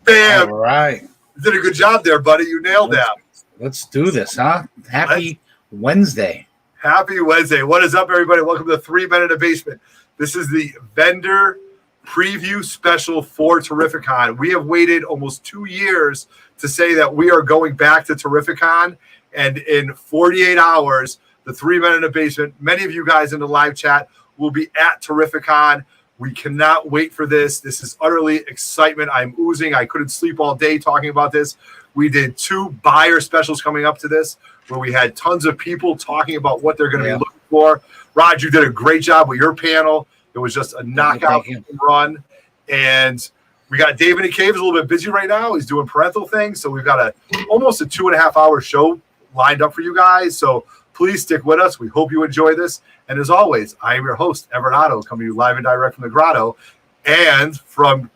Bam! All right. You did a good job there, buddy. You nailed that. Let's do this, huh? Happy Wednesday. Happy Wednesday. What is up, everybody? Welcome to 3 Men in the Basement. This is the vendor preview special for Terrificon. We have waited almost 2 years to say that we are going back to Terrificon, and in 48 hours, the 3 Men in the Basement, many of you guys in the live chat will be at Terrificon. We cannot wait for this. This is utterly excitement. I'm oozing. I couldn't sleep all day talking about this. We did 2 buyer specials coming up to this where we had tons of people talking about what they're going to be looking for. Rod, you did a great job with your panel. It was just a knockout run. And we got David in the Cave is a little bit busy right now. He's doing parental things. So we've got almost a 2.5 hour show lined up for you guys. So please stick with us. We hope you enjoy this. And as always, I am your host, Everett Otto, coming to you live and direct from the Grotto and from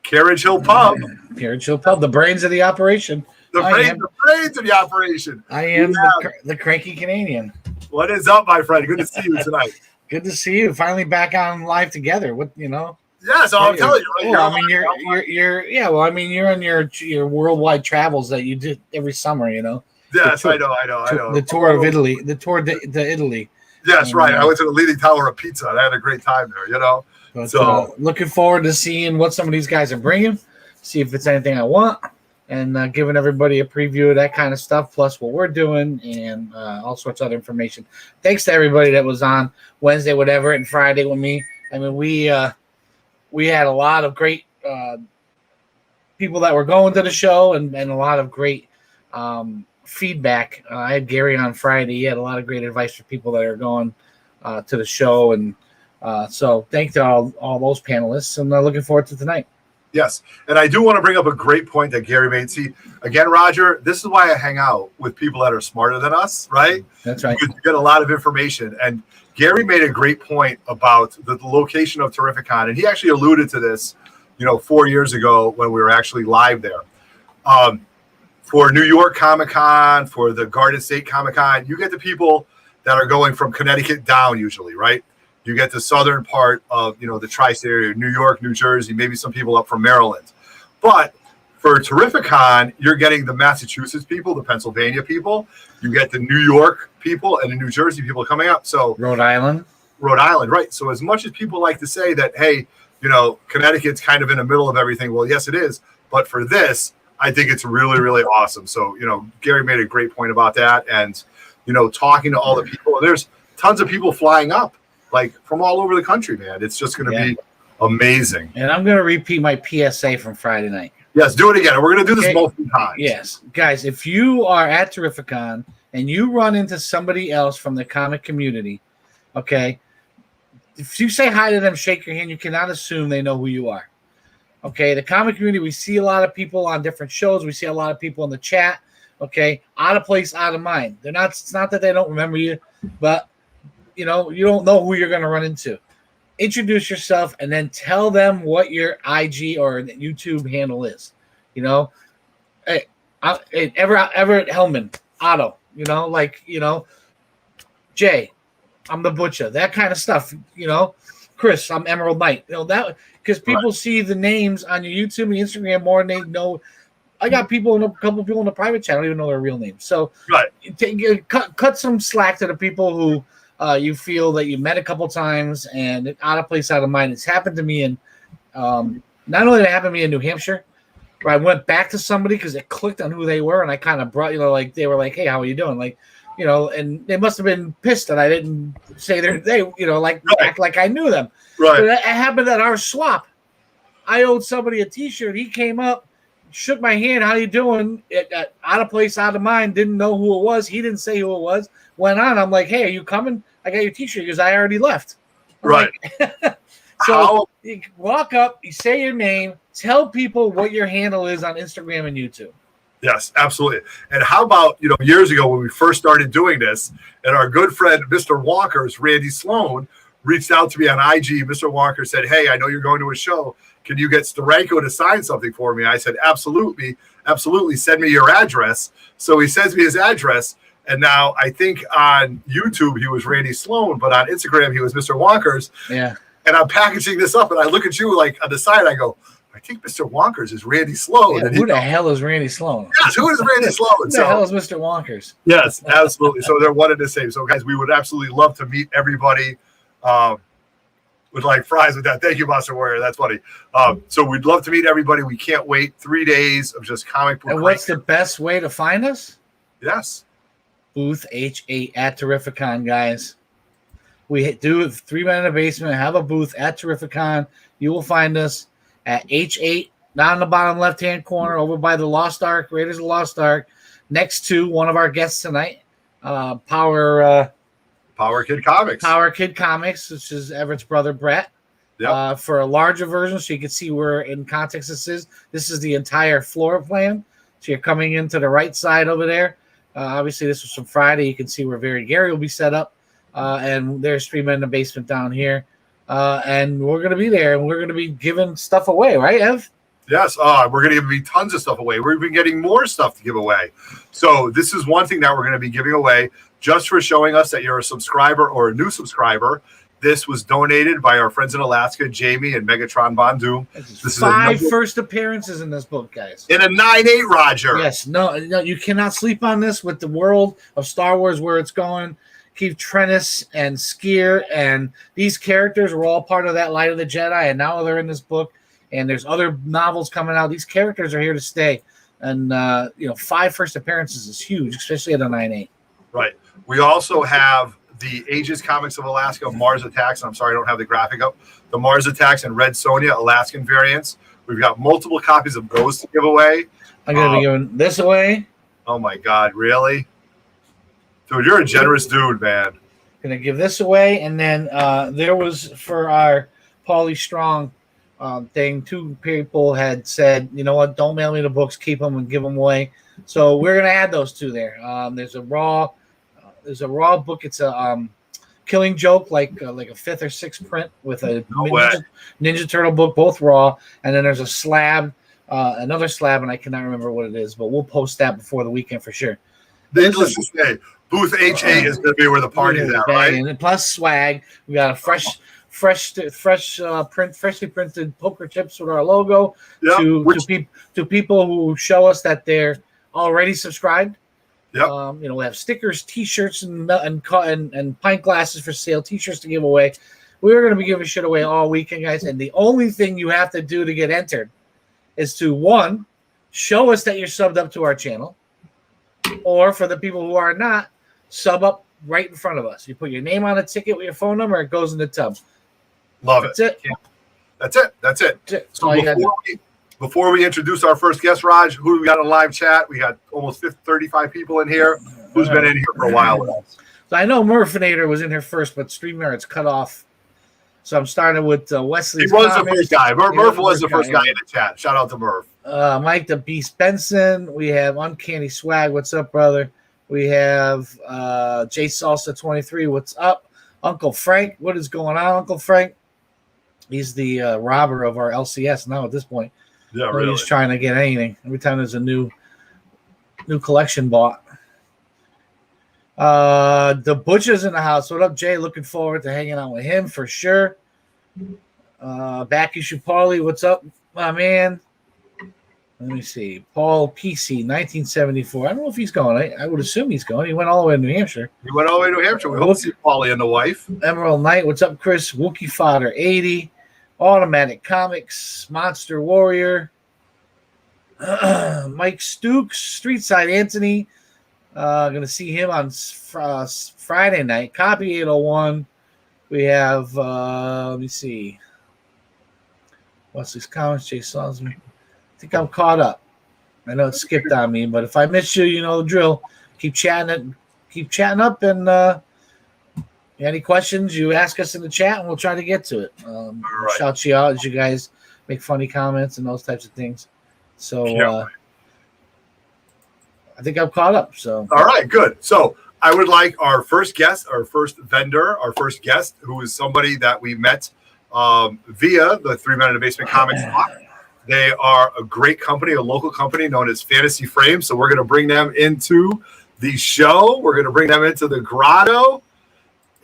Carriage Hill Pub. Carriage Hill Pub, the brains of the operation. The brains of the operation. I am the cranky Canadian. What is up, my friend? Good to see you tonight. Good to see you. Finally back on live together. What Yeah, so I'm telling you. Right? Well, you're on your worldwide travels that you did every summer. Yes, I know. The tour of Italy. The tour to Italy. Yes, right. I went to the Leaning Tower of Pizza. And I had a great time there. But, so looking forward to seeing what some of these guys are bringing. See if it's anything I want. And giving everybody a preview of that kind of stuff, plus what we're doing and all sorts of other information. Thanks to everybody that was on Wednesday, whatever, and Friday with me. I mean, we had a lot of great people that were going to the show and a lot of great feedback. I had Gary on Friday. He had a lot of great advice for people that are going to the show. And so thanks to all those panelists, and looking forward to tonight. Yes, and I do want to bring up a great point that Gary made. See, again, Roger, this is why I hang out with people that are smarter than us, right? That's right. You get a lot of information. And Gary made a great point about the location of Terrificon, and he actually alluded to this, 4 years ago when we were actually live there. For New York Comic-Con, for the Garden State Comic-Con, you get the people that are going from Connecticut down usually, right? You get the southern part of, the tri-state area, New York, New Jersey, maybe some people up from Maryland. But for Terrificon, you're getting the Massachusetts people, the Pennsylvania people. You get the New York people and the New Jersey people coming up. So Rhode Island, right. So as much as people like to say that, hey, Connecticut's kind of in the middle of everything. Well, yes, it is. But for this, I think it's really, really awesome. So, Gary made a great point about that. And, talking to all the people, there's tons of people flying up. Like from all over the country, man. It's just going to be amazing. And I'm going to repeat my PSA from Friday night. Yes, do it again. And we're going to do this multiple times. Yes. Guys, if you are at Terrificon and you run into somebody else from the comic community, okay, if you say hi to them, shake your hand, you cannot assume they know who you are. Okay, the comic community, we see a lot of people on different shows. We see a lot of people in the chat. Okay, out of place, out of mind. It's not that they don't remember you, but you don't know who you're going to run into. Introduce yourself and then tell them what your IG or YouTube handle is. Hey, Everett Hellman, Otto, Jay, I'm the Butcher, that kind of stuff. Chris, I'm Emerald Knight. That because people see the names on your YouTube and Instagram more than they know. I got a couple of people in the private chat. I don't even know their real names. So cut some slack to the people who you feel that you met a couple times and out of place, out of mind. It's happened to me in not only did it happen to me in New Hampshire, where I went back to somebody because it clicked on who they were, and I kind of brought, they were like, "Hey, how are you doing?" And they must have been pissed that I didn't say act like I knew them. Right. But it happened at our swap. I owed somebody a T-shirt. He came up, shook my hand. How you doing? Out of place, out of mind. Didn't know who it was. He didn't say who it was. Went on. I'm like, hey, are you coming? I got your T-shirt because I already left. Right. So you walk up, you say your name, tell people what your handle is on Instagram and YouTube. Yes, absolutely. And how about, years ago when we first started doing this, and our good friend, Mr. Walker's, Randy Sloan, reached out to me on IG. Mr. Walker said, hey, I know you're going to a show. Can you get Steranko to sign something for me? I said, absolutely. Send me your address. So he sends me his address. And now I think on YouTube, he was Randy Sloan, but on Instagram, he was Mr. Walker's. Yeah. And I'm packaging this up, and I look at you like on the side. I go, I think Mr. Wonkers is Randy Sloan. Yeah, who the hell is Randy Sloan? Yes, who is Randy Sloan? Who the hell is Mr. Wonkers? Yes, absolutely. So they're one and the same. So, guys, we would absolutely love to meet everybody. Would like fries with that. Thank you, Monster Warrior. That's funny. So we'd love to meet everybody. We can't wait. 3 days of just comic book. And what's the best way to find us? Yes. Booth H8 at Terrificon, guys. We do 3 Men in the Basement. Have a booth at Terrificon. You will find us at H8 down in the bottom left-hand corner over by the Lost Ark, Raiders of the Lost Ark, next to one of our guests tonight, Power Kid Comics, which is Everett's brother, Brett. Yep. For a larger version, so you can see where in context this is. This is the entire floor plan. So you're coming into the right side over there. Obviously, this was from Friday. You can see where Gary will be set up. And there's 3 Men in the Basement down here. And we're going to be there, and we're going to be giving stuff away, right, Ev? Yes, we're going to give me tons of stuff away. We've been getting more stuff to give away. So this is one thing that we're going to be giving away just for showing us that you're a subscriber or a new subscriber. This was donated by our friends in Alaska, Jamie and Megatron Bondu. This is 5 first appearances in this book, guys. In a 9/8, Roger. Yes, no, you cannot sleep on this with the world of Star Wars where it's going. Keith Trennis and Skier and these characters were all part of that Light of the Jedi, and now they're in this book. And there's other novels coming out. These characters are here to stay. And, 5 first appearances is huge, especially at a 9/8. Right. We also have the Aegis Comics of Alaska, Mars Attacks. I'm sorry, I don't have the graphic up. The Mars Attacks and Red Sonja Alaskan variants. We've got multiple copies of those to give away. I'm going to be giving this away. Oh, my God. Really? Dude, you're a generous dude, man. Going to give this away. And then there was, for our Paulie Strong thing, 2 people had said, you know what, don't mail me the books, keep them and give them away. So we're going to add those 2 there. There's a raw book. It's a Killing Joke, like a 5th or 6th print with a Ninja Turtle book, both raw. And then there's a slab, another slab, and I cannot remember what it is, but we'll post that before the weekend for sure. Needless to say, Booth H8 is going to be where the party's at, right? And plus swag. We got a freshly printed poker chips with our logo to people who show us that they're already subscribed. Yep. We have stickers, T-shirts, and pint glasses for sale. T-shirts to give away. We're going to be giving shit away all weekend, guys. And the only thing you have to do to get entered is to 1, show us that you're subbed up to our channel, or for the people who are not, sub up right in front of us. You put your name on a ticket with your phone number, it goes in the tub. Love That's it. That's it. So before we introduce our first guest, Raj, who do we got in live chat? We got almost 35 people in here. Who's been in here for a while with us? So I know Murphinator was in here first, but StreamYard's cut off. So I'm starting with Wesley. He was the first guy. Murph was the first guy in the chat. Shout out to Murph. Mike the Beast Benson. We have Uncanny Swag. What's up, brother? We have J Salsa 23. What's up? Uncle Frank. What is going on, Uncle Frank? He's the robber of our LCS now at this point. Yeah, really. He's trying to get anything. Every time there's a new collection bought. The Butcher's in the house. What up, Jay? Looking forward to hanging out with him for sure. Back issue Paulie. What's up, my man? Let me see. Paul PC, 1974. I don't know if he's going. I would assume he's going. He went all the way to New Hampshire. He went all the way to New Hampshire. We hope to see Paulie and the wife. Emerald Knight. What's up, Chris? Wookie Fodder, 80. Automatic Comics. Monster Warrior. Mike Stooks. Streetside Anthony. Going to see him on Friday night. Copy 801. We have, let me see. Wesley's Comics. Jay Salzman. I think I'm caught up. I know it skipped on me, but if I miss you, you know the drill. Keep chatting up, and any questions you ask us in the chat, and we'll try to get to it. Right. Shout you out as you guys make funny comments and those types of things. So I think I'm caught up. So all right, good. So I would like our first guest, our first vendor, our first guest, who is somebody that we met via the 3 Men in the Basement Comics blog. They are a great company, a local company known as Fantasy Frame. So we're going to bring them into the show. We're going to bring them into the grotto.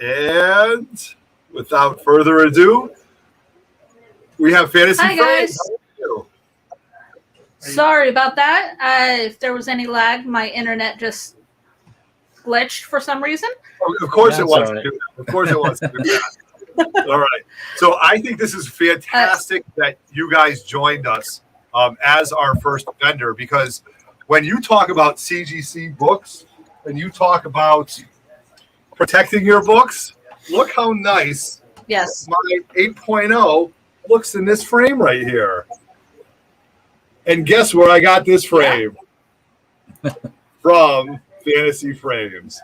And without further ado, we have Fantasy Frame. Hi, guys. Sorry about that. If there was any lag, my internet just glitched for some reason. Of course it wants right. to do that. Of course it wants to do that. All right. So I think this is fantastic that you guys joined us as our first vendor, because when you talk about CGC books and you talk about protecting your books, look how nice Yes. my 8.0 looks in this frame right here. And guess where I got this frame? From Fantasy Frames.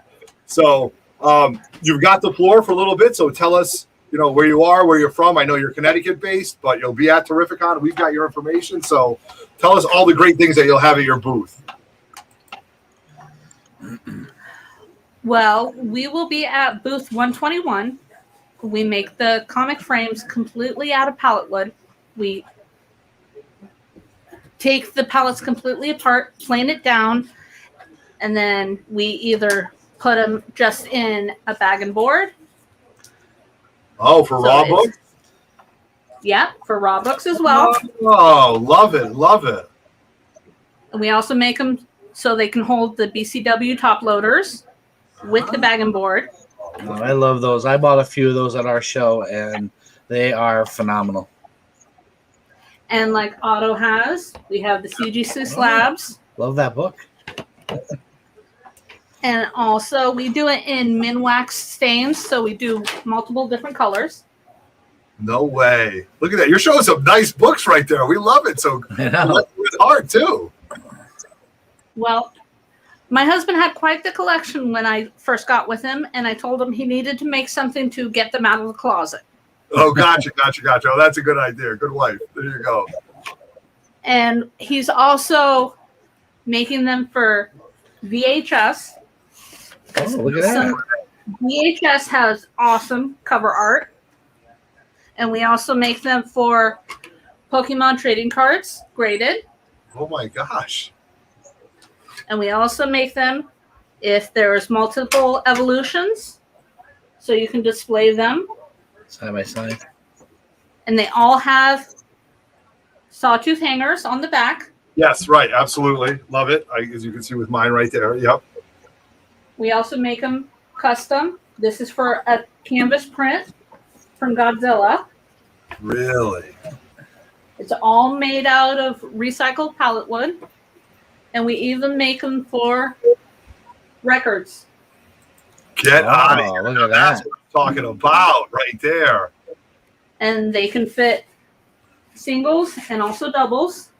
So you've got the floor for a little bit, so tell us, where you are, where you're from. I know you're Connecticut based, but you'll be at Terrificon. We've got your information, so tell us all the great things that you'll have at your booth. Well, we will be at booth 121. We make the comic frames completely out of pallet wood. We take the pallets completely apart, plane it down, and then we either put them just in a bag and board. Oh, for raw books? Yeah, for raw books as well. Oh, love it, love it. And we also make them so they can hold the BCW top loaders with the bag and board. Oh, I love those. I bought a few of those at our show, and they are phenomenal. And like Otto has, we have the CGC slabs. Love that book. And also we do it in Minwax stains, so we do multiple different colors. No way. Look at that. You're showing some nice books right there. We love it. So it's hard too. Well, my husband had quite the collection when I first got with him, and I told him he needed to make something to get them out of the closet. Oh, gotcha. Oh, that's a good idea. Good wife. There you go. And he's also making them for VHS. Oh, look at that. VHS has awesome cover art. And we also make them for Pokemon trading cards, graded. Oh my gosh. And we also make them if there's multiple evolutions, so you can display them. Side by side. And they all have sawtooth hangers on the back. Yes, right. Absolutely. Love it. As you can see with mine right there. Yep. We also make them custom. This is for a canvas print from Godzilla. Really? It's all made out of recycled pallet wood. And we even make them for records. Get out of here. Look at That's that. what I'm talking about right there. And they can fit singles and also doubles.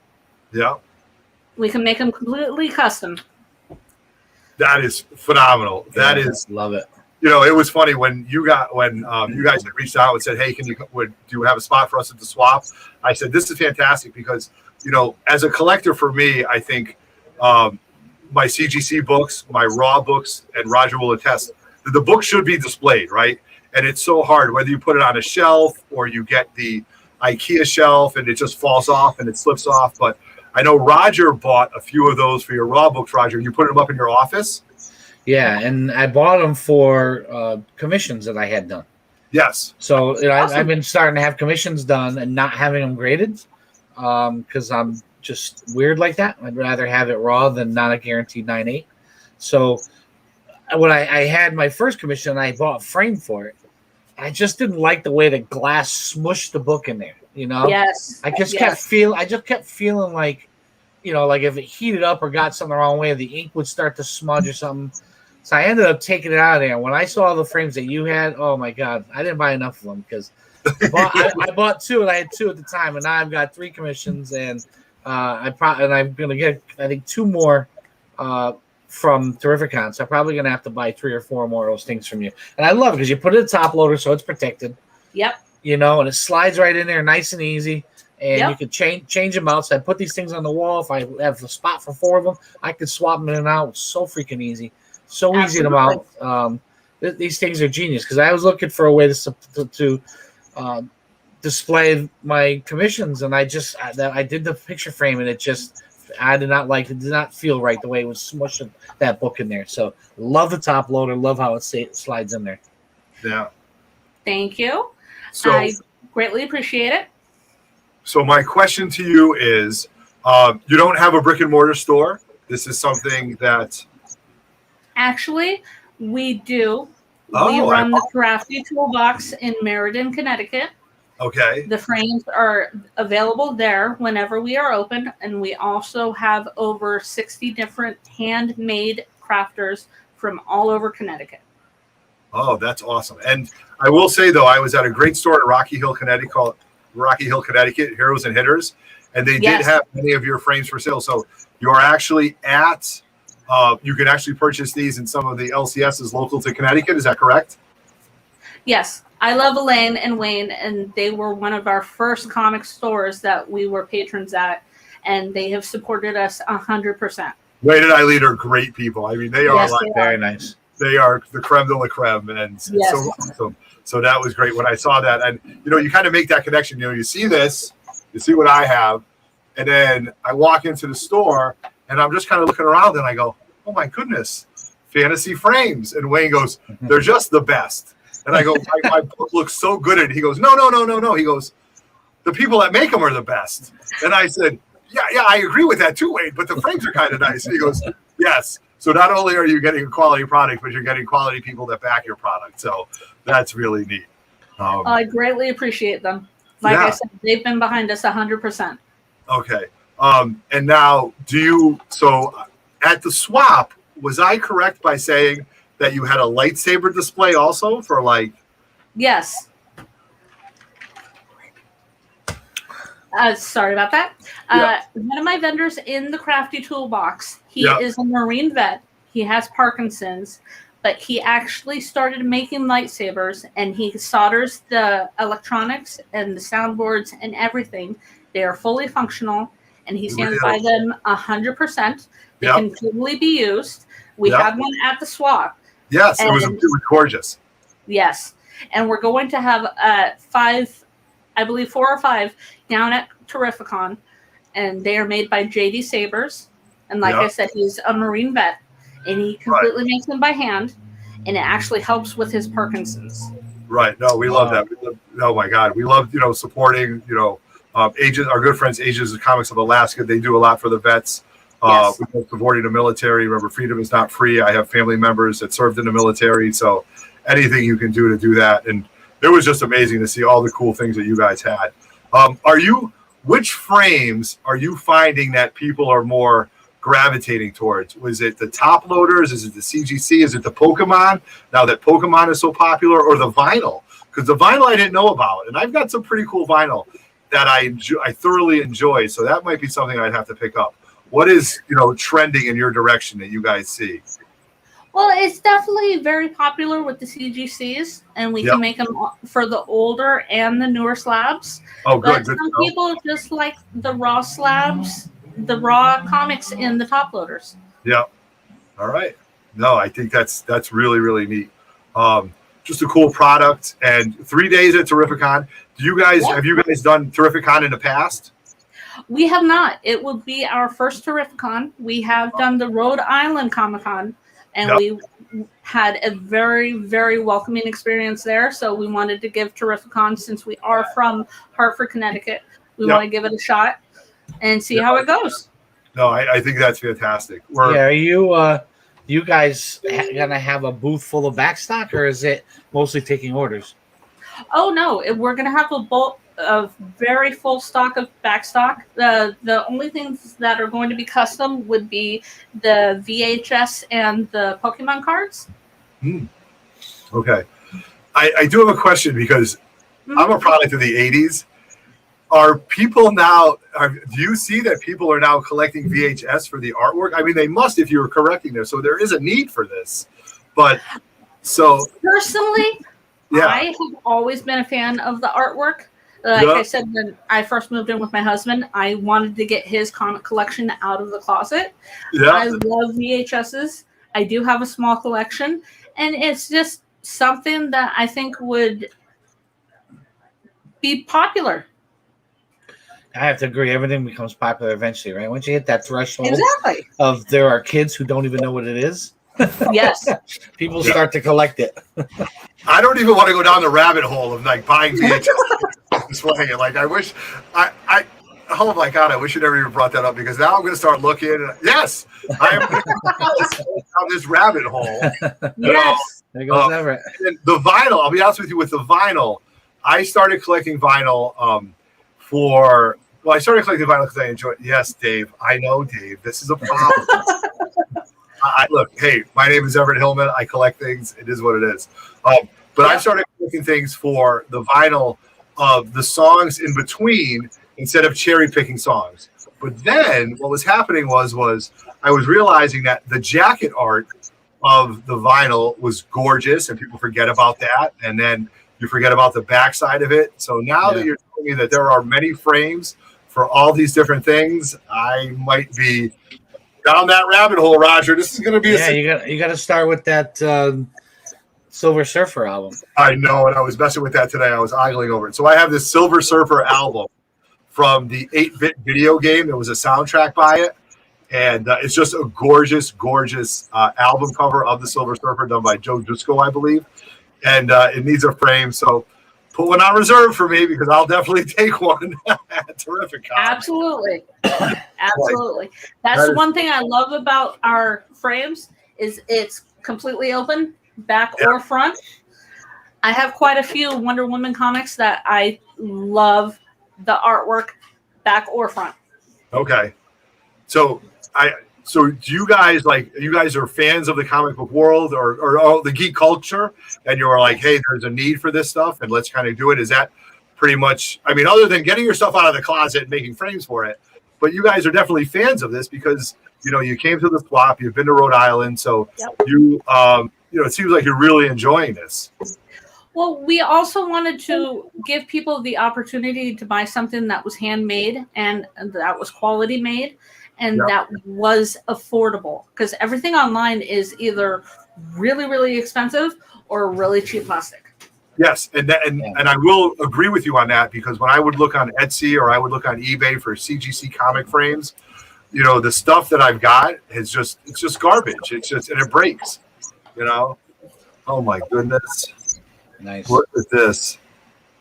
Yeah. We can make them completely custom. That is phenomenal. That is, love it. it was funny when you guys had reached out and said, "Hey, do you have a spot for us at the swap?" I said, "This is fantastic because, as a collector for me, I think my CGC books, my raw books, and Roger will attest, the book should be displayed, right? And it's so hard, whether you put it on a shelf or you get the IKEA shelf and it just falls off and it slips off. But I know Roger bought a few of those for your raw books, Roger. You put them up in your office? Yeah, and I bought them for commissions that I had done. Yes. So Awesome. I've been starting to have commissions done and not having them graded because I'm just weird like that. I'd rather have it raw than not a guaranteed 9.8. So when I had my first commission, I bought a frame for it. I just didn't like the way the glass smushed the book in there. Yes. I just kept feeling like, like if it heated up or got something the wrong way, the ink would start to smudge or something. So I ended up taking it out of there. When I saw the frames that you had, oh my God, I didn't buy enough of them because I bought two and I had two at the time, and now I've got 3 commissions, and I'm gonna get I think 2 more from Terrificon. So I'm probably gonna have to buy 3 or 4 more of those things from you. And I love it because you put it in the top loader so it's protected. Yep. And it slides right in there nice and easy. And Yep. you can change them out. So I put these things on the wall. If I have a spot for 4 of them, I could swap them in and out. It's so freaking easy. So easy to mount. These things are genius because I was looking for a way to display my commissions, and I did the picture frame, and I did not like it. Did not feel right the way it was smushing that book in there. So love the top loader. Love how it slides in there. Yeah. Thank you. So I greatly appreciate it. So my question to you is, You don't have a brick and mortar store. This is something that Actually, we do. Oh, We run the Crafty Toolbox in Meriden, Connecticut. Okay. The frames are available there whenever we are open, and we also have over 60 different handmade crafters from all over Connecticut. Oh, that's awesome. And I will say, though, I was at a great store in Rocky Hill, Connecticut, Heroes and Hitters, and they did have many of your frames for sale. So you're actually at, you can actually purchase these in some of the LCSs local to Connecticut. Is that correct? Yes. I love Elaine and Wayne, and they were one of our first comic stores that we were patrons at, and they have supported us 100%. Wayne and Eileen are great people. I mean, they are very nice. They are the creme de la creme, and it's so awesome. So that was great when I saw that. And, you kind of make that connection. You see this, you see what I have, and then I walk into the store, and I'm just kind of looking around, and I go, oh, my goodness, fantasy frames. And Wayne goes, they're just the best. And I go, my book looks so good. And he goes, no. He goes, the people that make them are the best. And I said, yeah, I agree with that too, Wayne, but the frames are kind of nice. And he goes, yes. So not only are you getting a quality product, but you're getting quality people that back your product. So that's really neat. I greatly appreciate them. I said, they've been behind us 100%. Okay. And now so at the swap, was I correct by saying that you had a lightsaber display also for Yes. Sorry about that. One of my vendors in the Crafty Toolbox, he is a Marine vet. He has Parkinson's, but he actually started making lightsabers, and he solders the electronics and the soundboards and everything. They are fully functional, and he stands by them 100%. They can totally be used. We had one at the swap. Yes, it was gorgeous. Yes, and we're going to have 4 or 5 down at Terrificon, and they are made by JD Sabers. And like I said, he's a Marine vet, and he completely makes them by hand, and it actually helps with his Parkinson's. Right. No, we love that. Oh my God, we love supporting Ages, our good friends Ages of Comics of Alaska. They do a lot for the vets. We're supporting the military. Remember, freedom is not free. I have family members that served in the military, so anything you can do to do that. And it was just amazing to see all the cool things that you guys had. Which frames are you finding that people are more gravitating towards? Was it the top loaders? Is it the CGC? Is it the Pokemon? Now that Pokemon is so popular, or the vinyl? Because the vinyl I didn't know about, and I've got some pretty cool vinyl that I thoroughly enjoy. So that might be something I'd have to pick up. What is, trending in your direction that you guys see? Well, it's definitely very popular with the CGCs, and we can make them for the older and the newer slabs. Oh, good. But some people just like the raw slabs, the raw comics in the top loaders. Yeah. All right. No, I think that's really, really neat. Just a cool product. And 3 days at Terrificon. Have you guys done Terrificon in the past? We have not. It will be our first Terrificon. We have done the Rhode Island Comic-Con, and we had a very, very welcoming experience there. So we wanted to give Terrificon, since we are from Hartford, Connecticut, we want to give it a shot and see how it goes. No, I think that's fantastic. Are you guys gonna have a booth full of backstock, or is it mostly taking orders? Oh no, we're gonna have a very full stock of backstock. The only things that are going to be custom would be the VHS and the Pokemon cards. Okay. I do have a question, because I'm a product of the 80s. Are people now, do you see that people are now collecting VHS for the artwork? I mean, they must if you were correcting this. So there is a need for this. But so. Personally, I have always been a fan of the artwork. I said, when I first moved in with my husband, I wanted to get his comic collection out of the closet. I love VHSs. I do have a small collection, and it's just something that I think would be popular. I have to agree. Everything becomes popular eventually, right? Once you hit that threshold of there are kids who don't even know what it is. Yes. People start to collect it. I don't even want to go down the rabbit hole of buying VHS. Displaying it. I wish Oh my God! I wish you never even brought that up because now I'm going to start looking. Yes, I am going to down this rabbit hole. Yes. There goes Everett. The vinyl. I'll be honest with you. With the vinyl, I started collecting vinyl I started collecting vinyl because I enjoy it. Yes, Dave. I know, Dave. This is a problem. Look, hey, my name is Everett Hillman. I collect things. It is what it is. But I started collecting things for the vinyl of the songs in between instead of cherry picking songs. But then what was happening was I was realizing that the jacket art of the vinyl was gorgeous, and people forget about that. And then you forget about the backside of it. So now that you're telling me that there are many frames for all these different things, I might be down that rabbit hole, Roger. This is going to be you got to start with that Silver Surfer album. I know, and I was messing with that today. I was ogling over it. So I have this Silver Surfer album from the 8-bit video game. There was a soundtrack by it, and it's just a gorgeous, gorgeous album cover of the Silver Surfer done by Joe Dusko, I believe, and it needs a frame. So put one on reserve for me because I'll definitely take one at Terrificon. Absolutely. Absolutely. That's one thing I love about our frames is it's completely open, back or front. I have quite a few Wonder Woman comics that I love the artwork, back or front. Okay. So do you guys are fans of the comic book world or the geek culture, and you're like, hey, there's a need for this stuff and let's kind of do it? Is that pretty much, I mean, other than getting your stuff out of the closet and making frames for it, but you guys are definitely fans of this because, you came to the swap, you've been to Rhode Island. So it seems like you're really enjoying this. Well, we also wanted to give people the opportunity to buy something that was handmade and that was quality made and that was affordable, because everything online is either really, really expensive or really cheap plastic. Yes, and I will agree with you on that, because when I would look on Etsy or I would look on eBay for CGC comic frames, the stuff that I've got it's just garbage. It's just, and it breaks, Oh my goodness. Nice. Look at this.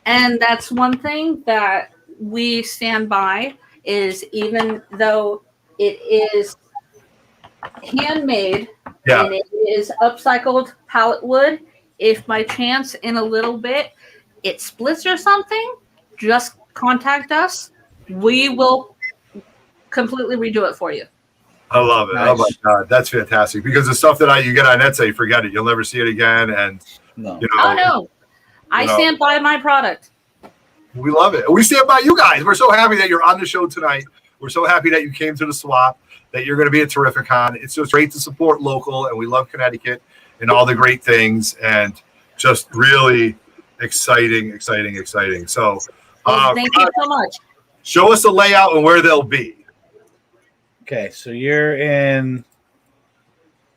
And that's one thing that we stand by, is even though it is handmade and it is upcycled pallet wood, if by chance in a little bit it splits or something, just contact us. We will completely redo it for you. I love it. Nice. Oh my God, that's fantastic. Because the stuff that you get on Etsy, forget it. You'll never see it again. And no. I stand by my product. We love it. We stand by you guys. We're so happy that you're on the show tonight. We're so happy that you came to the swap, that you're going to be at Terrificon. It's just great to support local, and we love Connecticut and all the great things, and just really exciting. So thank you so much. Show us the layout and where they'll be. Okay, so you're in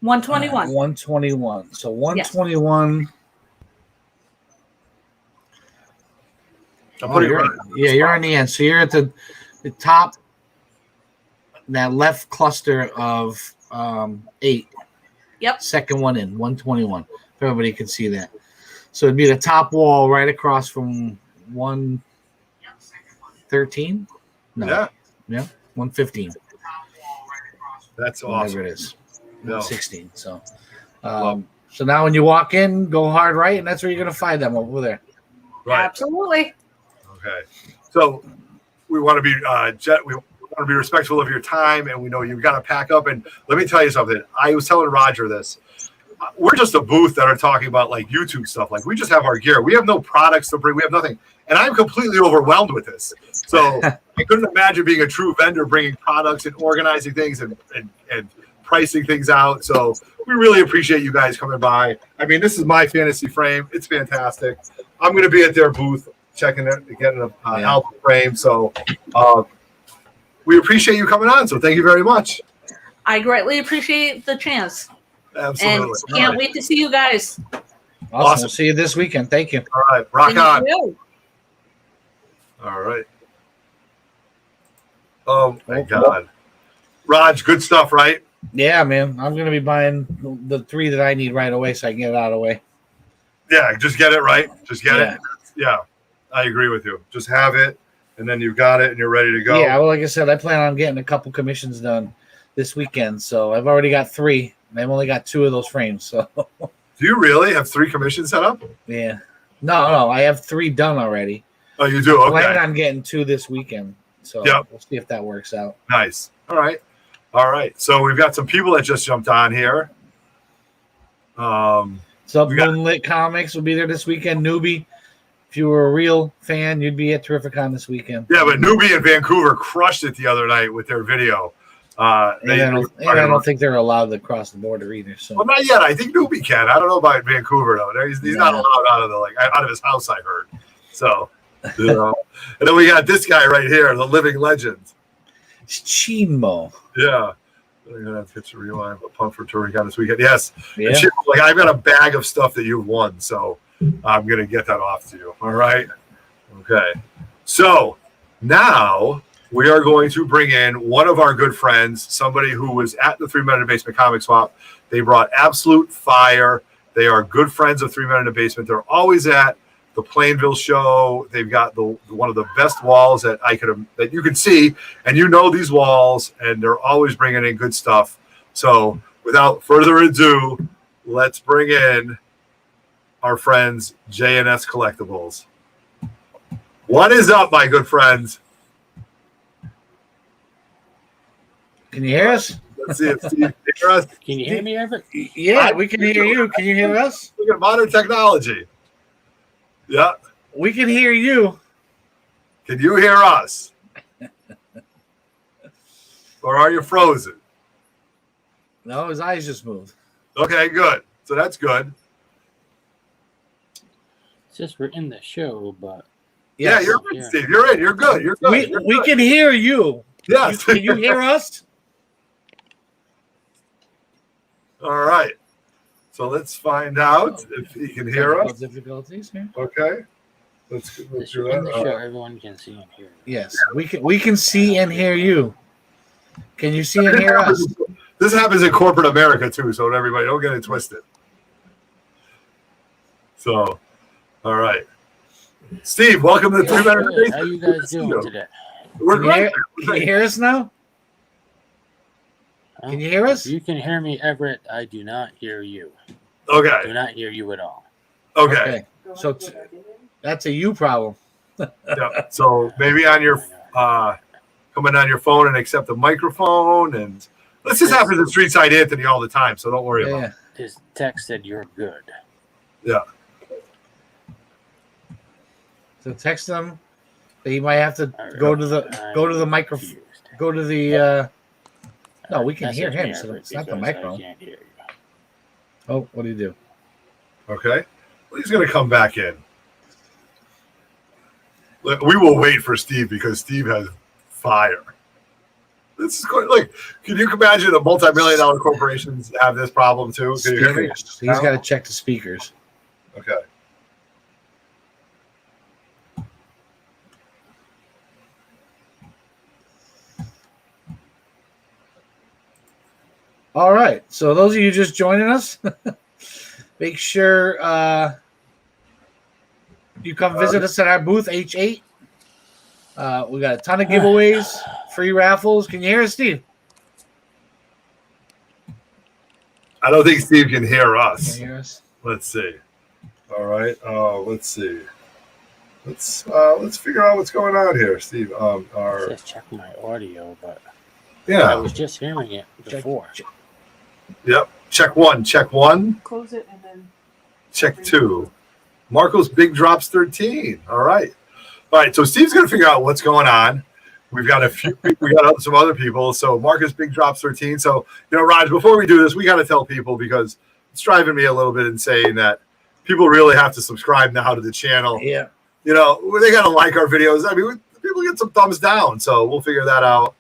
121. 121. So 121. Yes. You're on the end. So you're at the top, that left cluster of 8. Yep. Second one in 121. If everybody can see that. So it'd be the top wall right across from 113. No. Yeah. 115. That's awesome. Whatever it is. 116. So, so now when you walk in, go hard right, and that's where you're going to find them over there. Right. Absolutely. Okay. So we want to be respectful of your time, and we know you've got to pack up. And let me tell you something. I was telling Roger this. We're just a booth that are talking about like YouTube stuff. Like, we just have our gear. We have no products to bring. We have nothing. And I'm completely overwhelmed with this. So I couldn't imagine being a true vendor, bringing products and organizing things and pricing things out. So we really appreciate you guys coming by. I mean, this is my fantasy frame. It's fantastic. I'm going to be at their booth checking it, getting an album frame. So we appreciate you coming on. So thank you very much. I greatly appreciate the chance. Absolutely. And can't wait to see you guys. Awesome. We'll see you this weekend. Thank you. All right. Rock on. You. All right. Oh, my God. Raj, good stuff, right? Yeah, man. I'm going to be buying the 3 that I need right away so I can get it out of the way. Yeah, just get it right. Just get it. Yeah, I agree with you. Just have it and then you've got it and you're ready to go. Yeah, well, like I said, I plan on getting a couple commissions done this weekend, so I've already got 3. And I've only got 2 of those frames. So, do you really have 3 commissions set up? Yeah, no, I have 3 done already. Oh, you do? Okay. Plan on getting 2 this weekend, so we'll see if that works out. Nice. All right. So we've got some people that just jumped on here. Moonlit Comics will be there this weekend. Newbie, if you were a real fan, you'd be at Terrificon this weekend. Yeah, but Newbie in Vancouver crushed it the other night with their video. I don't think they're allowed to cross the border either. So, well, not yet. I think Newbie can. I don't know about Vancouver though. He's not allowed out of his house. I heard. So, and then we got this guy right here, the living legend. It's Chimo. Yeah. I'm gonna have to get to rewind a pump for Terrificon this weekend. Yes. Yeah. Like I've got a bag of stuff that you've won, so I'm gonna get that off to you. All right. Okay. So now we are going to bring in one of our good friends, somebody who was at the 3 Men in a Basement comic swap. They brought absolute fire. They are good friends of 3 Men in a Basement. They're always at the Plainville show. They've got one of the best walls that you can see, and you know these walls, and they're always bringing in good stuff. So without further ado, let's bring in our friends J&S Collectibles. What is up, my good friends? Can you hear us? Let's see if Steve can hear us. Can you hear me, Everett? Yeah, we can hear you. Can you hear us? Look at modern technology. Yeah. We can hear you. Can you hear us? Or are you frozen? No, his eyes just moved. Okay, good. So that's good. It's just we're in the show, but yeah, you're in, Steve. You're in. You're good. You're good. We can hear you. Yes. Can you hear us? All right. So let's find out if he can hear us. Difficulties here. Okay. Let's do that. In the show, everyone can see and hear. Yes, we can see and hear you. Can you see and hear us? This happens in corporate America too, so everybody don't get it twisted. So, all right. Steve, welcome to the 3 Men in a Basement. How you guys doing today? We're great. Can you hear us now? Can you hear us? If you can hear me, Everett, I do not hear you. Okay. I do not hear you at all. Okay. So that's a you problem. Yeah. So maybe on your coming on your phone and accept the microphone, and this just happens in Street Side Anthony all the time, so don't worry about it. His text said you're good. Yeah. So text them. They might have to go to the microphone. Go to the. No, we can hear him, so it's not the microphone. I can't hear you. Oh, what do you do? Okay. Well, he's going to come back in. We will wait for Steve because Steve has fire. This is going like. Can you imagine the multi-million-dollar corporations have this problem too? Can you hear me? He's got to check the speakers. Okay. All right. So those of you just joining us, make sure you come visit us at our booth H8. We got a ton of giveaways, free raffles. Can you hear us, Steve? I don't think Steve can hear us. Can you hear us? Let's see. All right. Let's see. Let's figure out what's going on here, Steve. It says check my audio, but I yeah. was just hearing it before. Yep. Check one. Check one. Close it and then Check two. Marco's Big Drops 13. All right. All right. So Steve's going to figure out what's going on. We've got a few. We got some other people. So Marcus Big Drops 13. So Raj, before we do this, we got to tell people because it's driving me a little bit insane that people really have to subscribe now to the channel. Yeah. They got to like our videos. I mean, people get some thumbs down. So we'll figure that out.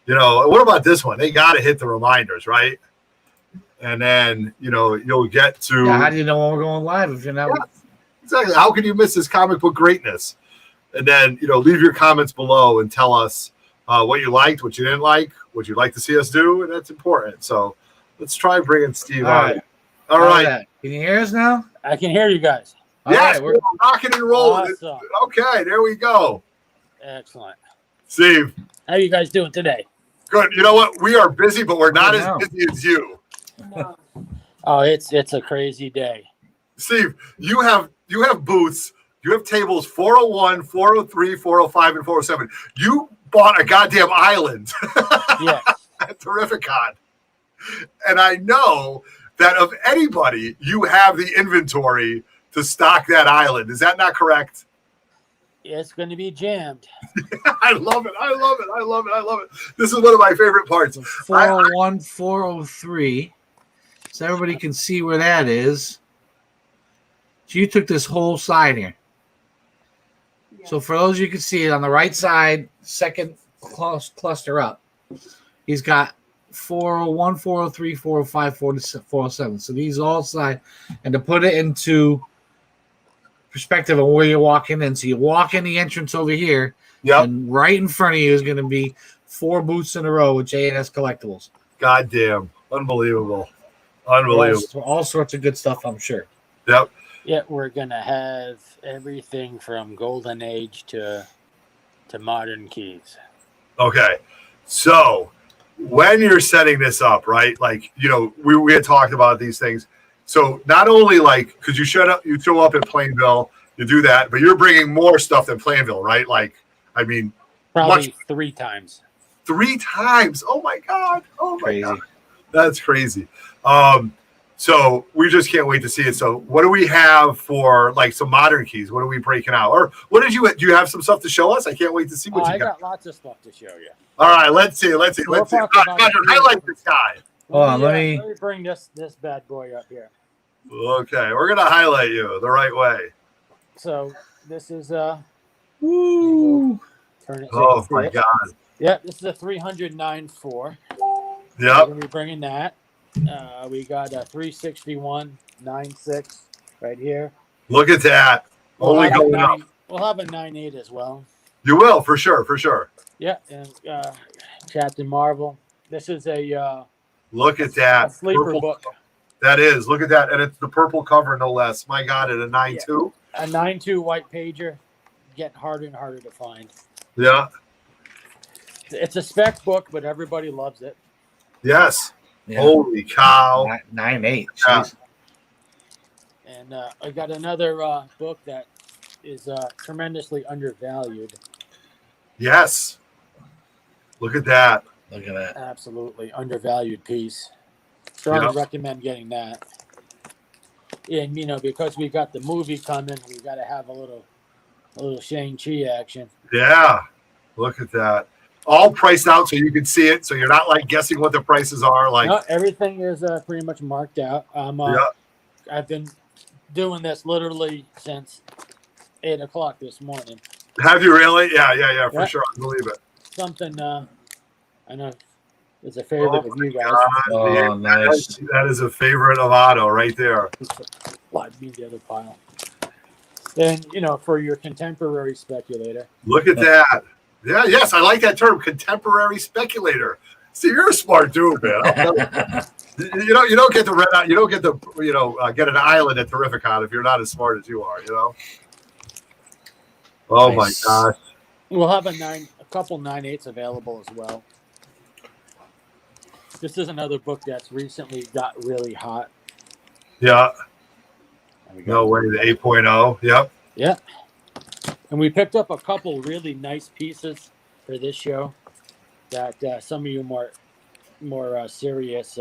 What about this one? They got to hit the reminders, right? And then, you'll get to. Yeah, how do you know when we're going live if you're not? Yeah, exactly. How can you miss this comic book greatness? And then, leave your comments below and tell us what you liked, what you didn't like, what you'd like to see us do. And that's important. So let's try bringing Steve on. All right. Can you hear us now? I can hear you guys. Yes, All right, we're rocking and rolling. Awesome. Okay, there we go. Excellent. Steve. How you guys doing today? Good. You know what? We are busy, but we're not as now. busy as you. Oh, it's a crazy day. Steve, you have booths. You have tables 401, 403, 405, and 407. You bought a goddamn island Yes. at Terrificon. And I know that of anybody, you have the inventory to stock that island. Is that not correct? It's going to be jammed. I love it. I love it. I love it. I love it. This is one of my favorite parts. 401, 403. So everybody can see where that is. So you took this whole side here. Yeah. So for those you can see it on the right side, second cluster up, he's got 401, 403, 405, 407. So these all side. And to put it into perspective of where you're walking in. So you walk in the entrance over here, and right in front of you is going to be 4 booths in a row with J&S Collectibles. Goddamn. Unbelievable. Unbelievable. All sorts of good stuff, I'm sure. Yep. Yeah, we're going to have everything from Golden Age to modern keys. Okay. So when you're setting this up, right, like, you know, we had talked about these things. So not only like, because you show up at Plainville, you do that, but you're bringing more stuff than Plainville, right? Like, I mean, probably 3 times. 3 times. Oh my God. Oh my Crazy. God. That's crazy. So we just can't wait to see it. So what do we have for like some modern keys? What are we breaking out? Or what do you have some stuff to show us? I can't wait to see what you got. I got lots of stuff to show you. All right, let's see. Roger, highlight this guy. Let me bring this bad boy up here. Okay, we're gonna highlight you the right way. So this is Woo! Turn it. Oh my God! Yeah, this is a 309.4. Yep. We're bringing that. We got a 361.96 right here. Look at that! Only going up. We'll have a 9.8 as well. You will for sure. Yeah, and Captain Marvel. This is a look at that a sleeper purple book. That is. Look at that, and it's the purple cover, no less. My God, at a 9.2. A 9.2 white pager, getting harder and harder to find. Yeah. It's a spec book, but everybody loves it. Yes. Yeah. Holy cow. 9.8. Yeah. And I got another book that is tremendously undervalued. Yes. Look at that. Look at that. Absolutely undervalued piece. Strongly recommend getting that. And you know, because we got the movie coming, we got to have a little Shang-Chi action. Yeah. Look at that. All priced out so you can see it, so you're not like guessing what the prices are. Like no, everything is pretty much marked out. I've been doing this literally since 8 o'clock this morning. Have you really? Yeah, for sure. I believe it. Something I know is a favorite of you guys. Oh, nice. That is a favorite of Otto right there. Slide me the other pile. And you know, for your contemporary speculator. Look at that. Yeah, yes, I like that term, contemporary speculator. See, you're a smart dude, man. you don't get to rent out. You don't get to get an island at Terrificon if you're not as smart as you are. You know. Oh nice. My gosh. We'll have a couple 9.8s available as well. This is another book that's recently got really hot. Yeah. No way, the 8.0. Yep. Yeah. And we picked up a couple really nice pieces for this show that some of you more serious.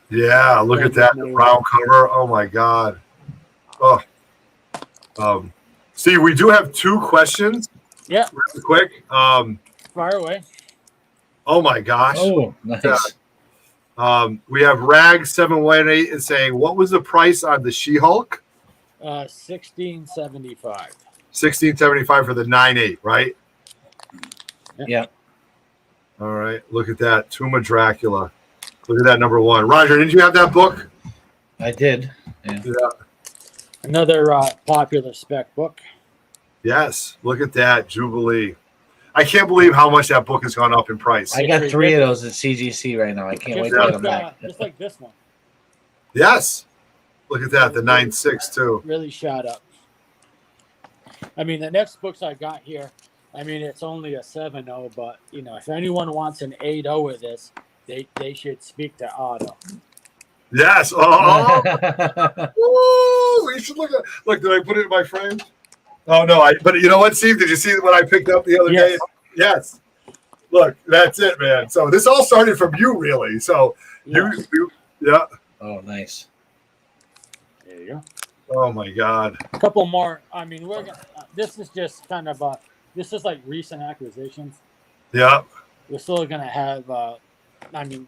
Yeah, look at that, the brown cover. Oh my God. Oh. See, we do have 2 questions. Yeah. Real quick. Fire away. Oh my gosh. Oh, nice. We have Rag718 is saying, what was the price on the She-Hulk? $16.75. $16.75 for the 9.8, right? Yeah. All right. Look at that. Tomb of Dracula. Look at that number 1. Roger, did you have that book? I did. Yeah. Another popular spec book. Yes. Look at that. Jubilee. I can't believe how much that book has gone up in price. I got 3 of those at CGC right now. I can't wait to get them back. Just like this one. Yes. Look at that. The 9.6 too. Really shot up. I mean, the next books I got here, I mean, it's only a 7-0, but you know, if anyone wants an 8-0 with this, they should speak to Otto. Yes. Oh, we should look. Did I put it in my frame? Oh no, But you know what, Steve? Did you see what I picked up the other day? Yes. Look, that's it, man. So this all started from you, really. So yeah. Oh, nice. There you go. Oh my God. A couple more. I mean, we're gonna. This is just kind of this is like recent acquisitions. Yeah. We're still gonna have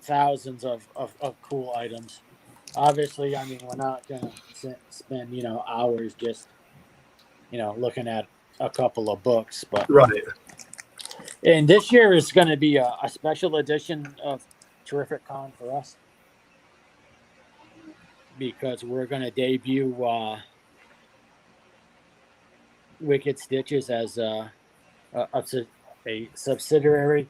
thousands of cool items. Obviously, I mean, we're not gonna spend hours just looking at a couple of books, but right. And this year is going to be a special edition of Terrificon for us because we're going to debut Wicked Stitches as a subsidiary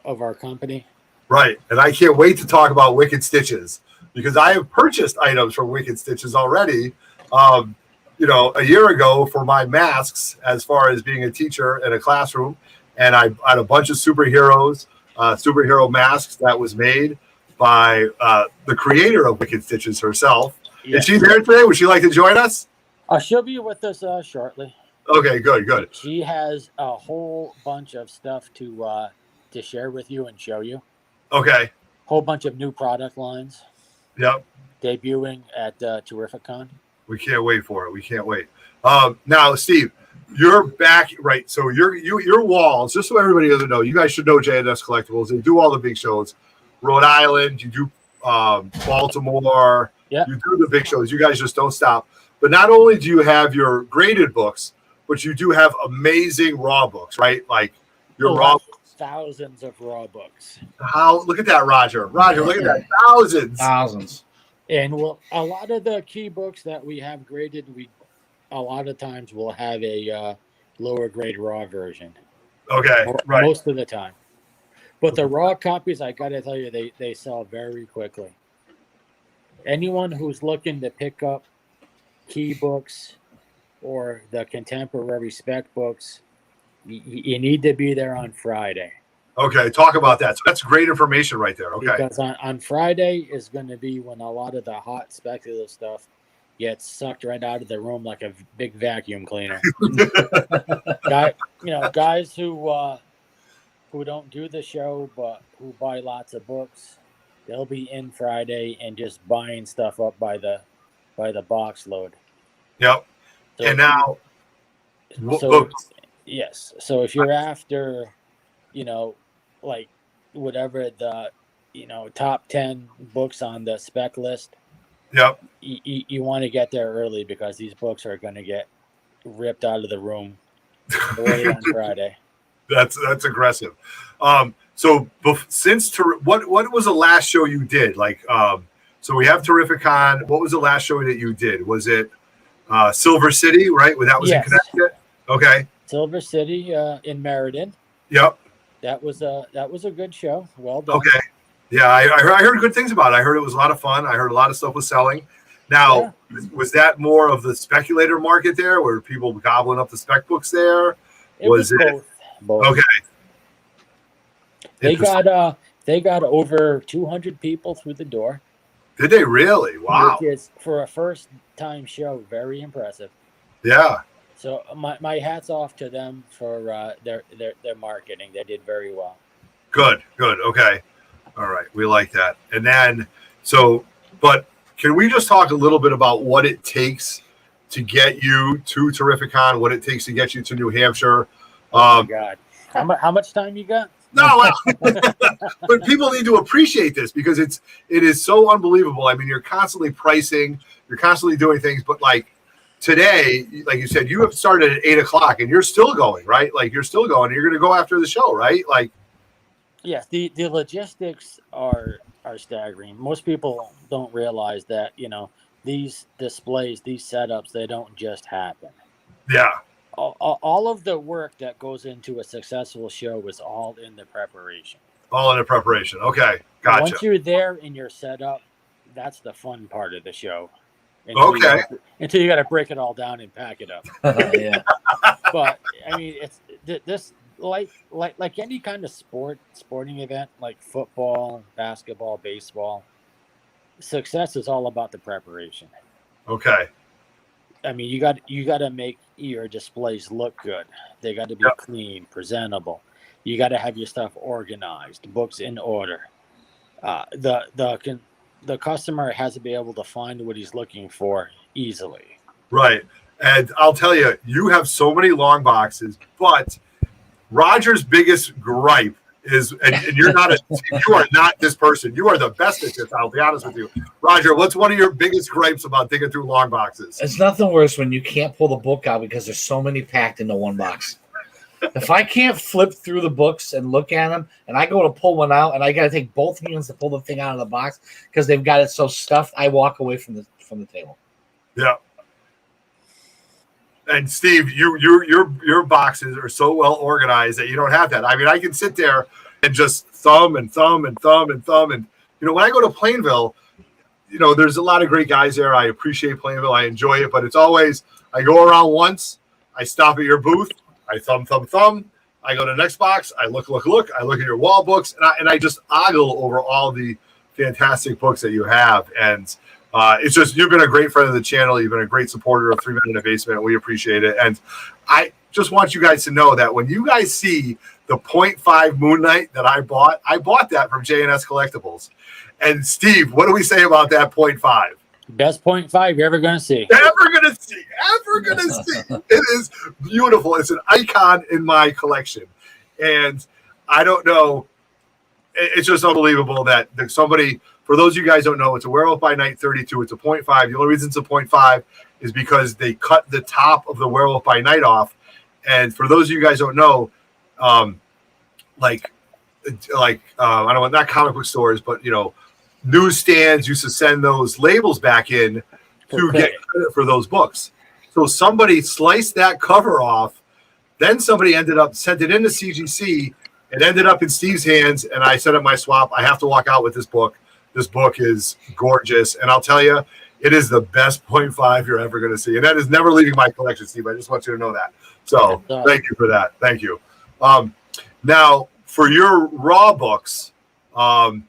of our company. Right. And I can't wait to talk about Wicked Stitches because I have purchased items from Wicked Stitches already, a year ago for my masks as far as being a teacher in a classroom. And I had a bunch of superhero masks that was made by the creator of Wicked Stitches herself. Yes. Is she there today? Would she like to join us? She'll be with us shortly. Okay, good. She has a whole bunch of stuff to share with you and show you. Okay. Whole bunch of new product lines. Yep. Debuting at Terrificon. We can't wait for it. We can't wait. Now, Steve, you're back, right? So your walls, just so everybody doesn't know, you guys should know J&S Collectibles. They do all the big shows. Rhode Island, you do Baltimore. Yeah. You do the big shows. You guys just don't stop. But not only do you have your graded books, but you do have amazing raw books, right? Like your raw books. Thousands of raw books. Look at that, Roger. Look at that. Thousands. And a lot of the key books that we have graded, a lot of times we'll have a lower grade raw version. Okay, right. Most of the time. But the raw copies, I got to tell you, they sell very quickly. Anyone who's looking to pick up key books or the contemporary spec books, you need to be there on Friday. Okay, talk about that. So that's great information right there. Okay. Because on Friday is going to be when a lot of the hot speculative stuff gets sucked right out of the room like a big vacuum cleaner. Guys who don't do the show but who buy lots of books, they'll be in Friday and just buying stuff up by the box load. Yep. So and now, yes. So if you're after, like whatever the, top 10 books on the spec list. Yep. You want to get there early because these books are going to get ripped out of the room early on Friday. That's aggressive. So since what was the last show you did? Like, so we have Terrificon. What was the last show that you did? Was it Silver City, right? That was in Connecticut. Okay. Silver City in Meriden. Yep. That was a good show. Well done. Okay. Yeah, I heard good things about it. I heard it was a lot of fun. I heard a lot of stuff was selling. Now, was that more of the speculator market there? Were people gobbling up the spec books there? It was both. Okay. They got over 200 people through the door. Did they really? Wow. Which is, for a first time show, very impressive. Yeah. So my hat's off to them for their marketing. They did very well. Good. Okay. All right. We like that. And then, but can we just talk a little bit about what it takes to get you to Terrificon, what it takes to get you to New Hampshire? Oh, my God. How much time you got? No, but people need to appreciate this because it is so unbelievable. I mean, you're constantly pricing, you're constantly doing things, but like today, like you said, you have started at 8:00 and you're still going, right? Like you're still going. You're going to go after the show, right? Like, yes, the logistics are staggering. Most people don't realize that these displays, these setups, they don't just happen. Yeah. All of the work that goes into a successful show is all in the preparation. All in the preparation. Okay. Gotcha. Once you're there and you're set up, that's the fun part of the show. Until you got to break it all down and pack it up. Yeah. But I mean, it's this like any kind of sporting event, like football, basketball, baseball. Success is all about the preparation. Okay. I mean, you got to make your displays look good. They got to be clean, presentable. You got to have your stuff organized, books in order. The customer has to be able to find what he's looking for easily. Right. And I'll tell you, you have so many long boxes, but Roger's biggest gripe is, and you are not this person. You are the best at this. I'll be honest with you, Roger. What's one of your biggest gripes about digging through long boxes? It's nothing worse when you can't pull the book out because there's so many packed into one box. If I can't flip through the books and look at them, and I go to pull one out, and I got to take both hands to pull the thing out of the box because they've got it so stuffed, I walk away from the table. Yeah. And Steve, your boxes are so well organized that you don't have that. I mean, I can sit there and just thumb and thumb and thumb and thumb. And, when I go to Plainville, there's a lot of great guys there. I appreciate Plainville. I enjoy it. But it's always, I go around once, I stop at your booth, I thumb. I go to the next box, I look. I look at your wall books, and I just ogle over all the fantastic books that you have. And it's just, you've been a great friend of the channel. You've been a great supporter of 3 Minute in the Basement. We appreciate it. And I just want you guys to know that when you guys see the 0.5 Moon Knight that I bought that from J&S Collectibles. And Steve, what do we say about that 0.5? Best 0.5 you're ever going to see. Ever going to see. It is beautiful. It's an icon in my collection. And I don't know. It's just unbelievable that somebody, for those of you guys don't know, it's a Werewolf by Night 32. It's a 0.5. The only reason it's a 0.5 is because they cut the top of the Werewolf by Night off. And for those of you guys don't know, I don't know, not comic book stores, but newsstands used to send those labels back in to get credit for those books. So somebody sliced that cover off. Then somebody sent it into CGC. It ended up in Steve's hands, and I set up my swap. I have to walk out with this book. This book is gorgeous, and I'll tell you, it is the best 0.5 you're ever going to see. And that is never leaving my collection, Steve. I just want you to know that. So thank you for that. Thank you. Now, for your raw books, I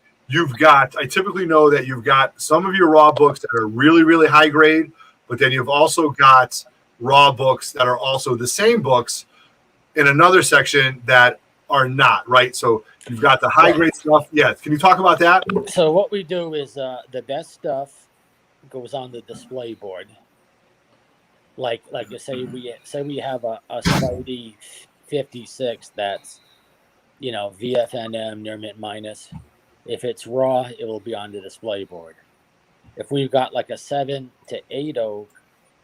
typically know that you've got some of your raw books that are really, really high grade, but then you've also got raw books that are also the same books in another section that are not, right? So you've got the high grade stuff. Yeah. Can you talk about that? So what we do is the best stuff goes on the display board. Like say we have a Spidey 56 that's VFNM near mint minus. If it's raw, it will be on the display board. If we've got like a 7 to 8.0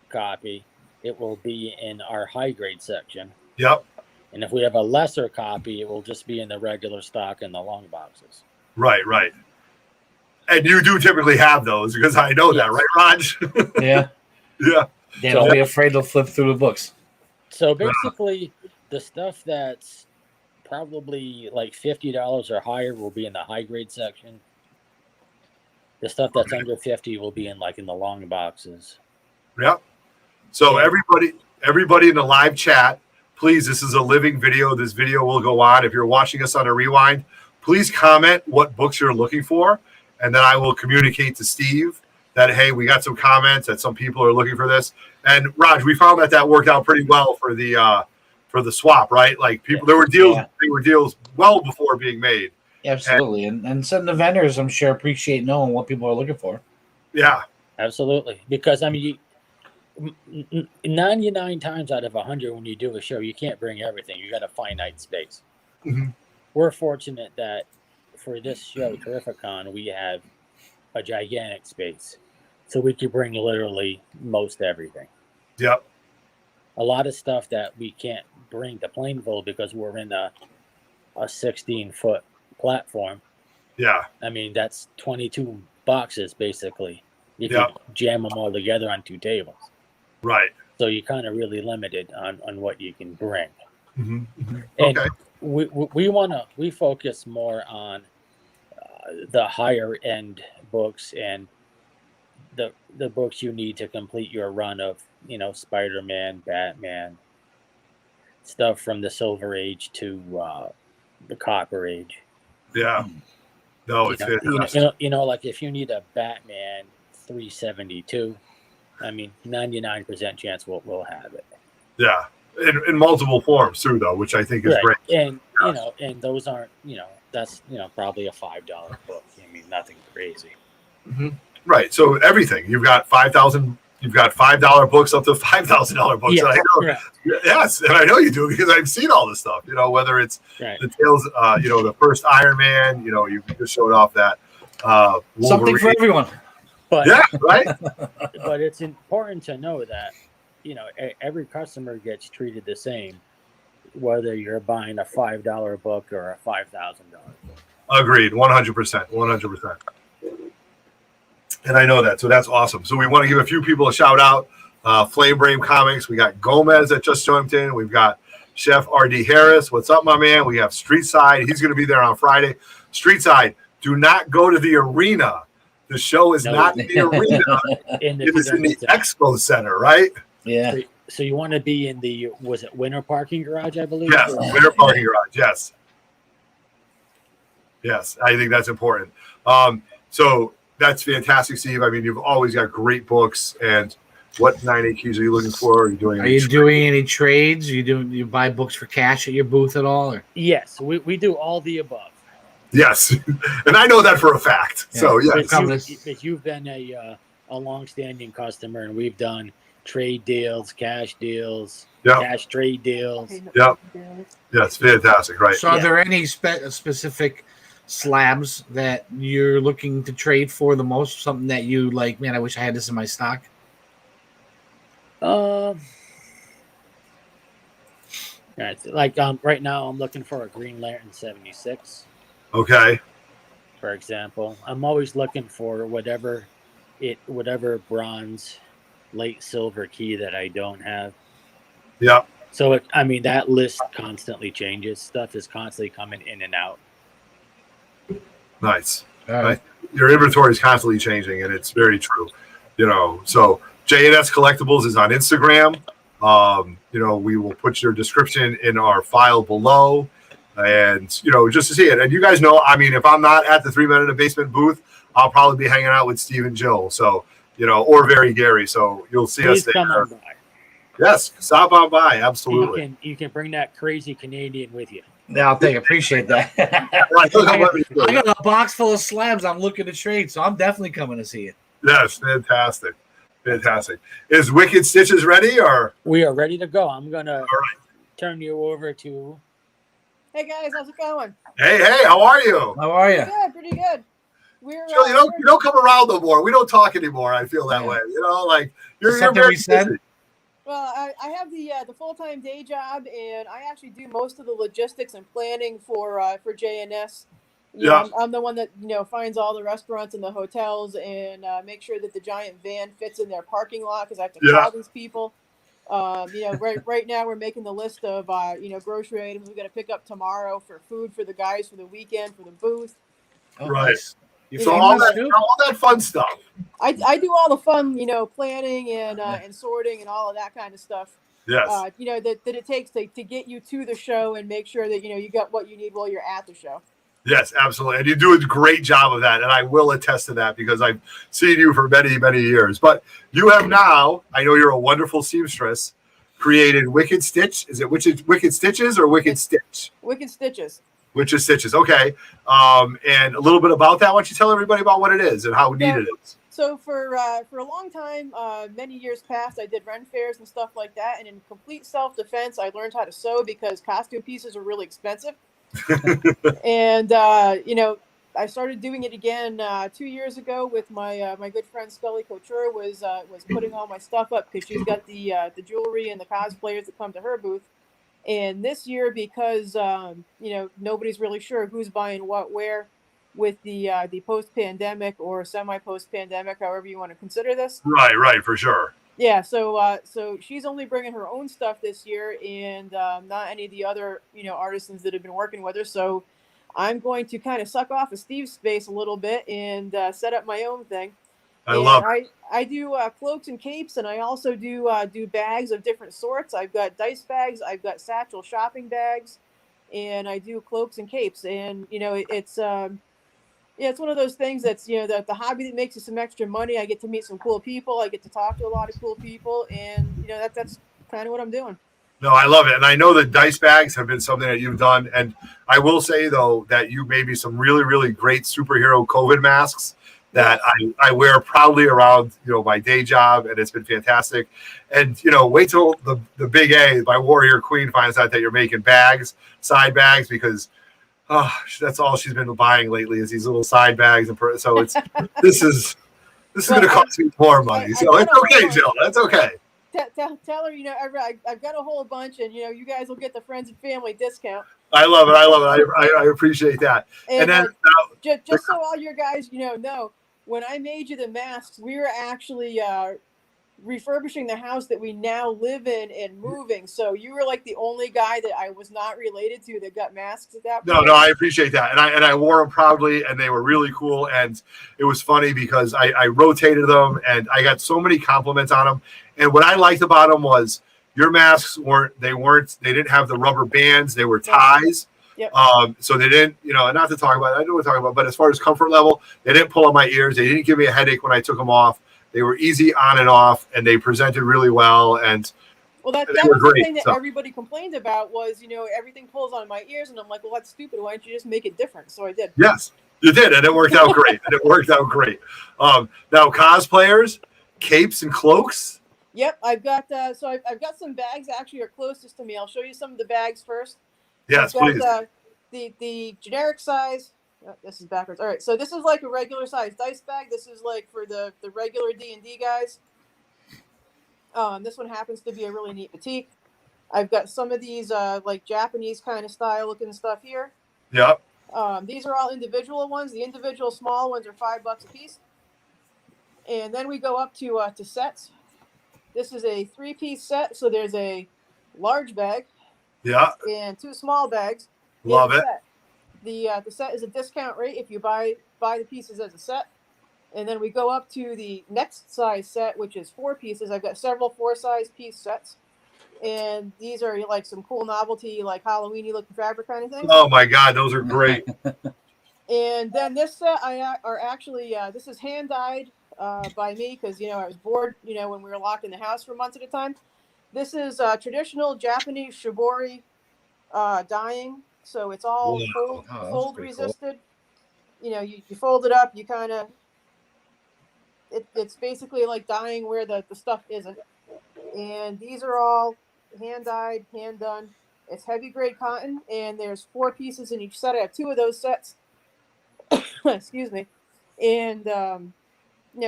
copy, it will be in our high grade section. Yep. And if we have a lesser copy, it will just be in the regular stock in the long boxes. Right. And you do typically have those because I know that, right, Raj? Yeah. Yeah. Yeah, don't be afraid to flip through the books. So basically, the stuff that's probably like $50 or higher will be in the high grade section. The stuff that's under 50 will be in the long boxes. Yep. So everybody in the live chat, please, this is a living video. This video will go on. If you're watching us on a rewind, please comment what books you're looking for, and then I will communicate to Steve that, hey, we got some comments that some people are looking for this. And Raj, we found that worked out pretty well for the swap, right? Like there were deals, they were deals well before being made. Absolutely. And some of the vendors, I'm sure, appreciate knowing what people are looking for. Yeah. Absolutely. Because, 99 times out of 100 when you do a show, you can't bring everything. You got a finite space. Mm-hmm. We're fortunate that for this show, Terrificon, we have a gigantic space. So we could bring literally most everything. Yep. A lot of stuff that we can't bring to Plainville because we're in a 16-foot platform. Yeah. That's 22 boxes, basically, if you jam them all together on 2 tables. Right. So you're kind of really limited on what you can bring. Mm-hmm. Mm-hmm. And okay. we focus more on the higher end books and the books you need to complete your run of, Spider-Man, Batman, stuff from the Silver Age to the Copper Age. Yeah. No, it's fantastic. Like if you need a Batman 372, I mean, 99% chance we'll have it. Yeah. In multiple forms too, though, which I think is great. And and those aren't, that's probably a $5 book. I mean, nothing crazy. Mm-hmm. Right. So everything you've got $5 books up to $5,000 books. Yes, And I know, yes, and I know you do because I've seen all this stuff. Whether it's the Tales, the first Iron Man. You just showed off that something for everyone. But yeah, right. But it's important to know that every customer gets treated the same, whether you're buying a $5 book or a $5,000 book. Agreed, 100%. And I know that, so that's awesome. So we want to give a few people a shout out. Flame Brave Comics. We got Gomez that just jumped in. We've got Chef R.D. Harris. What's up, my man? We have Streetside. He's going to be there on Friday. Streetside, do not go to the arena. The show is not in the arena. It is in the Expo Center, right? Yeah. So you want to be in the, was it Winter Parking Garage, I believe? Yes, Winter Parking Garage, yes. Yes, I think that's important. So that's fantastic, Steve. I mean, you've always got great books. And what 9 keys are you looking for? Are you doing any trades? You buy books for cash at your booth at all? Or? Yes, we do all the above. Yes, and I know that for a fact. Yeah. So yeah, but you've been a long-standing customer, and we've done trade deals, cash deals, cash trade deals. Yep. Yes, fantastic. Right. So, are there any specific slabs that you're looking to trade for the most? Something that you like? Man, I wish I had this in my stock. Like right now, I'm looking for a Green Lantern 76. Okay. For example, I'm always looking for whatever bronze, late silver key that I don't have. Yeah. So that list constantly changes. Stuff is constantly coming in and out. Nice. All right. Your inventory is constantly changing, and it's very true. So JNS Collectibles is on Instagram. We will put your description in our file below. And, just to see it. And you guys know, I mean, if I'm not at the 3 Men in a Basement booth, I'll probably be hanging out with Steve and Jill. So, or Very Gary. So you'll see us there. Come on by. Yes, stop on by. Absolutely. You can bring that crazy Canadian with you. Yeah, I appreciate that. I got a box full of slabs I'm looking to trade, so I'm definitely coming to see it. Yes, fantastic. Is Wicked Stitches ready, or? We are ready to go. I'm going to turn you over to... Hey guys, how's it going? Hey, how are you? How are you? Good, pretty good. Jill, you don't come around no more. We don't talk anymore. I feel that way. You're very busy. Well, I have the full-time day job, and I actually do most of the logistics and planning for JNS. I'm the one that finds all the restaurants and the hotels and make sure that the giant van fits in their parking lot because I have to call these people. Right now we're making the list of grocery items we got to pick up tomorrow for food for the guys for the weekend for the booth. Right. So all that fun stuff. I do all the fun, planning and sorting and all of that kind of stuff. Yes. That it takes to get you to the show and make sure that you got what you need while you're at the show. Yes, absolutely. And you do a great job of that. And I will attest to that because I've seen you for many, many years. But you have now, I know you're a wonderful seamstress, created Wicked Stitch. Is it Wicked Stitches or Wicked Stitch? Wicked Stitches. Wicked Stitches. Okay. And a little bit about that. Why don't you tell everybody about what it is and how neat it is? So for a long time, many years past, I did run fairs and stuff like that. And in complete self-defense, I learned how to sew because costume pieces are really expensive. And I started doing it again 2 years ago with my good friend Scully Couture was putting all my stuff up because she's got the jewelry and the cosplayers that come to her booth. And this year, because nobody's really sure who's buying what where with the post-pandemic or semi-post-pandemic, however you want to consider this. Right, for sure. Yeah, so she's only bringing her own stuff this year, and not any of the other artisans that have been working with her. So I'm going to kind of suck off of Steve's space a little bit and set up my own thing. I love it. I do cloaks and capes, and I also do bags of different sorts. I've got dice bags, I've got satchel shopping bags, and I do cloaks and capes. And it's it's one of those things that's the hobby that makes you some extra money. I get to meet some cool people. I get to talk to a lot of cool people, and that's kind of what I'm doing. No, I love it. And I know that dice bags have been something that you've done. And I will say, though, that you made me some really, really great superhero COVID masks that I wear proudly around, my day job. And it's been fantastic. And, wait till the big A, my warrior queen, finds out that you're making bags, side bags, because that's all she's been buying lately is these little side bags. And so this is going to cost me more money. So it's okay, Jill. That's okay. Tell her, I've got a whole bunch, and you guys will get the friends and family discount. I love it. I appreciate that. And then just so all your guys, know, when I made you the masks, we were actually refurbishing the house that we now live in and moving. So you were like the only guy that I was not related to that got masks at that point. No, I appreciate that. And I wore them proudly, and they were really cool. And it was funny because I rotated them, and I got so many compliments on them. And what I liked about them was your masks didn't have the rubber bands. They were ties. Yep. So they didn't, not to talk about it, I don't want to talk about it, but as far as comfort level, they didn't pull on my ears. They didn't give me a headache when I took them off. They were easy on and off, and they presented really well. And that was the thing that everybody complained about was, everything pulls on my ears, and I'm like, well, that's stupid. Why don't you just make it different? So I did. Yes, you did, and it worked out great. Now cosplayers, capes and cloaks. Yep, I've got I've got some bags actually are closest to me. I'll show you some of the bags first. Yes, please. The generic size. Oh, this is backwards. All right, so this is like a regular size dice bag. This is like for the regular D&D guys. This one happens to be a really neat petite. I've got some of these like Japanese kind of style looking stuff here. Yep. These are all individual ones. The individual small ones are $5 a piece. And then we go up to sets. This is a 3-piece set, so there's a large bag. Yeah. And 2 small bags. Love it. Set. The set is a discount rate if you buy the pieces as a set. And then we go up to the next size set, which is 4 pieces. I've got several 4-size piece sets. And these are like some cool novelty, like Halloween-y looking fabric kind of things. Oh my God, those are great. And then this set this is hand dyed by me because I was bored when we were locked in the house for months at a time. This is traditional Japanese shibori dyeing, so it's all fold resisted. Cool. You fold it up, you kind of it's basically like dyeing where the stuff isn't. And these are all hand dyed, hand done. It's heavy grade cotton, and there's 4 pieces in each set. I have 2 of those sets. Excuse me. And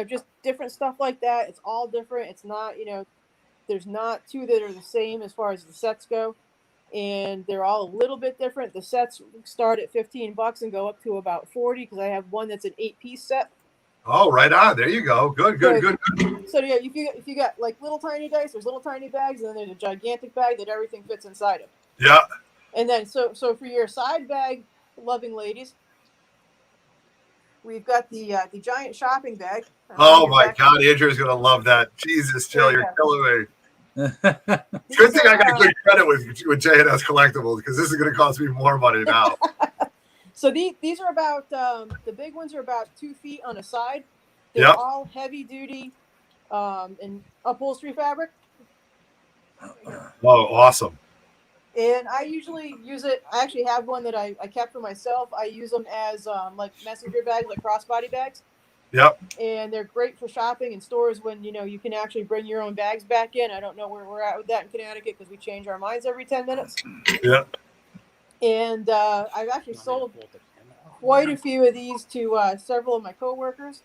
just different stuff like that. It's all different. It's not, there's not 2 that are the same as far as the sets go. And they're all a little bit different. The sets start at $15 and go up to about 40 because I have one that's an 8-piece set. Oh, right on. There you go. Good. So yeah, if you got like little tiny dice, there's little tiny bags, and then there's a gigantic bag that everything fits inside of. Yeah. And then so for your side bag loving ladies, we've got the giant shopping bag. Oh my God, Andrew's gonna love that. Jesus, Jill, you're killing me. Good thing I got good credit with J&S Collectibles because this is gonna cost me more money now. So these are about the big ones are about 2 feet on a side. They're all heavy duty and upholstery fabric. Oh, awesome. And I usually use it. I actually have one that I kept for myself. I use them as like messenger bags, like crossbody bags. Yep. And they're great for shopping in stores when you can actually bring your own bags back in. I don't know where we're at with that in Connecticut because we change our minds every 10 minutes. Yep. And I've actually sold quite a few of these to several of my coworkers.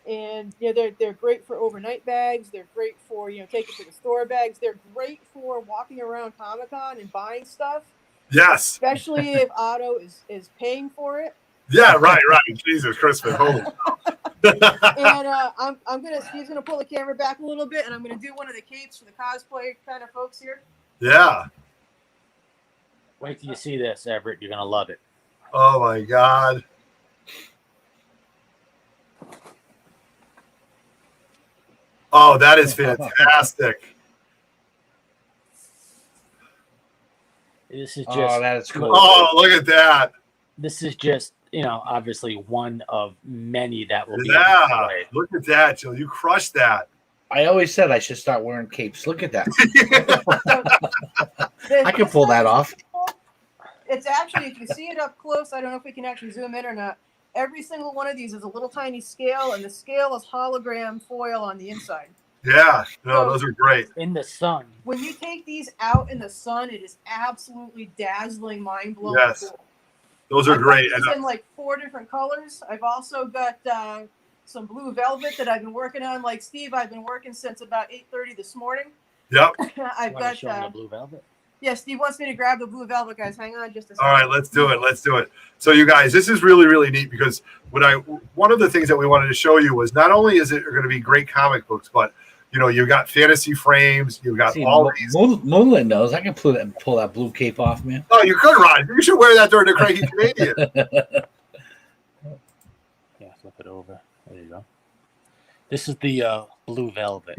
And they're great for overnight bags. They're great for taking to the store bags. They're great for walking around Comic-Con and buying stuff. Yes. Especially if Otto is paying for it. Yeah, right. Jesus Christmas. Holy. And he's gonna pull the camera back a little bit, and I'm gonna do one of the capes for the cosplay kind of folks here. Yeah. Wait till you see this, Everett. You're gonna love it. Oh my God. Oh, that is fantastic. This is just. Oh, that is cool. Oh, look at that. This is just, obviously one of many that will be. Yeah, look at that, Jill. You crushed that. I always said I should start wearing capes. Look at that. I can pull that off. It's actually, if you see it up close, I don't know if we can actually zoom in or not. Every single one of these is a little tiny scale, and the scale is hologram foil on the inside. Yeah, no, those are great. In the sun. When you take these out in the sun, it is absolutely dazzling, mind-blowing. Yes. Cool. Those are great. I've got these in like 4 different colors. I've also got some blue velvet that I've been working on. Like Steve, I've been working since about 8:30 this morning. Yep. I've got the blue velvet. Yeah, Steve wants me to grab the blue velvet, guys. Hang on just a second. All right, let's do it. Let's do it. So, you guys, this is really, really neat because one of the things that we wanted to show you was not only is it going to be great comic books, but you've got fantasy frames, you've got all these. Moonland knows I can pull that blue cape off, man. Oh, you could, Rod. You should wear that during the Cranky Canadian. Yeah, flip it over. There you go. This is the blue velvet.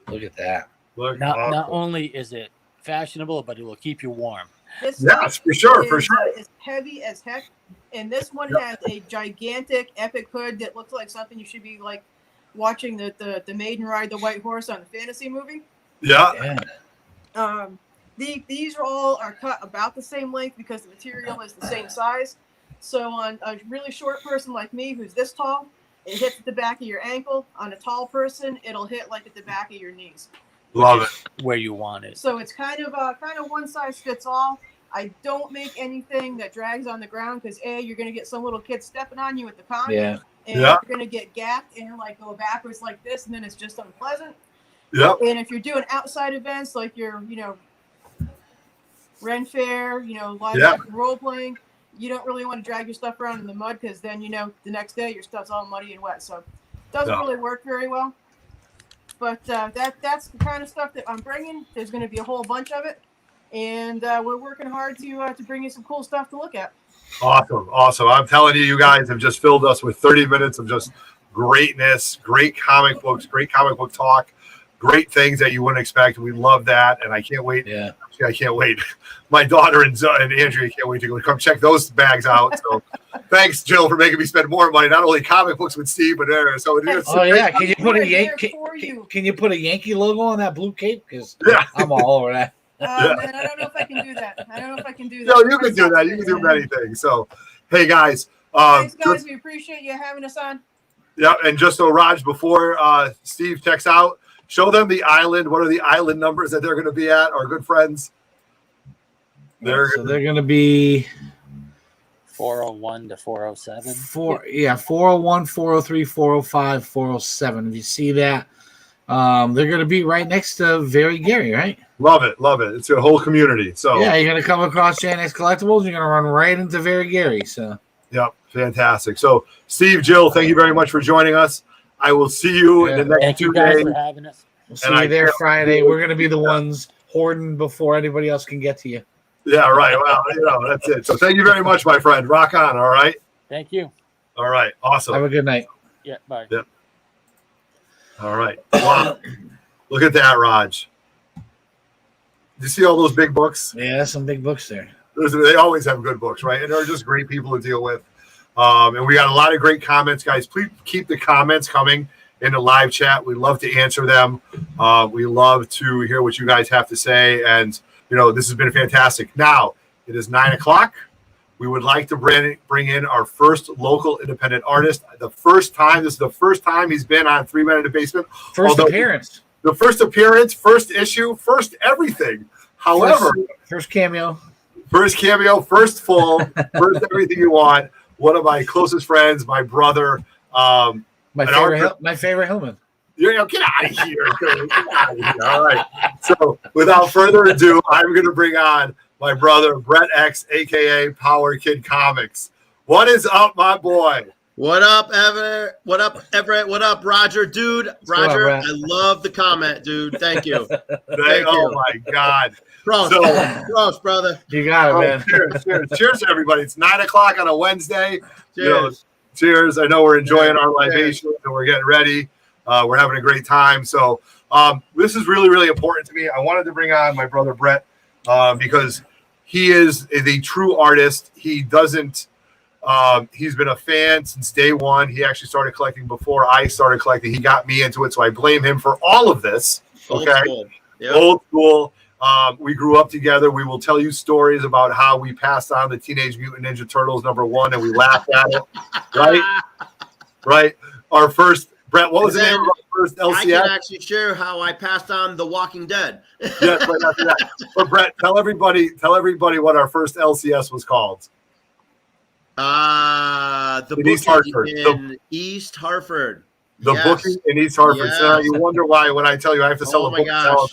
Look at that. Not only is it fashionable, but it will keep you warm. Yes, for sure, for sure. It's heavy as heck, and this one has a gigantic, epic hood that looks like something you should be like watching the maiden ride the white horse on the fantasy movie. Yeah. These are cut about the same length because the material is the same size. So on a really short person like me who's this tall, it hits at the back of your ankle. On a tall person, it'll hit like at the back of your knees. Love it. Where you want it. So it's kind of one size fits all. I don't make anything that drags on the ground because you're gonna get some little kid stepping on you with the comic. Yeah. And you're gonna get gapped and like go backwards like this, and then it's just unpleasant. Yep. And if you're doing outside events like your, Ren Fair, live action role playing, you don't really want to drag your stuff around in the mud because then the next day your stuff's all muddy and wet. So it doesn't really work very well. But that's the kind of stuff that I'm bringing. There's going to be a whole bunch of it, and we're working hard to bring you some cool stuff to look at. Awesome. I'm telling you, you guys have just filled us with 30 minutes of just greatness, great comic books, great comic book talk, great things that you wouldn't expect. We love that, and I can't wait. Yeah. I can't wait. My daughter and Andrea can't wait to go come check those bags out. So thanks, Jill, for making me spend more money, not only comic books with Steve, but there. So can you put can you put a Yankee logo on that blue cape? Because I'm all over that. Man, I don't know if I can do that. No, you can do that. You can do many things. So, hey, guys. Thanks, guys. We appreciate you having us on. Yeah, and just so Raj, before Steve checks out, show them the island. What are the island numbers that they're going to be at? Our good friends. They're going to be 401 to 407. 401, 403, 405, 407. If you see that, they're going to be right next to Very Gary, right? Love it. It's a whole community. So yeah, you're going to come across JNX Collectibles. You're going to run right into Very Gary. So yep, fantastic. So Steve, Jill, thank you very much for joining us. I will see you in the next 2 days. Thank you guys for having us. We'll see you there Friday. We're going to be the ones hoarding before anybody else can get to you. Yeah, right. Well, that's it. So thank you very much, my friend. Rock on, all right? Thank you. All right, awesome. Have a good night. Yeah, bye. Yep. All right. Wow. Look at that, Raj. Did you see all those big books? Yeah, that's some big books there. They always have good books, right? And they're just great people to deal with. And we got a lot of great comments, guys. Please keep the comments coming in the live chat. We love to answer them. We love to hear what you guys have to say. And this has been fantastic. Now, it is 9:00. We would like to bring in our first local independent artist. This is the first time he's been on 3 Men in the Basement. First appearance. The first appearance, first issue, first everything. However, first cameo, first full, first everything you want. One of my closest friends, my brother. My favorite Hillman. Get out of here. All right. So without further ado, I'm going to bring on my brother, Brett X, a.k.a. Power Kid Comics. What is up, my boy? What up, Everett? What up, Everett? What up, Roger? Dude, Roger, I love the comment, dude. Thank you. Thank you. My God. Prost, brother. You got it, man. Cheers, everybody. It's 9:00 on a Wednesday. Cheers. Cheers. I know we're enjoying our libations and we're getting ready. We're having a great time. So this is really, really important to me. I wanted to bring on my brother Brett because he is the true artist. He doesn't. He's been a fan since day one. He actually started collecting before I started collecting. He got me into it, so I blame him for all of this. Okay, Old school. Yep. Old school. We grew up together. We will tell you stories about how we passed on the Teenage Mutant Ninja Turtles #1 and we laughed at it. Right? Right. Our first, Brett, what was the name of our first LCS? I can actually share how I passed on The Walking Dead. Yes, right after that. But Brett, tell everybody what our first LCS was called. The In East Hartford. East Hartford. The Yes. booking in East Hartford. Yes. So you wonder why when I tell you I have to sell Oh a my book gosh.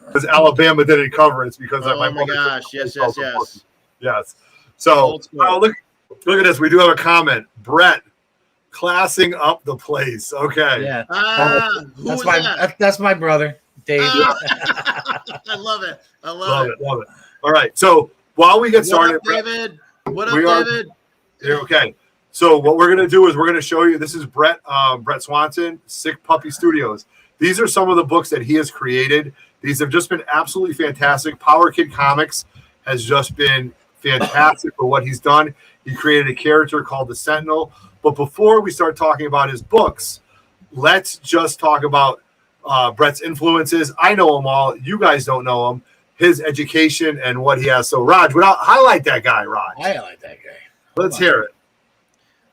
because Alabama didn't cover it. It's because Oh my my mother gosh. Yes, yes, sells a yes. book. Yes. So Old school. look at this. We do have a comment. Brett classing up the place. Okay. Yeah, Who that's was my that? that's my brother, Dave. I love it. I love it. Love it. All right. So while we get started, What up, David? What up, we are- David? okay. So what we're gonna do is we're gonna show you. This is Brett Swanson, Sick Puppy Studios. These are some of the books that he has created. These have just been absolutely fantastic. Power Kid Comics has just been fantastic for what he's done. He created a character called the Sentinel. But before we start talking about his books, let's just talk about Brett's influences. I know them all. You guys don't know him. His education and what he has. So Raj, highlight that guy, Raj. I like that guy. Let's hear it.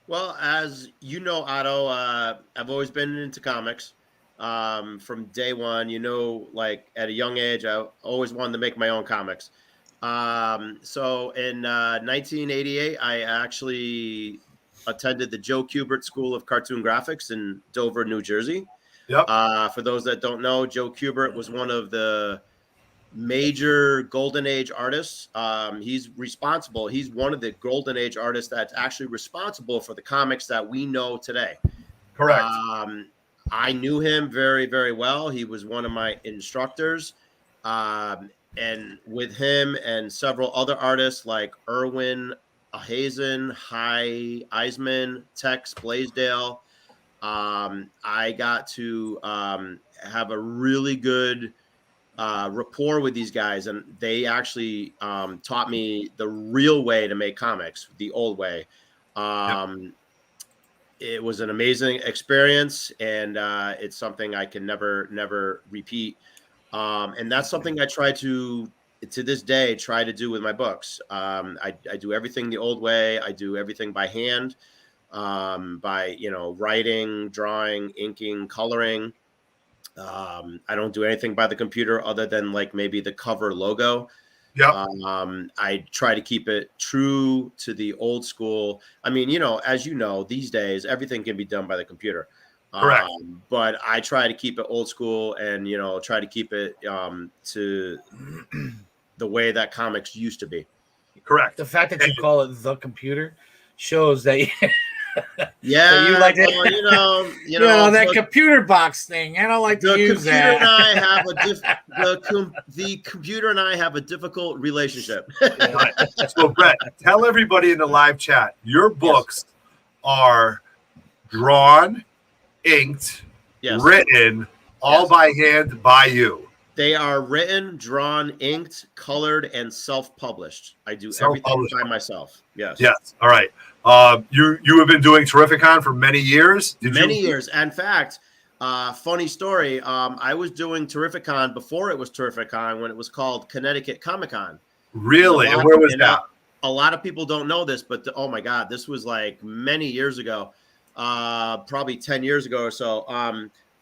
Well, as you know, Otto, I've always been into comics from day one. You know, like at a young age, I always wanted to make my own comics. So in 1988, I actually attended the Joe Kubert School of Cartoon Graphics in Dover, New Jersey. Yep. For those that don't know, Joe Kubert was one of the major golden age artists. He's one of the golden age artists that's actually responsible for the comics that we know today. Correct. I knew him very, very well. He was one of my instructors. And with him and several other artists like Irwin Hazen, Hy Eisman, Tex Blaisdell, I got to have a really good rapport with these guys, and they actually taught me the real way to make comics, the old way. It was an amazing experience, and it's something I can never repeat. And that's something I try to this day, try to do with my books. I do everything the old way. I do everything by hand, by, writing, drawing, inking, coloring. I don't do anything by the computer other than like maybe the cover logo. Yeah. I try to keep it true to the old school. I mean, as you know, these days, everything can be done by the computer. Correct. But I try to keep it old school and, try to keep it to the way that comics used to be. Correct. The fact that you call it the computer shows that Yeah, so you like well, that computer box thing. I don't like to use that. The computer and I have a difficult relationship. Right. So Brett, tell everybody in the live chat, your books are drawn, inked, written, all by hand by you. They are written, drawn, inked, colored, and self-published. I do everything by myself. Yes. Yes. All right. You have been doing Terrificon for many years. Many years. In fact, funny story. I was doing Terrificon before it was Terrificon, when it was called Connecticut Comic-Con. Really? And where was that? A lot of people don't know this, but oh my God, this was like many years ago, probably 10 years ago or so.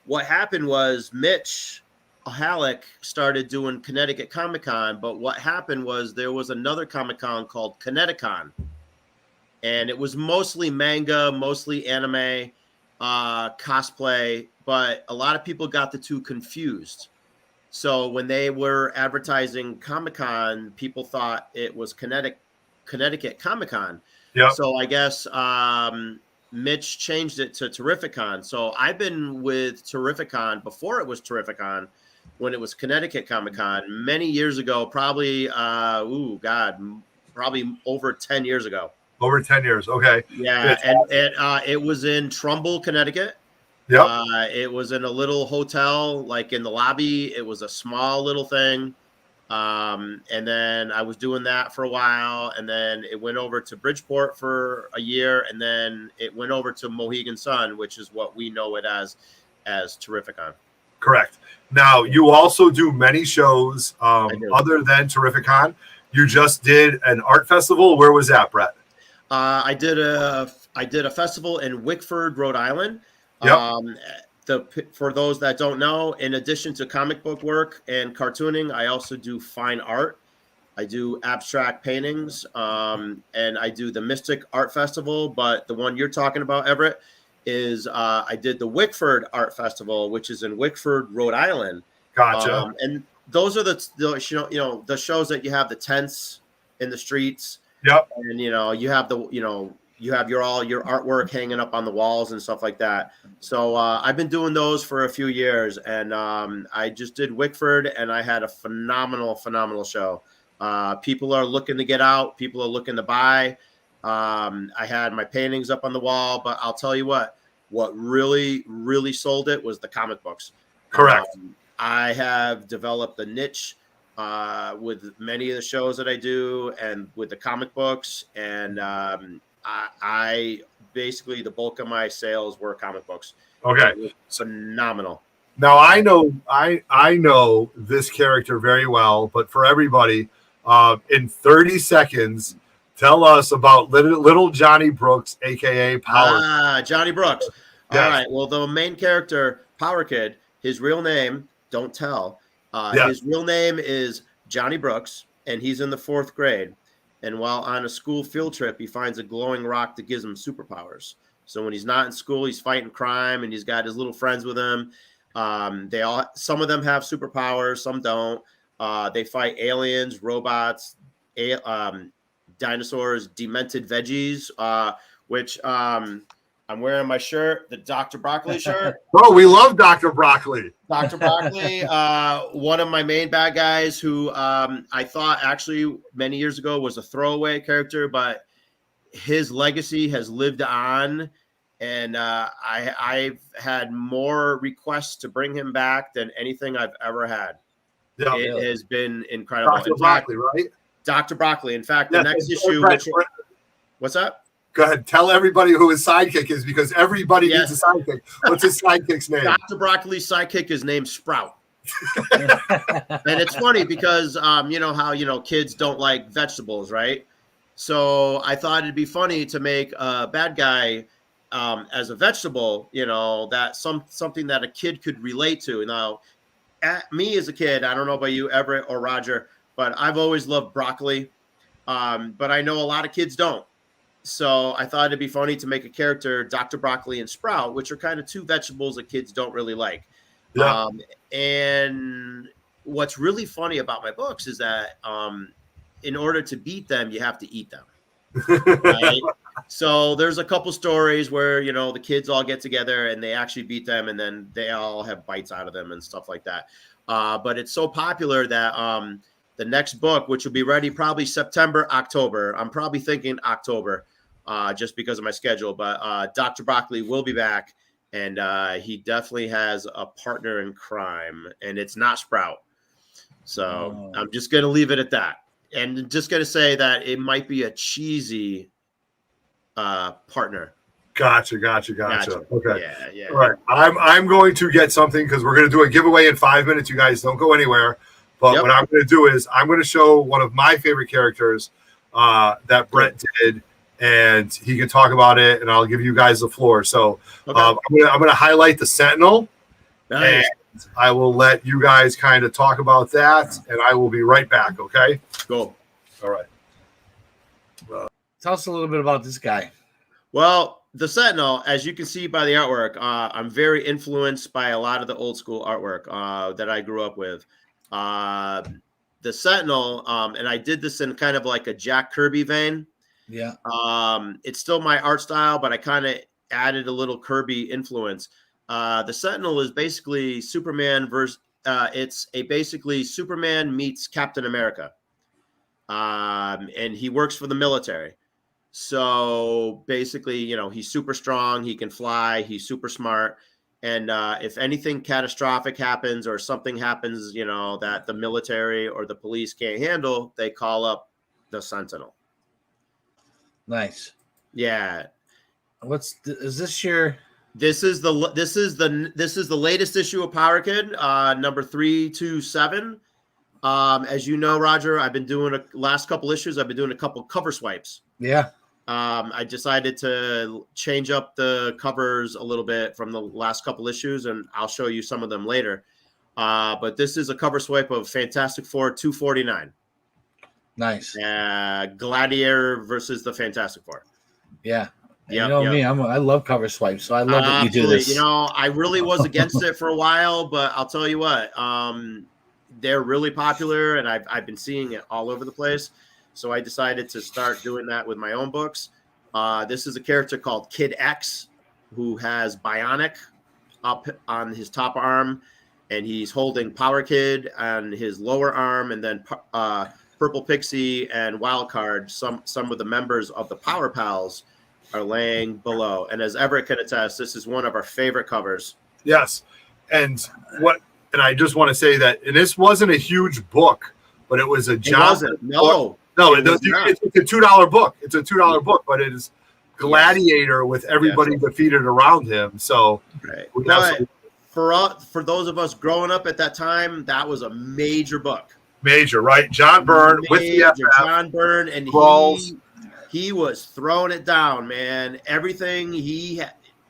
What happened was Mitch Halleck started doing Connecticut Comic-Con, but what happened was there was another Comic-Con called Kineticon, and it was mostly manga, mostly anime, cosplay, but a lot of people got the two confused. So when they were advertising Comic-Con, people thought it was Connecticut Comic-Con. Yeah. So I guess Mitch changed it to Terrificon. So I've been with Terrificon before it was Terrificon, when it was Connecticut Comic-Con many years ago, probably, probably over 10 years ago. Over 10 years. Okay. Yeah. And it was in Trumbull, Connecticut. Yep. It was in a little hotel, like in the lobby. It was a small little thing. And then I was doing that for a while, and then it went over to Bridgeport for a year, and then it went over to Mohegan Sun, which is what we know it as Terrificon. Correct. Now, you also do many shows do. other than Terrificon. You just did an art festival. Where was that, Brett? I did a festival in Wickford, Rhode Island. Yep. For those that don't know, in addition to comic book work and cartooning, I also do fine art. I do abstract paintings, and I do the Mystic Art Festival. But the one you're talking about, Everett, is I did the Wickford Art Festival, which is in Wickford, Rhode Island. Gotcha. And those are the shows that you have the tents in the streets. Yep. And you have you have your artwork hanging up on the walls and stuff like that. So I've been doing those for a few years, and I just did Wickford, and I had a phenomenal show. People are looking to get out. People are looking to buy. I had my paintings up on the wall, but I'll tell you what really sold it was the comic books. Correct. I have developed a niche with many of the shows that I do and with the comic books. And I basically, the bulk of my sales were comic books. Okay. It was phenomenal. Now, I know this character very well, but for everybody, in 30 seconds, tell us about little Johnny Brooks, a.k.a. Power. Johnny Brooks. Yes. All right. Well, the main character, Power Kid, his real name, don't tell. Yes. His real name is Johnny Brooks, and he's in the 4th grade. And while on a school field trip, he finds a glowing rock that gives him superpowers. So when he's not in school, he's fighting crime, and he's got his little friends with him. Some of them have superpowers, some don't. They fight aliens, robots, dinosaurs, demented veggies, which I'm wearing my shirt, the Dr. Broccoli shirt. Oh, we love Dr. Broccoli. Dr. Broccoli, one of my main bad guys who I thought actually many years ago was a throwaway character, but his legacy has lived on. And I've had more requests to bring him back than anything I've ever had. Yeah, it has been incredible. Dr. Broccoli, right? Dr. Broccoli. In fact, the next issue. What's that? Go ahead. Tell everybody who his sidekick is, because everybody needs a sidekick. What's his sidekick's name? Dr. Broccoli's sidekick is named Sprout. And it's funny because you know how kids don't like vegetables, right? So I thought it'd be funny to make a bad guy as a vegetable, that something that a kid could relate to. Now, me as a kid, I don't know about you, Everett or Roger, but I've always loved broccoli. But I know a lot of kids don't. So I thought it'd be funny to make a character, Dr. Broccoli and Sprout, which are kind of two vegetables that kids don't really like. Yeah. And what's really funny about my books is that in order to beat them, you have to eat them. Right? So there's a couple stories where, the kids all get together and they actually beat them, and then they all have bites out of them and stuff like that. But it's so popular that the next book, which will be ready probably September, October, I'm probably thinking October, just because of my schedule. But Dr. Broccoli will be back, and he definitely has a partner in crime, and it's not Sprout. So I'm just going to leave it at that. And just going to say that it might be a cheesy partner. Gotcha. Okay. Yeah. All right. I'm going to get something, because we're going to do a giveaway in 5 minutes. You guys don't go anywhere. But what I'm going to do is I'm going to show one of my favorite characters that Brett did, and he can talk about it, and I'll give you guys the floor. So I'm going to highlight the Sentinel, and I will let you guys kind of talk about that, and I will be right back, okay? Go. All right. Tell us a little bit about this guy. Well, the Sentinel, as you can see by the artwork, I'm very influenced by a lot of the old school artwork that I grew up with. The Sentinel, and I did this in kind of like a Jack Kirby vein. Yeah. It's still my art style, but I kind of added a little Kirby influence. The Sentinel is basically Superman versus basically Superman meets Captain America. And he works for the military. So basically, he's super strong, he can fly, he's super smart. And if anything catastrophic happens or something happens, that the military or the police can't handle, they call up the Sentinel. Nice. Yeah. Is this your? This is the latest issue of Power Kid, number 327. As you know, Roger, I've been doing last couple issues. I've been doing a couple cover swipes. Yeah. I decided to change up the covers a little bit from the last couple issues, and I'll show you some of them later. But this is a cover swipe of Fantastic Four 249. Nice. Gladiator versus the Fantastic Four. Yeah. Yeah. Me, I love cover swipes, so I love that you do this. I really was against it for a while, but I'll tell you what, they're really popular, and I've been seeing it all over the place. So I decided to start doing that with my own books. This is a character called Kid X, who has Bionic up on his top arm, and he's holding Power Kid on his lower arm, and then Purple Pixie and Wildcard, some of the members of the Power Pals, are laying below. And as Everett can attest, this is one of our favorite covers. Yes. And I just want to say that, and this wasn't a huge book, but it was a giant. No, it's a $2 book. It's a $2 book, but it is Gladiator with everybody defeated around him. So, right. For those of us growing up at that time, that was a major book. Major, right? John Byrne with the FF. John Byrne, and he was throwing it down, man. Everything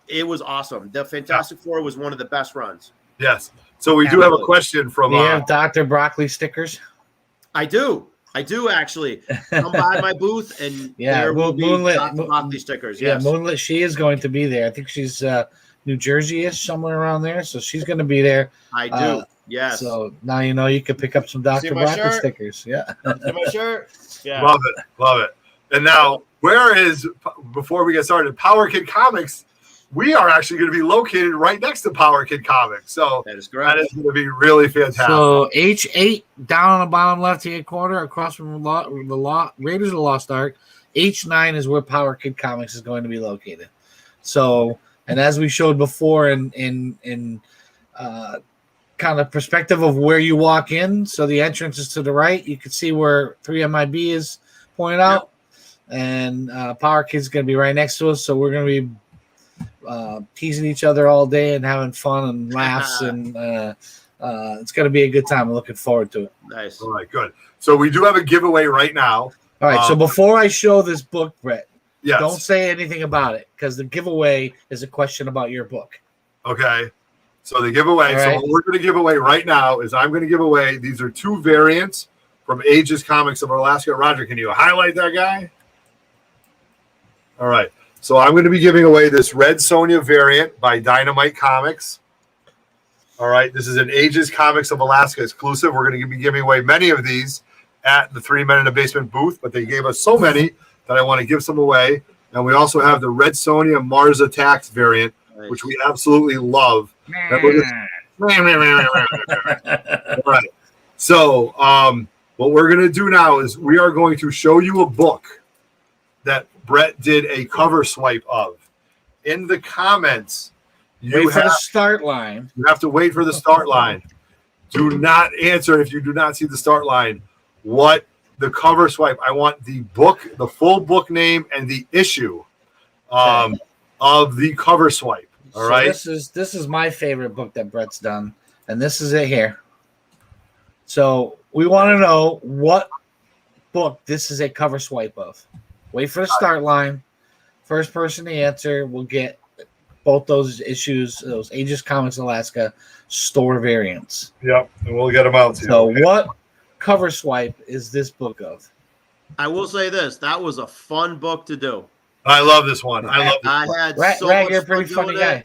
it was awesome. The Fantastic Four was one of the best runs. Yes. So we do have a question from. Do you have Dr. Broccoli stickers? I do actually. Come by my booth and there will be Broccoli stickers. Yes. Yeah, Moonlit. She is going to be there. I think she's New Jersey-ish, somewhere around there. So she's going to be there. I do. Yes. So now you can pick up some Dr. Broccoli stickers. Yeah. See my shirt? Yeah. Love it. And now, before we get started, Power Kid Comics, we are actually going to be located right next to Power Kid Comics. So that is correct. That is going to be really fantastic. So H8 down on the bottom left-hand corner across from the Raiders of the Lost Ark. H9 is where Power Kid Comics is going to be located. So, and as we showed before in kind of perspective of where you walk in, so the entrance is to the right. You can see where 3MIB is pointed out. And Power Kid's going to be right next to us, so we're going to be teasing each other all day and having fun and laughs, and it's going to be a good time. I'm looking forward to it. Nice. All right, good. So we do have a giveaway right now. All right, so before I show this book, Brett, yes, don't say anything about it, because the giveaway is a question about your book. Okay. So the giveaway, right. So what we're going to give away right now is I'm going to give away, these are 2 variants from Aegis Comics of Alaska. Roger, can you highlight that guy? All right, so I'm going to be giving away this Red Sonja variant by Dynamite Comics. All right, this is an Aegis Comics of Alaska exclusive. We're going to be giving away many of these at the 3 Men in the Basement booth, but they gave us so many that I want to give some away. And we also have the Red Sonja Mars Attacks variant, which we absolutely love. All right, so what we're going to do now is we are going to show you a book that Brett did a cover swipe of. In the comments, wait for the start line. You have to wait for the start line. Do not answer if you do not see the start line. What the cover swipe? I want the book, the full book name, and the issue of the cover swipe. All right. This is my favorite book that Brett's done, and this is it here. So we want to know what book this is a cover swipe of. Wait for the start line. First person to answer will get both those issues, those Aegis Comics Alaska store variants. Yep, and we'll get them out to you. So what cover swipe is this book of? I will say this. That was a fun book to do. I love this one. I had so Rag, much you're a fun pretty funny guy.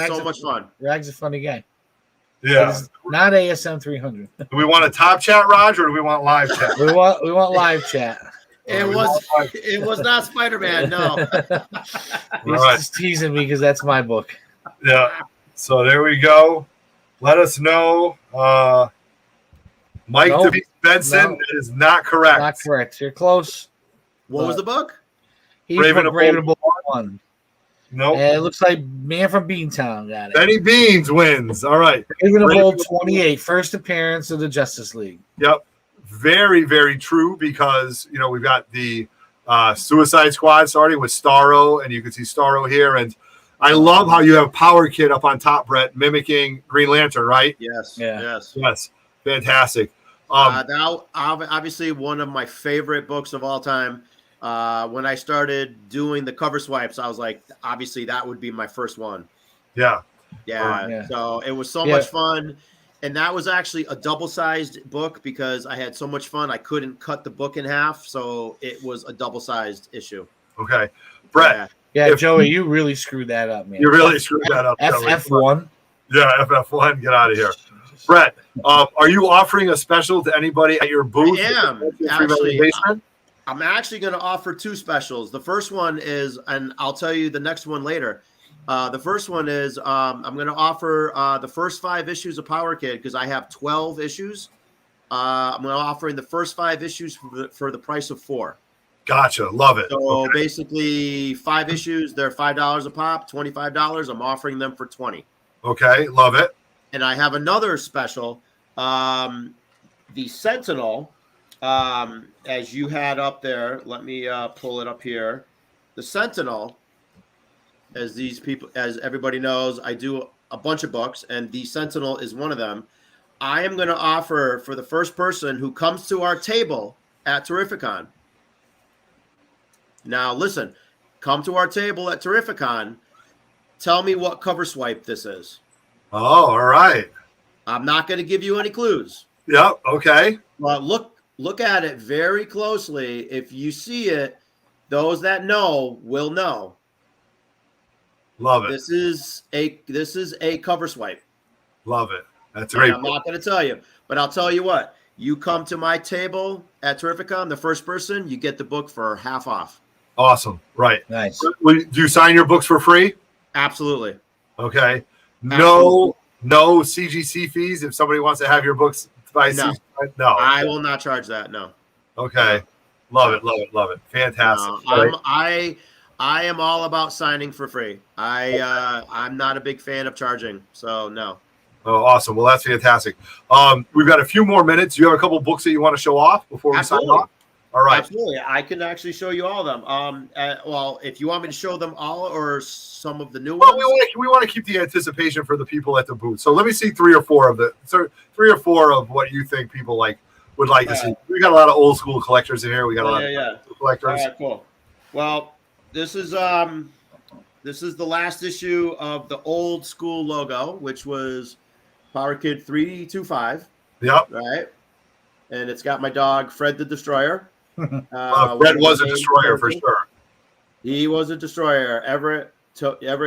So much fun. Rag's a funny guy. Yeah. Not ASM 300. Do we want a top chat, Roger, or do we want live chat? we want live chat. It was not Spider-Man, no. He's just teasing me because that's my book. Yeah. So there we go. Let us know. Mike DeVries Benson is not correct. Not correct. You're close. What was the book? He's Raven Bold 1. Nope. And it looks like Man from Beantown got it. Benny Beans wins. All right. Raven of Ready Old for- 28, first appearance of the Justice League. Yep. Very, very true because, we've got the Suicide Squad starting with Starro, and you can see Starro here. And I love how you have Power Kid up on top, Brett, mimicking Green Lantern, right? Yes. Yeah. Yes. Yes. Fantastic. Now, obviously, one of my favorite books of all time. When I started doing the cover swipes, I was like, obviously, that would be my first one. Yeah. Yeah. So it was so much fun. And that was actually a double-sized book because I had so much fun. I couldn't cut the book in half. So it was a double-sized issue. Okay. Brett. Yeah, Joey, you really screwed that up, man. You really screwed that up. Joey. FF1. Yeah, FF1. Get out of here. Brett, are you offering a special to anybody at your booth? I am. Actually, I'm actually going to offer two specials. The first one is, and I'll tell you the next one later. The first one is I'm going to offer the first 5 issues of Power Kid because I have 12 issues. I'm going to offering the first 5 issues for the price of 4. Gotcha. Love it. So basically 5 issues, they're $5 a pop, $25. I'm offering them for $20. Okay. Love it. And I have another special, the Sentinel, as you had up there. Let me pull it up here. The Sentinel, as everybody knows, I do a bunch of books, and the Sentinel is one of them. I am going to offer for the first person who comes to our table at Terrificon. Now, listen, come to our table at Terrificon. Tell me what cover swipe this is. Oh, all right. I'm not going to give you any clues. Yep. Okay. But look at it very closely. If you see it, those that know will know. Love it. This is a cover swipe. Love it. That's And great. I'm not going to tell you, but I'll tell you what. You come to my table at Terrificon, the first person, you get the book for half off. Awesome. Right. Nice. Do you sign your books for free? Absolutely. Okay. No CGC fees if somebody wants to have your books by No. No. I will not charge that. No. Okay. Love it. Love it. Love it. Fantastic. No, I am all about signing for free. I'm not a big fan of charging, so no. Oh, awesome. Well, that's fantastic. We've got a few more minutes. Do you have a couple books that you want to show off before we Absolutely. sign off? All right. Absolutely. I can actually show you all of them. Well, if you want me to show them all or some of the new Well, ones. we want to keep the anticipation for the people at the booth. So let me see 3 or 4 of what you think people would like to see. We got a lot of old school collectors in here. We got a lot of collectors. All right, cool. Well, this is the last issue of the old school logo, which was Power Kid 325. Yep. Right. And it's got my dog Fred the Destroyer. Fred was a destroyer for sure. He was a destroyer. Everett,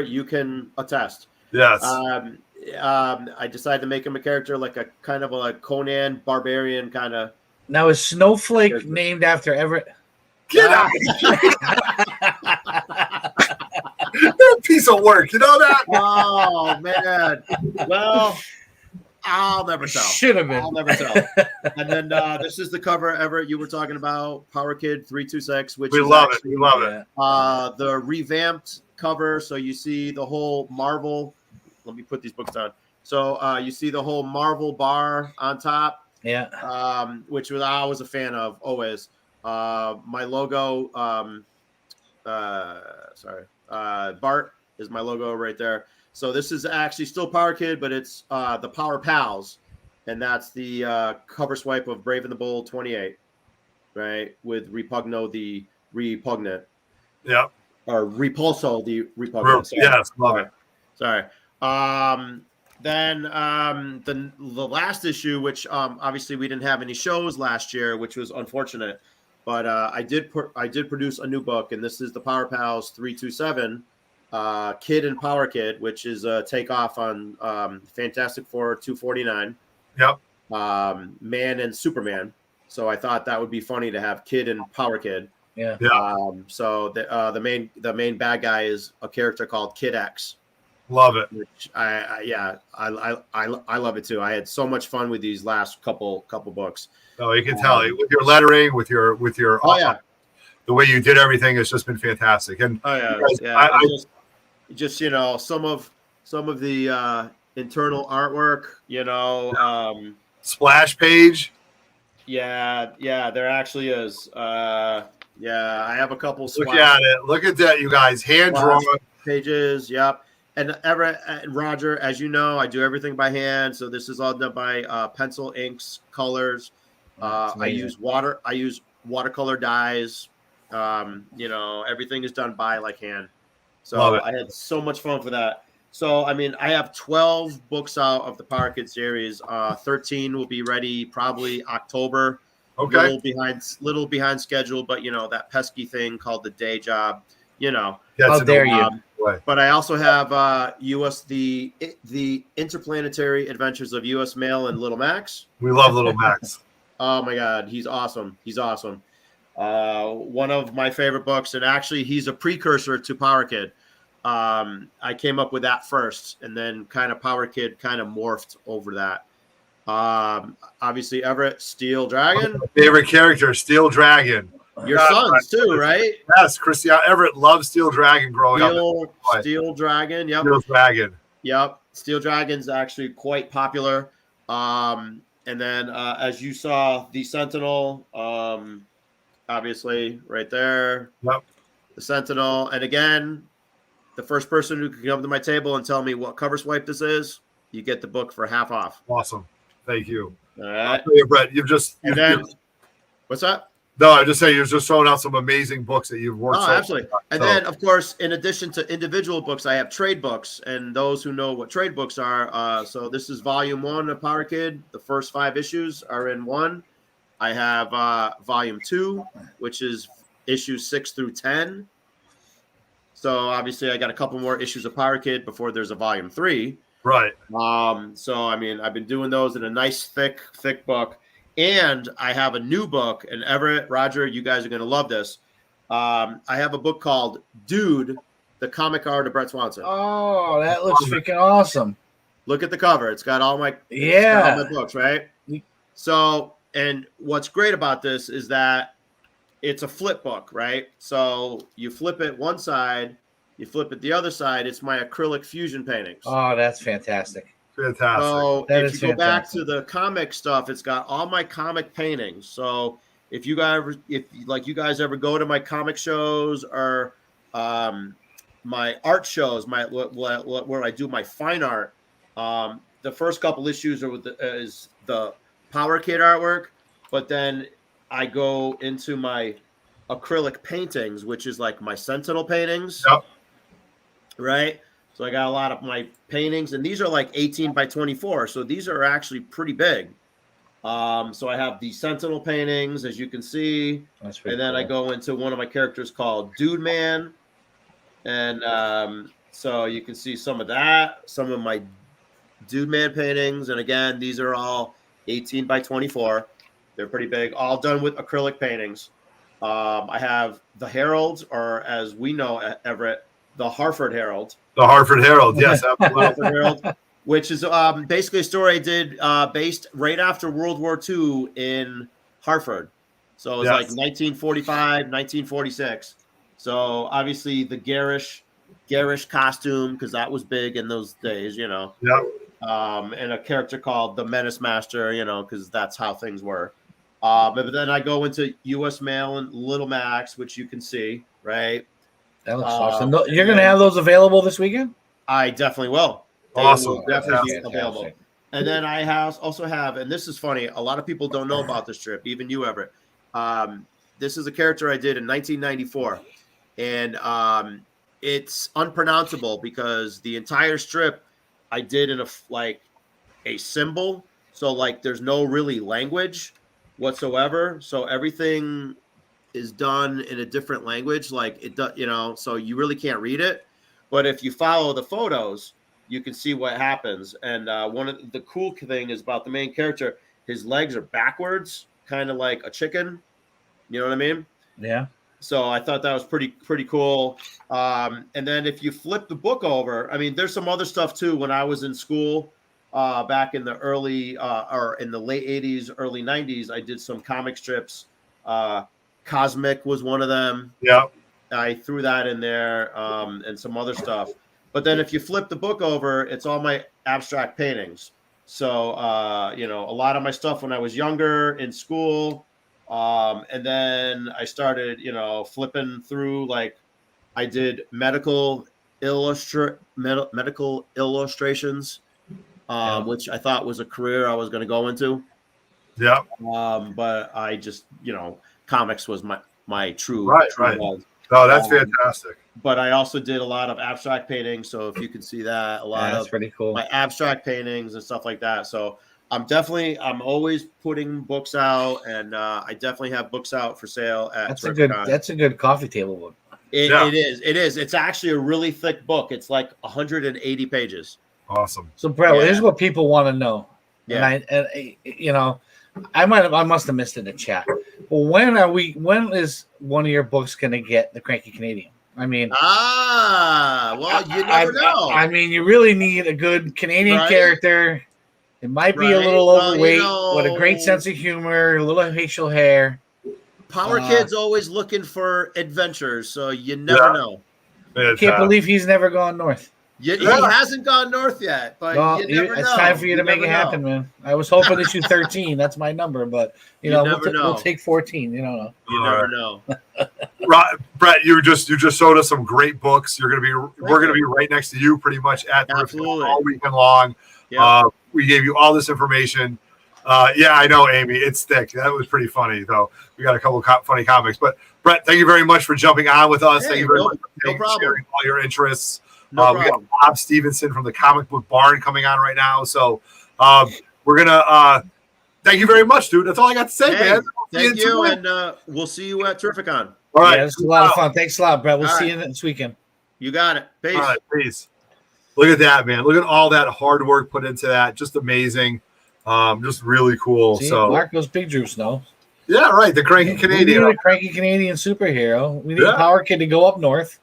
you can attest. Yes. I decided to make him a character like a kind of a Conan barbarian kind of. Now is Snowflake named after Everett? Get out! That piece of work. You know that? Oh man. Well, I'll never tell. Should have been. I'll never tell. And then this is the cover, Everett, you were talking about, Power Kid 326, which We is love actually, it. We love it. the revamped cover. So you see the whole Marvel. Let me put these books down. So you see the whole Marvel bar on top. Yeah. Which I was a fan of always. My logo. Bart is my logo right there. So this is actually still Power Kid, but it's the Power Pals, and that's the cover swipe of Brave and the Bold 28, right? With Repugno the repugnant. Yep. Or Repulso the repugnant. Sorry. Yes, love it. Sorry. Then the last issue, which obviously we didn't have any shows last year, which was unfortunate, but I did produce a new book, and this is the Power Pals 327. Kid and Power Kid, which is a takeoff on Fantastic Four 249. Yep. Man and Superman. So I thought that would be funny to have Kid and Power Kid. Yeah. So the main bad guy is a character called Kid X. Love it. Which I love it too. I had so much fun with these last couple books. Oh, you can tell with your lettering, with your the way you did everything has just been fantastic. And just some of the internal artwork. Splash page. Yeah, there actually is. Yeah, I have a couple Look at it. Look at that, you guys. Hand drawn pages. Yep. And Everett and Roger, as you know, I do everything by hand. So this is all done by pencil, inks, colors. I use watercolor dyes. Everything is done by hand. So I had so much fun for that. So, I mean, I have 12 books out of the Power Kid series. 13 will be ready probably October. Okay. Little behind schedule, but that pesky thing called the day job. How dare you? But I also have the Interplanetary Adventures of U.S. Mail and Little Max. We love Little Max. Oh my God, he's awesome. He's awesome. One of my favorite books, and actually, he's a precursor to Power Kid. I came up with that first, and then kind of Power Kid kind of morphed over that. Obviously, Everett, Steel Dragon. Favorite character, Steel Dragon. Your sons too, right? Yes, Christian Everett loved Steel Dragon growing up. Steel Dragon, yep. Steel Dragon. Yep. Steel Dragon's actually quite popular. And then as you saw, the Sentinel, obviously right there. Yep. The Sentinel. And again, the first person who can come to my table and tell me what cover swipe this is, you get the book for half off. Awesome. Thank you. All right. Brett, What's that? No, I'm just saying you're just throwing out some amazing books that you've worked. Absolutely. And then, of course, in addition to individual books, I have trade books, and those who know what trade books are. So this is volume 1 of Power Kid. The first 5 issues are in 1. I have volume 2, which is issues 6 through 10. So obviously, I got a couple more issues of Power Kid before there's a volume 3. Right. So I mean, I've been doing those in a nice thick book. And I have a new book, and Everett, Roger, you guys are going to love this. I have a book called Dude, the comic art of Brett Swanson. Oh, that looks freaking awesome. Look at the cover. It's got all my books, right? So, and what's great about this is that it's a flip book, right? So you flip it one side, you flip it the other side. It's my acrylic fusion paintings. Oh, that's fantastic. Fantastic. So if you go back to the comic stuff, it's got all my comic paintings. So if you guys ever go to my comic shows or my art shows, where I do my fine art, the first couple issues are is the Power Kid artwork, but then I go into my acrylic paintings, which is like my Sentinel paintings. Yep. Right. So I got a lot of my paintings, and these are like 18 by 24. So these are actually pretty big. So I have the Sentinel paintings, as you can see. And then cool. I go into one of my characters called Dude Man. And so you can see some of that, some of my Dude Man paintings. And again, these are all 18 by 24. They're pretty big, all done with acrylic paintings. I have the Herald, or as we know, Everett, the Hartford Herald. The Hartford Herald, yes, absolutely. Hartford Herald, which is basically a story I did based right after World War II in Hartford. So it was like 1945, 1946. So obviously the garish costume, because that was big in those days, Yep. And a character called the Menace Master, because that's how things were. But then I go into U.S. Mail and Little Max, which you can see, right? That looks awesome. You're going to have those available this weekend? I definitely will. They awesome. will definitely be available. And then I also have, and this is funny, a lot of people don't know about this strip, even you, Everett. This is a character I did in 1994. And it's unpronounceable because the entire strip I did in a symbol. So there's no really language whatsoever. So everything is done in a different language, so you really can't read it. But if you follow the photos, you can see what happens. And one of the cool thing is about the main character, his legs are backwards, kind of like a chicken. You know what I mean? Yeah. So I thought that was pretty cool. And then if you flip the book over, I mean, there's some other stuff too. When I was in school back in the early or in the late 80s, early 90s, I did some comic strips. Cosmic was one of them. Yeah. I threw that in there and some other stuff. But then if you flip the book over, it's all my abstract paintings. So, you know, a lot of my stuff when I was younger in school. And then I started, you know, flipping through, like I did medical illustrations, which I thought was a career I was going to go into. Yeah. But I just, you know, comics was my true love. Oh, that's fantastic. But I also did a lot of abstract paintings. So if you can see that, a lot that's of pretty cool. My abstract paintings and stuff like that. So I'm always putting books out, and I definitely have books out for sale at Terrificon. That's a good coffee table book. It is. It's actually a really thick book. It's like 180 pages. Awesome. So, Brett, here's what people want to know. Yeah. And you know, I must have missed it in the chat. Well, when is one of your books going to get the Cranky Canadian? I mean, well, you never know. I mean, you really need a good Canadian character. It might be a little overweight, with a great sense of humor, a little facial hair. Power Kid's always looking for adventures, so you never know. Can't believe he's never gone north. He hasn't gone north yet, but you never know. It's time for you to make it happen, man. I was hoping issue 13. That's my number, but we'll take 14. You don't know. You never know. Brett, you just showed us some great books. We're gonna be right next to you, pretty much at Terrificon all weekend long. Yeah. We gave you all this information. Yeah, I know, Amy. It's thick. That was pretty funny, though. We got a couple of funny comics. But, Brett, thank you very much for jumping on with us. Thank you very much for sharing all your interests. We got Bob Stevenson from the Comic Book Barn coming on right now. So we're going to thank you very much, dude. That's all I got to say, man. Thank you, and we'll see you at Terrificon. All right. It's a lot of fun. Thanks a lot, Brett. We'll see you this weekend. You got it. Peace. All right, peace. Look at that, man. Look at all that hard work put into that. Just amazing. Just really cool. See, so Marco's Big Juice, no? Yeah, right. The Cranky Canadian. We need a Cranky Canadian superhero. We need a Power Kid to go up north.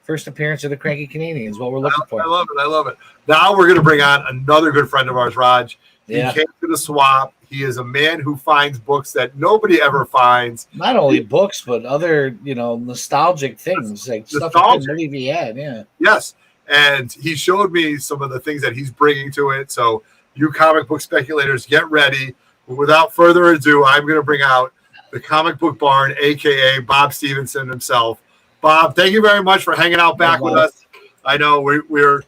First appearance of the Cranky Canadian is what we're looking for. I love it. Now we're going to bring on another good friend of ours, Raj. He came to the swap. He is a man who finds books that nobody ever finds. Not only books, but other, nostalgic things, like stuff I couldn't believe he had. Yeah. Yes. And he showed me some of the things that he's bringing to it. So you comic book speculators, get ready. Without further ado, I'm going to bring out the Comic Book Barn, a.k.a. Bob Stevenson himself. Bob, thank you very much for hanging out back with us. I know we're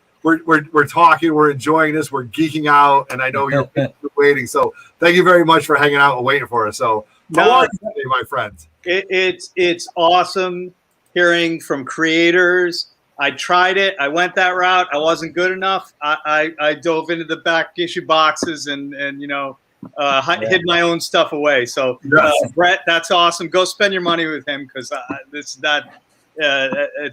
talking, we're enjoying this, we're geeking out, and I know you're waiting. So thank you very much for hanging out and waiting for us. So how are you today, my friends? It's awesome hearing from creators. I tried it. I went that route. I wasn't good enough. I dove into the back issue boxes and hid my own stuff away. So Brett, that's awesome. Go spend your money with him because it's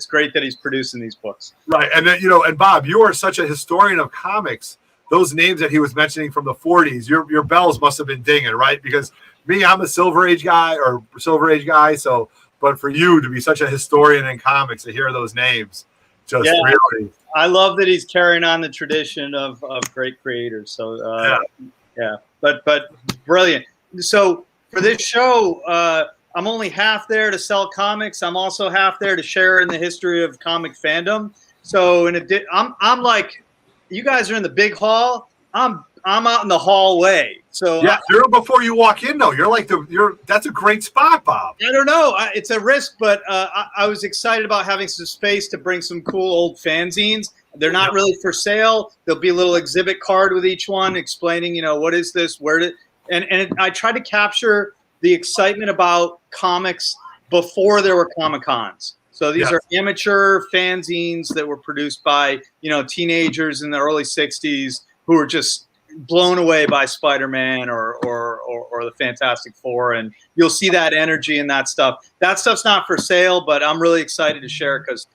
great that he's producing these books. Right, and then, and Bob, you are such a historian of comics. Those names that he was mentioning from the 40s, your bells must have been dinging, right? Because me, I'm a Silver Age guy. So, but for you to be such a historian in comics, to hear those names. Really, I love that he's carrying on the tradition of great creators. So but brilliant. So for this show, I'm only half there to sell comics. I'm also half there to share in the history of comic fandom. So I'm like, you guys are in the big hall. I'm out in the hallway. So you're before you walk in though. That's a great spot, Bob. I don't know. It's a risk, but I was excited about having some space to bring some cool old fanzines. They're not really for sale. There'll be a little exhibit card with each one explaining, what is this, and I tried to capture the excitement about comics before there were Comic-Cons. So these are amateur fanzines that were produced by, teenagers in the early 60s who were just blown away by Spider-Man or the Fantastic Four, and you'll see that energy and that stuff. That stuff's not for sale, but I'm really excited to share it because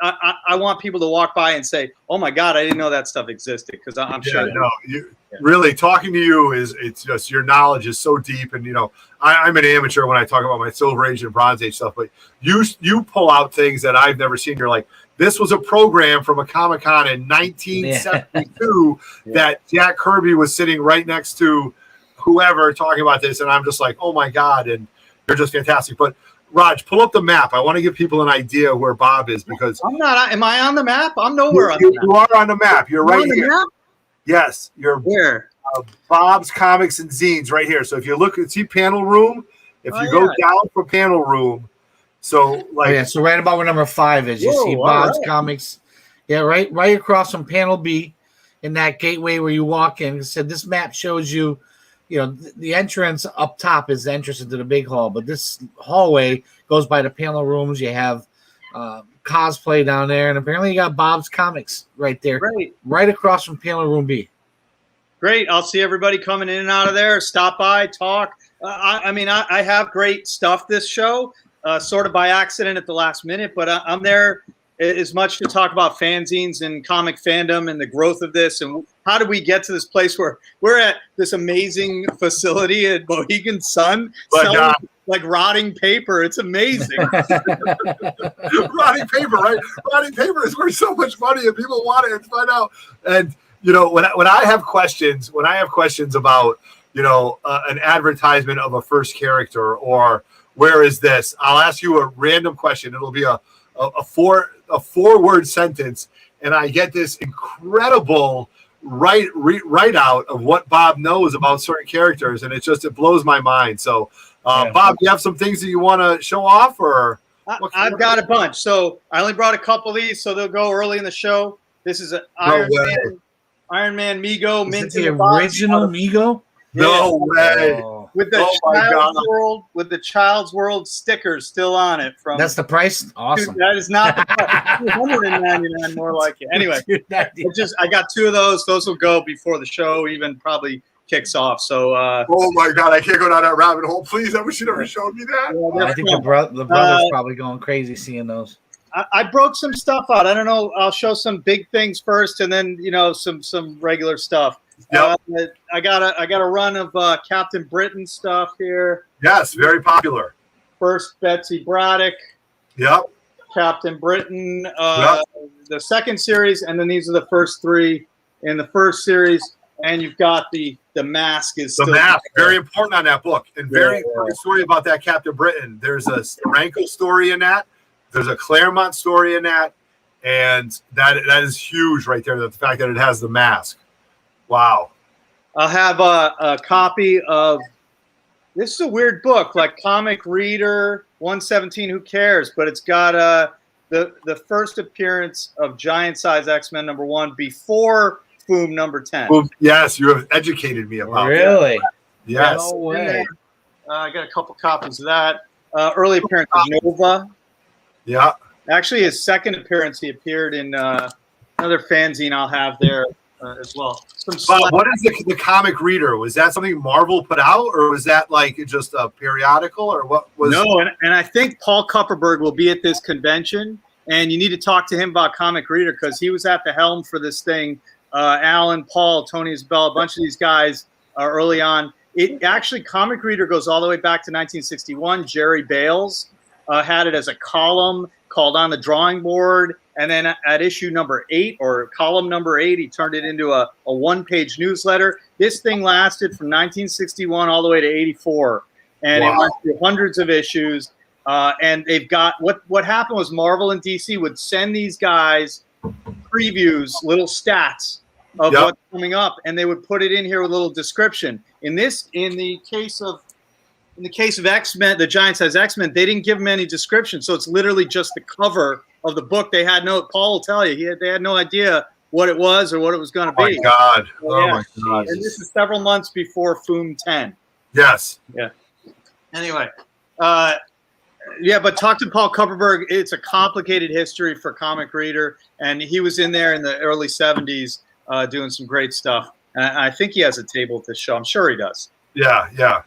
I want people to walk by and say, "Oh my God, I didn't know that stuff existed." Because I'm sure. Really talking to you it's just your knowledge is so deep, and I'm an amateur when I talk about my Silver Age and Bronze Age stuff, but you pull out things that I've never seen. You're like, this was a program from a Comic-Con in 1972 that Jack Kirby was sitting right next to whoever talking about this, and I'm just like, oh my God, and you're just fantastic. But Raj, pull up the map. I want to give people an idea where Bob is because I'm not. Am I on the map? I'm nowhere on the you, map. you are on the map. You're I'm right on the here. map? Yes, you're Where? Bob's Comics and Zines right here. So if you look and see panel room, if you go down for panel room, so like so right about where number 5 is, you see Whoa, Bob's all right. Comics. Yeah, right across from panel B in that gateway where you walk in. It said this map shows you, the entrance up top is the entrance into the big hall, but this hallway goes by the panel rooms. You have cosplay down there, and apparently you got Bob's Comics right there, right across from panel room B. Great. I'll see everybody coming in and out of there. Stop by, talk. I have great stuff this show, sort of by accident at the last minute, but I'm there as much to talk about fanzines and comic fandom and the growth of this and how do we get to this place where we're at this amazing facility at Mohegan Sun selling like rotting paper. It's amazing. rotting paper, right? Rotting paper is worth so much money and people want it and find out. And when I have questions about an advertisement of a first character or where is this, I'll ask you a random question. It'll be a 4-word sentence, and I get this incredible write out of what Bob knows about certain characters, and it blows my mind. So, Bob, you have some things that you want to show off, or I've got a bunch. So I only brought a couple of these, so they'll go early in the show. This is an Iron Man Mego, Is it the original Mego? No way. With the Child's World stickers still on it. That's the price? Awesome. That is not the price. $299 more like it. Anyway, I got 2 of those. Those will go before the show even probably kicks off. So oh my God, I can't go down that rabbit hole. Please, I wish you never showed me that. I think the brother's probably going crazy seeing those. I broke some stuff out. I don't know. I'll show some big things first, and then some regular stuff. Yep. I got a run of Captain Britain stuff here. Yes, very popular. First Betsy Braddock. Yep. Captain Britain. The second series, and then these are the first 3 in the first series. And you've got the mask is the still mask. there. Very important on that book, and very important story about that Captain Britain. There's a Ranko story in that. There's a Claremont story in that, and that is huge right there. The fact that it has the mask. Wow. I'll have a copy of this. Is a weird book, like Comic Reader 117. Who cares? But it's got the first appearance of Giant Size X-Men #1 before Boom #10. Boom. Yes, you have educated me about really? That. Yes. No way. I got a couple copies of that. Early appearance of Nova. Yeah. Actually, his second appearance, he appeared in another fanzine I'll have there as well. What is the Comic Reader? Was that something Marvel put out, or was that like just a periodical, or what was? No, and I think Paul Kupperberg will be at this convention, and you need to talk to him about Comic Reader because he was at the helm for this thing. Alan, Paul, Tony Isabella, a bunch of these guys early on. It actually, Comic Reader goes all the way back to 1961. Jerry Bales had it as a column called On the Drawing Board. And then at issue number 8 or column number 8, he turned it into a 1-page newsletter. This thing lasted from 1961 all the way to 84. And it went through hundreds of issues. And they've got what happened was Marvel and DC would send these guys previews, little stats of what's coming up, and they would put it in here with a little description. In the case of X-Men, the Giant Size X-Men, they didn't give them any description, so it's literally just the cover of the book. They had Paul will tell you, they had no idea what it was or what it was going to be. Oh my God! So, my God! And this is several months before Foom 10. Yes. Yeah. Anyway, but talk to Paul Kupperberg. It's a complicated history for Comic Reader, and he was in there in the early 70s doing some great stuff. And I think he has a table at this show. I'm sure he does. Yeah.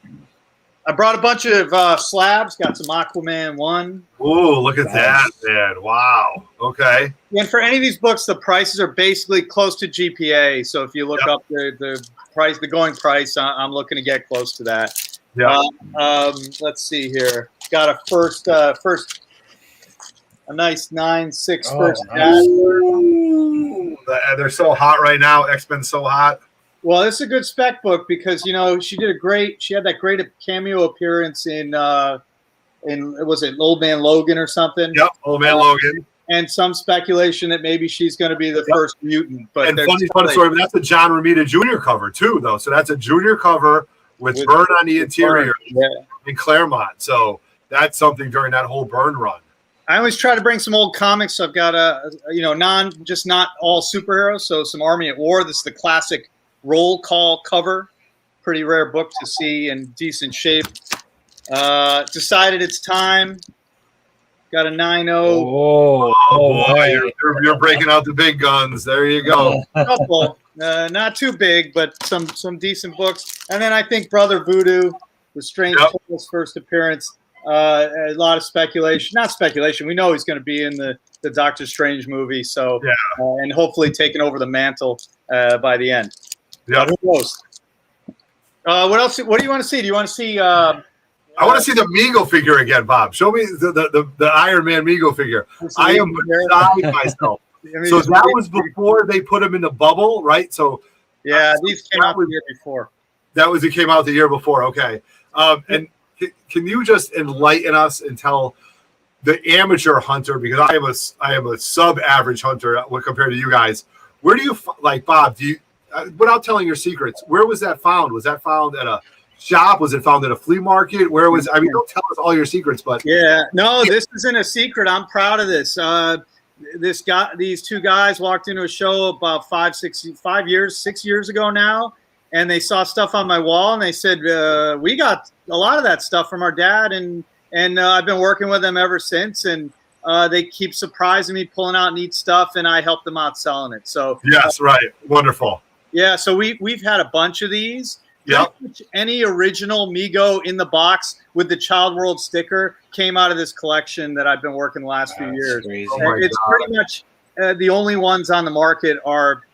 I brought a bunch of slabs. Got some Aquaman 1. Ooh, look at that, man. Wow. Okay. And for any of these books, the prices are basically close to GPA. So if you look up the price, the going price, I'm looking to get close to that. Yeah. Let's see here. Got a first a nice 9/6 first. Ooh, they're so hot right now. X-Men's so hot. Well, this is a good spec book because she had that great cameo appearance in was it Old Man Logan or something? Yep, Old Man Logan. And some speculation that maybe she's going to be the first mutant. But and funny story, but that's a John Romita Jr. cover too, though. So that's a junior cover with Byrne on the interior in Claremont. So that's something during that whole Byrne run. I always try to bring some old comics. I've got not all superheroes. So some Army at War. This is the classic roll call cover. Pretty rare book to see in decent shape. Decided it's time. Got a 9-0. Oh boy, you're breaking out the big guns. There you go. A couple, not too big, but some decent books. And then I think Brother Voodoo was Strange Tales' first appearance. A lot of speculation. Not speculation. We know he's going to be in the Doctor Strange movie. So and hopefully taking over the mantle by the end. Yeah. Who knows? What else? What do you want to see? Do you want to see? I want to see the Meagle figure again, Bob. Show me the Iron Man Meagle figure. I am beside myself. So that was before they put him in the bubble, right? So these came out the year before. It came out the year before. Okay, and can you just enlighten us and tell the amateur hunter, because I am a sub-average hunter compared to you guys. Where do you like, Bob? Do you, without telling your secrets, where was that found? Was that found at a shop? Was it found at a flea market? Where was? I mean, don't tell us all your secrets, but this isn't a secret. I'm proud of this. These two guys walked into a show about 6 years ago now, and they saw stuff on my wall, and they said, "We got a lot of that stuff from our dad, and I've been working with them ever since." And they keep surprising me, pulling out neat stuff, and I help them out selling it. So yes, right, wonderful. Yeah, so we've had a bunch of these. Yep. Any original Mego in the box with the Child World sticker came out of this collection that I've been working the last few years. It's pretty much the only ones on the market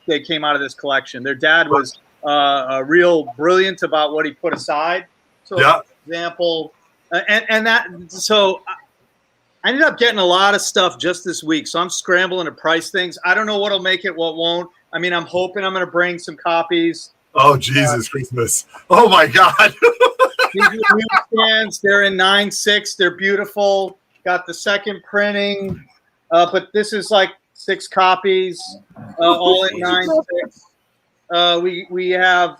they came out of this collection. Their dad was real brilliant about what he put aside. So, for example, so I ended up getting a lot of stuff just this week. So I'm scrambling to price things. I don't know what'll make it, what won't. I mean, I'm hoping I'm going to bring some copies. Oh, Jesus Christmas. Oh, my God. These are newsstands. They're in 9.6. They're beautiful. Got the second printing. But this is like 6 copies, all in 9.6. We have,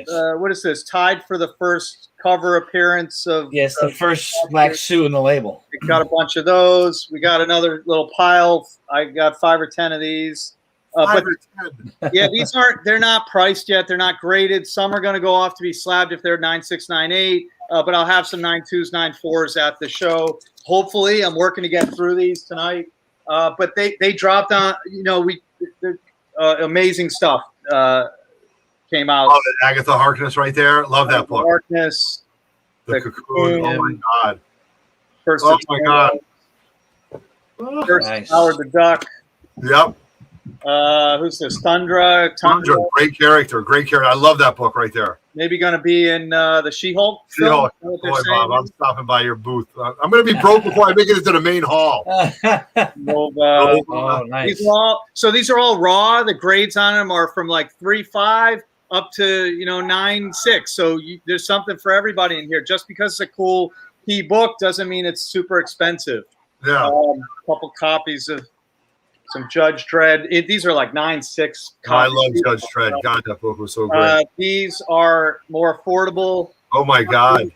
what is this? Tied for the first cover appearance of. Yes, the first black shoe in the label. We got a bunch of those. We got another little pile. I got 5 or 10 of these. They're not priced yet. They're not graded. Some are going to go off to be slabbed if they're 9.6, 9.8. But I'll have some 9.2s, 9.4s at the show. Hopefully, I'm working to get through these tonight. But they dropped on. Amazing stuff came out. Oh, Agatha Harkness right there. Love that book. Harkness. The Cocoon. Oh my God. First Nice. Howard the Duck. Yep. Who's this? Tundra. Great character. I love that book right there. Maybe going to be in the She-Hulk. She-Hulk. Boy, Bob, I'm stopping by your booth. I'm going to be broke before I make it into the main hall. Nice. These are all raw. The grades on them are from like 3.5 up to 9.6. So there's something for everybody in here. Just because it's a cool key book doesn't mean it's super expensive. Yeah. A couple copies of some Judge Dredd. These are like 9.6 copies. I love Judge Dredd. God, that book was so great. These are more affordable. Oh my God.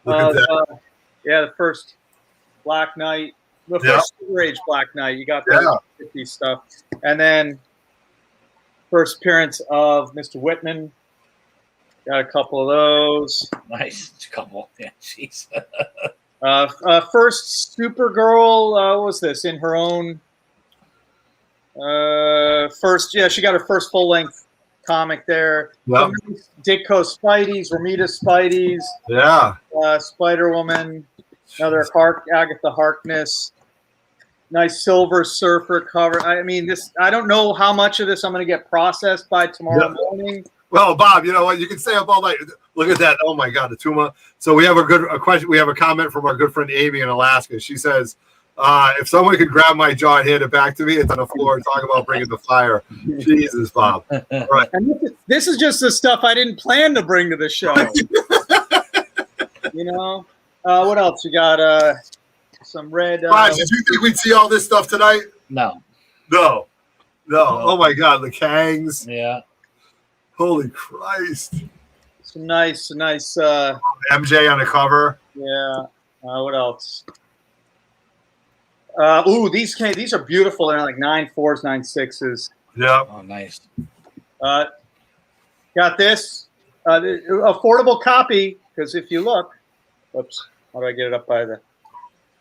Look at that. The first Black Knight. The first Silver Age Black Knight. You got that 50 stuff. And then first appearance of Mr. Whitman. Got a couple of those. Nice. A couple. Yeah, jeez. First Supergirl, what was this? In her own she got her first full-length comic there. Yep. Ditko Spideys, Romita Spideys. Yeah. Spider-Woman. Another Agatha Harkness. Nice Silver Surfer cover. I mean, I don't know how much of this I'm going to get processed by tomorrow morning. Well, Bob, you know what? You can stay up all night. Look at that. Oh my God, the Tuma. So we have a question. We have a comment from our good friend Amy in Alaska. She says, if someone could grab my jaw and hand it back to me, it's on the floor and talk about bringing the fire. Jesus, Bob. Right. And this is just the stuff I didn't plan to bring to the show. What else? You got some red. Raj, did you think we'd see all this stuff tonight? No. No. Oh my God, the Kangs. Yeah. Holy Christ. Some nice. MJ on the cover. Yeah. What else? These are beautiful. They're like 9.4s, 9.6s. Yeah. Oh, nice. Got this affordable copy because if you look, whoops, how do I get it up by the?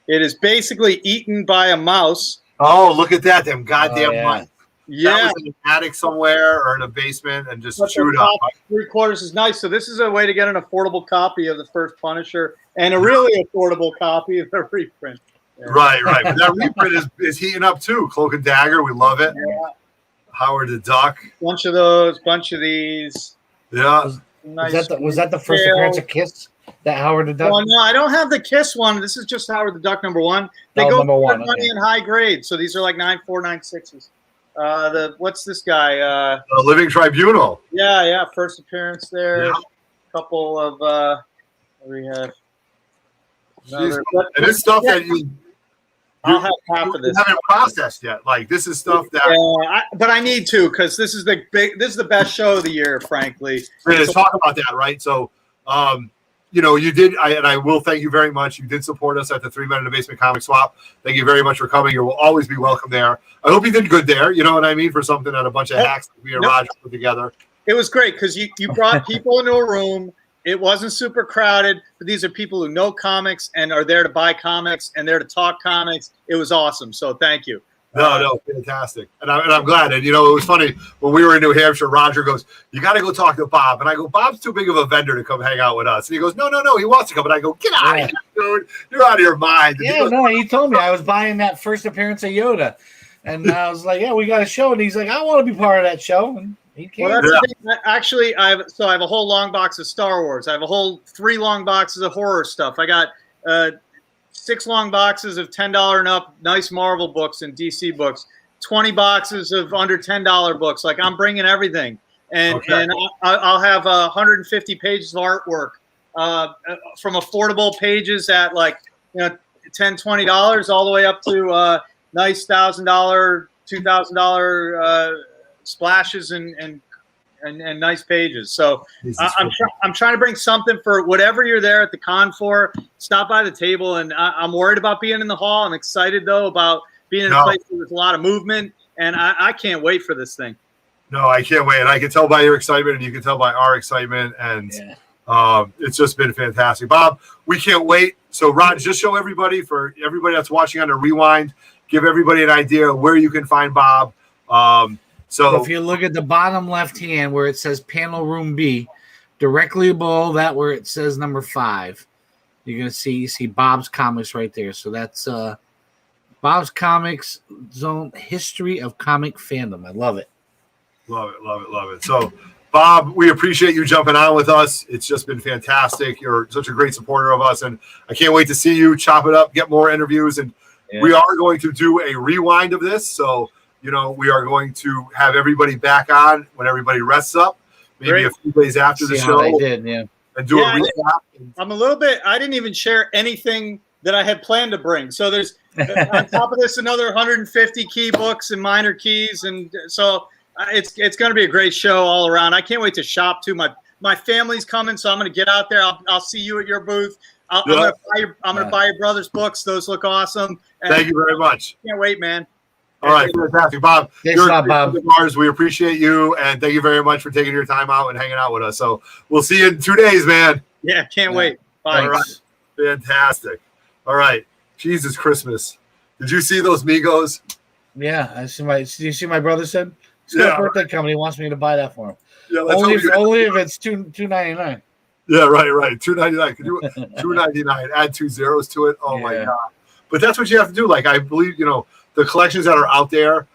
It is basically eaten by a mouse. Oh, look at that! Them goddamn mice. Yeah, that was in an attic somewhere or in a basement and just chewed up. 3/4 is nice. So this is a way to get an affordable copy of the first Punisher and a really affordable copy of the reprint. Yeah. Right. But that reprint is heating up too. Cloak and Dagger, we love it. Yeah. Howard the Duck. Bunch of those, bunch of these. Yeah. Nice. Was that the first appearance of Kiss? That Howard the Duck? Oh, no, I don't have the Kiss one. This is just Howard the Duck #1. They go number for one, money okay. in high grade. So these are like 9.4, 9.6s. What's this guy? Living Tribunal. Yeah. First appearance there. Yeah. Couple of what do we have? And it's stuff that I'll have half of this. You haven't processed yet. Like this is stuff that. Yeah, but I need to because this is the best show of the year, frankly. Let's talk about that, right? So, you did, and I will thank you very much. You did support us at the 3 Men in the Basement Comic Swap. Thank you very much for coming. You will always be welcome there. I hope you did good there. You know what I mean? For something that a bunch of hacks that me and Roger put together. It was great because you brought people into a room. It wasn't super crowded, but these are people who know comics and are there to buy comics and there to talk comics. It was awesome. So thank you. No, fantastic. And I'm glad. And, it was funny. When we were in New Hampshire, Roger goes, you got to go talk to Bob. And I go, Bob's too big of a vendor to come hang out with us. And he goes, no, he wants to come. And I go, get out of here, dude. You're out of your mind. And he told me I was buying that first appearance of Yoda. And I was like, yeah, we got a show. And he's like, I want to be part of that show. And he came. Well, that's the thing. Actually, I have a whole long box of Star Wars. I have a whole 3 long boxes of horror stuff. I got 6 long boxes of $10 and up nice Marvel books and DC books. 20 boxes of under $10 books. Like I'm bringing everything, and I'll have 150 pages of artwork from affordable pages at like $10, $20 all the way up to nice $1,000, $2,000 splashes and nice pages. So I'm trying to bring something for whatever you're there at the con for. Stop by the table, and I'm worried about being in the hall. I'm excited though about being in a place where there's a lot of movement, and I can't wait for this thing. No, I can't wait. And I can tell by your excitement, and you can tell by our excitement, and it's just been fantastic. Bob, we can't wait. So, Rod, just show everybody, for everybody that's watching on the rewind, give everybody an idea of where you can find Bob. So if you look at the bottom left hand where it says Panel Room B, directly below that where it says number 5, you're going to see Bob's Comics right there. So that's Bob's Comics Zone, History of Comic Fandom. I love it. Love it. So, Bob, we appreciate you jumping on with us. It's just been fantastic. You're such a great supporter of us, and I can't wait to see you chop it up, get more interviews, and we are going to do a rewind of this. So, we are going to have everybody back on when everybody rests up, maybe a few days after the show. They did, and do a recap. I'm a little bit. I didn't even share anything that I had planned to bring. So there's on top of this another 150 key books and minor keys, and so it's going to be a great show all around. I can't wait to shop too. My family's coming, so I'm going to get out there. I'll see you at your booth. I'm going to buy your brother's books. Those look awesome. And thank you very much. Can't wait, man. All right, fantastic, Bob. Thanks a lot, Bob. We appreciate you, and thank you very much for taking your time out and hanging out with us. So we'll see you in 2 days, man. Yeah, can't wait. Bye. All right, fantastic. All right, Jesus Christmas. Did you see those Migos? Yeah, did you see my brother said? It's his birthday coming. He wants me to buy that for him. Yeah, only if it's $2.99. Yeah, right. $2.99. Could you $2.99? Add 2 zeros to it. Oh my God! But that's what you have to do. Like I believe, the collections that are out there,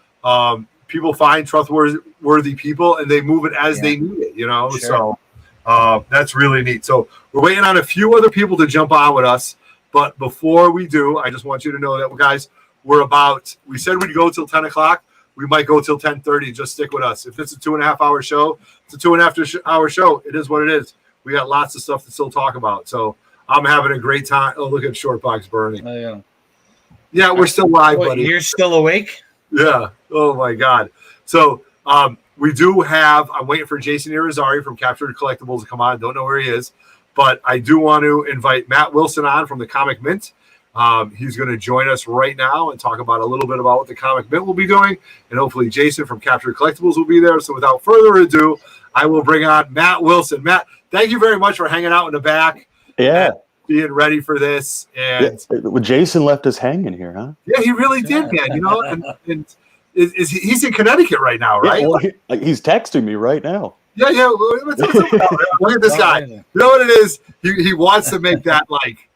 people find trustworthy people, and they move it as they need it. Sure. So that's really neat. So we're waiting on a few other people to jump on with us. But before we do, I just want you to know that, guys, we said we'd go till 10 o'clock. We might go till 10:30. Just stick with us. If it's a 2.5 hour show, it's a 2.5 hour show. It is what it is. We got lots of stuff to still talk about. So I'm having a great time. Oh, look at Shortbox burning. Oh, yeah. Yeah, we're still live, What, buddy. you're still awake? Yeah. Oh my God. So we do have. I'm waiting for Jason Irizarry from Captured Collectibles to come on. Don't know where he is, but I do want to invite Matt Wilson on from the Comic Mint. He's going to join us right now and talk about a little bit about what the Comic Mint will be doing, and hopefully Jason from Captured Collectibles will be there. So without further ado, I will bring on Matt Wilson. Matt, thank you very much for hanging out in the back. Yeah. Being ready for this. And well, Jason left us hanging here, huh? yeah, he really did, man. You know, and he's in Connecticut right now, right? Yeah, well, he's texting me right now. Yeah. Look at this guy. You know what it is? He wants to make that like.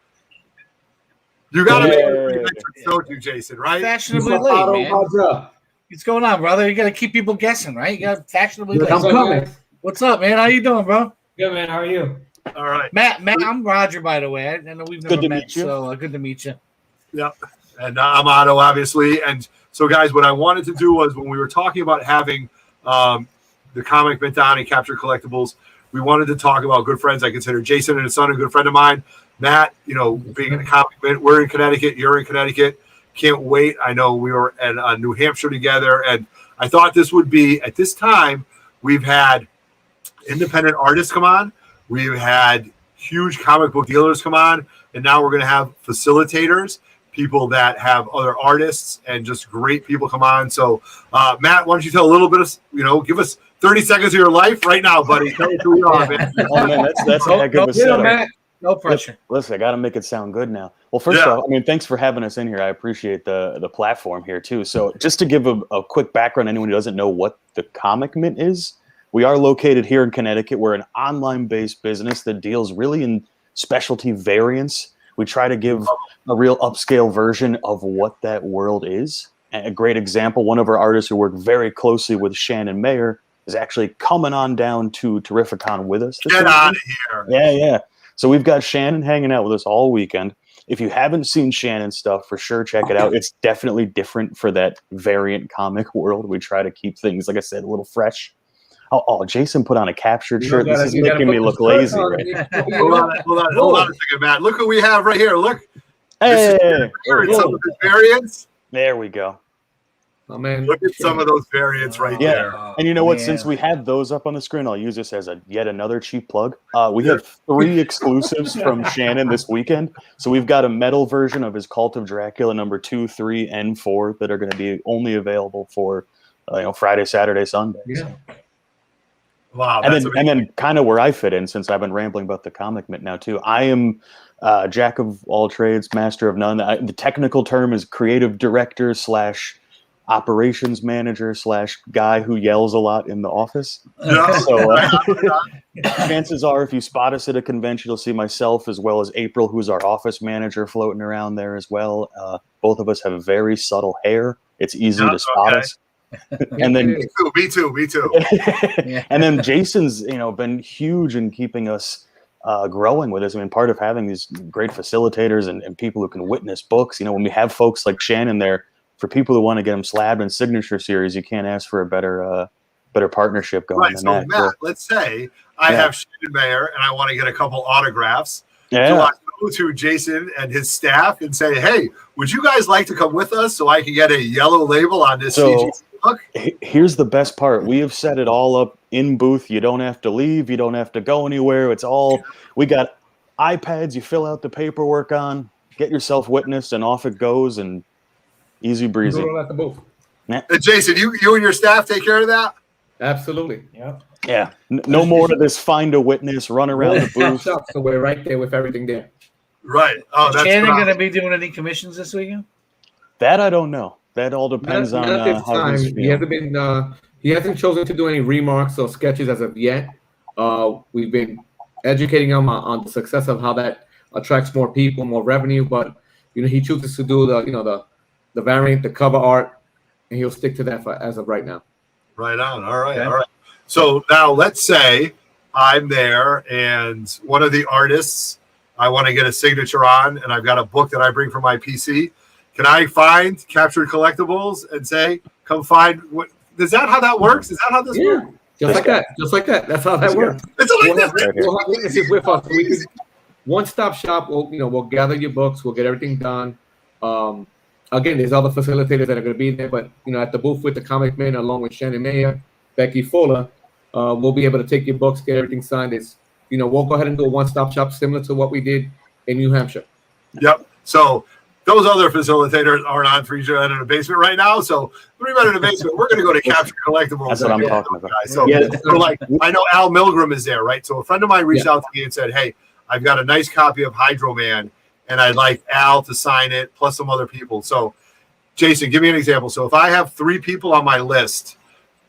You got to make it so do, Jason, right? Fashionably late, man. What's going on, brother? You got to keep people guessing, right? You got to fashionably late. I'm coming. What's up, man? How you doing, bro? Good, man. How are you? All right, Matt. I'm Roger, by the way. I know we've never met, so good to meet you. Yep, and I'm Otto, obviously. And so, guys, what I wanted to do was when we were talking about having the Comic Mint on and Capture Collectibles, we wanted to talk about good friends. I consider Jason and his son a good friend of mine. Matt, you know, being in the Comic Mint, we're in Connecticut. You're in Connecticut. Can't wait. I know we were at New Hampshire together, and I thought this would be at this time. We've had independent artists come on. We've had huge comic book dealers come on, and now we're going to have facilitators, people that have other artists, and just great people come on. So, Matt, why don't you tell a little bit of, give us 30 seconds of your life right now, buddy. Tell us who you are, man. Oh, man, that's a heck of a setup. No pressure. Listen, I got to make it sound good now. Well, first off, thanks for having us in here. I appreciate the platform here, too. So just to give a quick background, anyone who doesn't know what the Comic Mint is, we are located here in Connecticut. We're an online-based business that deals really in specialty variants. We try to give a real upscale version of what that world is. And a great example, one of our artists who worked very closely with Shannon Mayer is actually coming on down to Terrificon with us. Get out of here. Yeah. So we've got Shannon hanging out with us all weekend. If you haven't seen Shannon's stuff, for sure, check it out. It's definitely different for that variant comic world. We try to keep things, like I said, a little fresh. Oh, Jason put on a captured shirt. This is making me look lazy. Right? Hold on a second, Matt. Look what we have right here. Look. Hey, some of the variants. There we go. Oh, man. Look at some of those variants right there. And you know what? Since we have those up on the screen, I'll use this as yet another cheap plug. We have 3 exclusives from Shannon this weekend. So we've got a metal version of his Cult of Dracula number 2, 3, and 4 that are going to be only available for Friday, Saturday, Sunday. Yeah. So. Wow. And then kind of where I fit in, since I've been rambling about the Comic Mint now too. I am jack of all trades, master of none. The technical term is creative director / operations manager / guy who yells a lot in the office. Yeah. So chances are, if you spot us at a convention, you'll see myself as well as April, who's our office manager, floating around there as well. Both of us have very subtle hair. It's easy to spot us. And then me too. And then Jason's been huge in keeping us growing with us. I mean, part of having these great facilitators and people who can witness books, when we have folks like Shannon there, for people who want to get them slabbed in signature series, you can't ask for a better partnership going. Right. So Matt, let's say I have Shannon Mayer and I want to get a couple autographs. Yeah. Do I go to Jason and his staff and say, hey, would you guys like to come with us so I can get a yellow label on this CGC book? Here's the best part. We have set it all up in booth. You don't have to leave. You don't have to go anywhere. We got iPads you fill out the paperwork on, get yourself witnessed, and off it goes, and easy breezy. At the booth. Jason, you and your staff take care of that? Absolutely. Yeah. No more of this find a witness, run around the booth. So we're right there with everything there. Right. Oh, that's Shannon going to be doing any commissions this weekend? That I don't know. That all depends on how he's feeling. He hasn't chosen to do any remarks or sketches as of yet. We've been educating him on the success of how that attracts more people, more revenue. But he chooses to do the variant, the cover art, and he'll stick to that as of right now. Right on. All right. Okay. All right. So now let's say I'm there and one of the artists I want to get a signature on, and I've got a book that I bring from my PC. Can I find Captured Collectibles and say, come find what? Is that how that works? Is that how this works? Just like that. That's how that works. It's like We'll have witnesses with us. one-stop shop. We'll gather your books. We'll get everything done. Again, there's other facilitators that are going to be there, but at the booth with the Comic Men, along with Shannon Mayer, Becky Fuller, we'll be able to take your books, get everything signed. We'll go ahead and do a one-stop shop similar to what we did in New Hampshire. Yep. So those other facilitators aren't on 3 Men in the Basement right now. So 3 Men in the Basement, we're going to go to Capture Collectibles. That's what I'm talking about. Guys. So, I know Al Milgram is there, right? So a friend of mine reached out to me and said, hey, I've got a nice copy of Hydro Man, and I'd like Al to sign it, plus some other people. So, Jason, give me an example. So if I have 3 people on my list,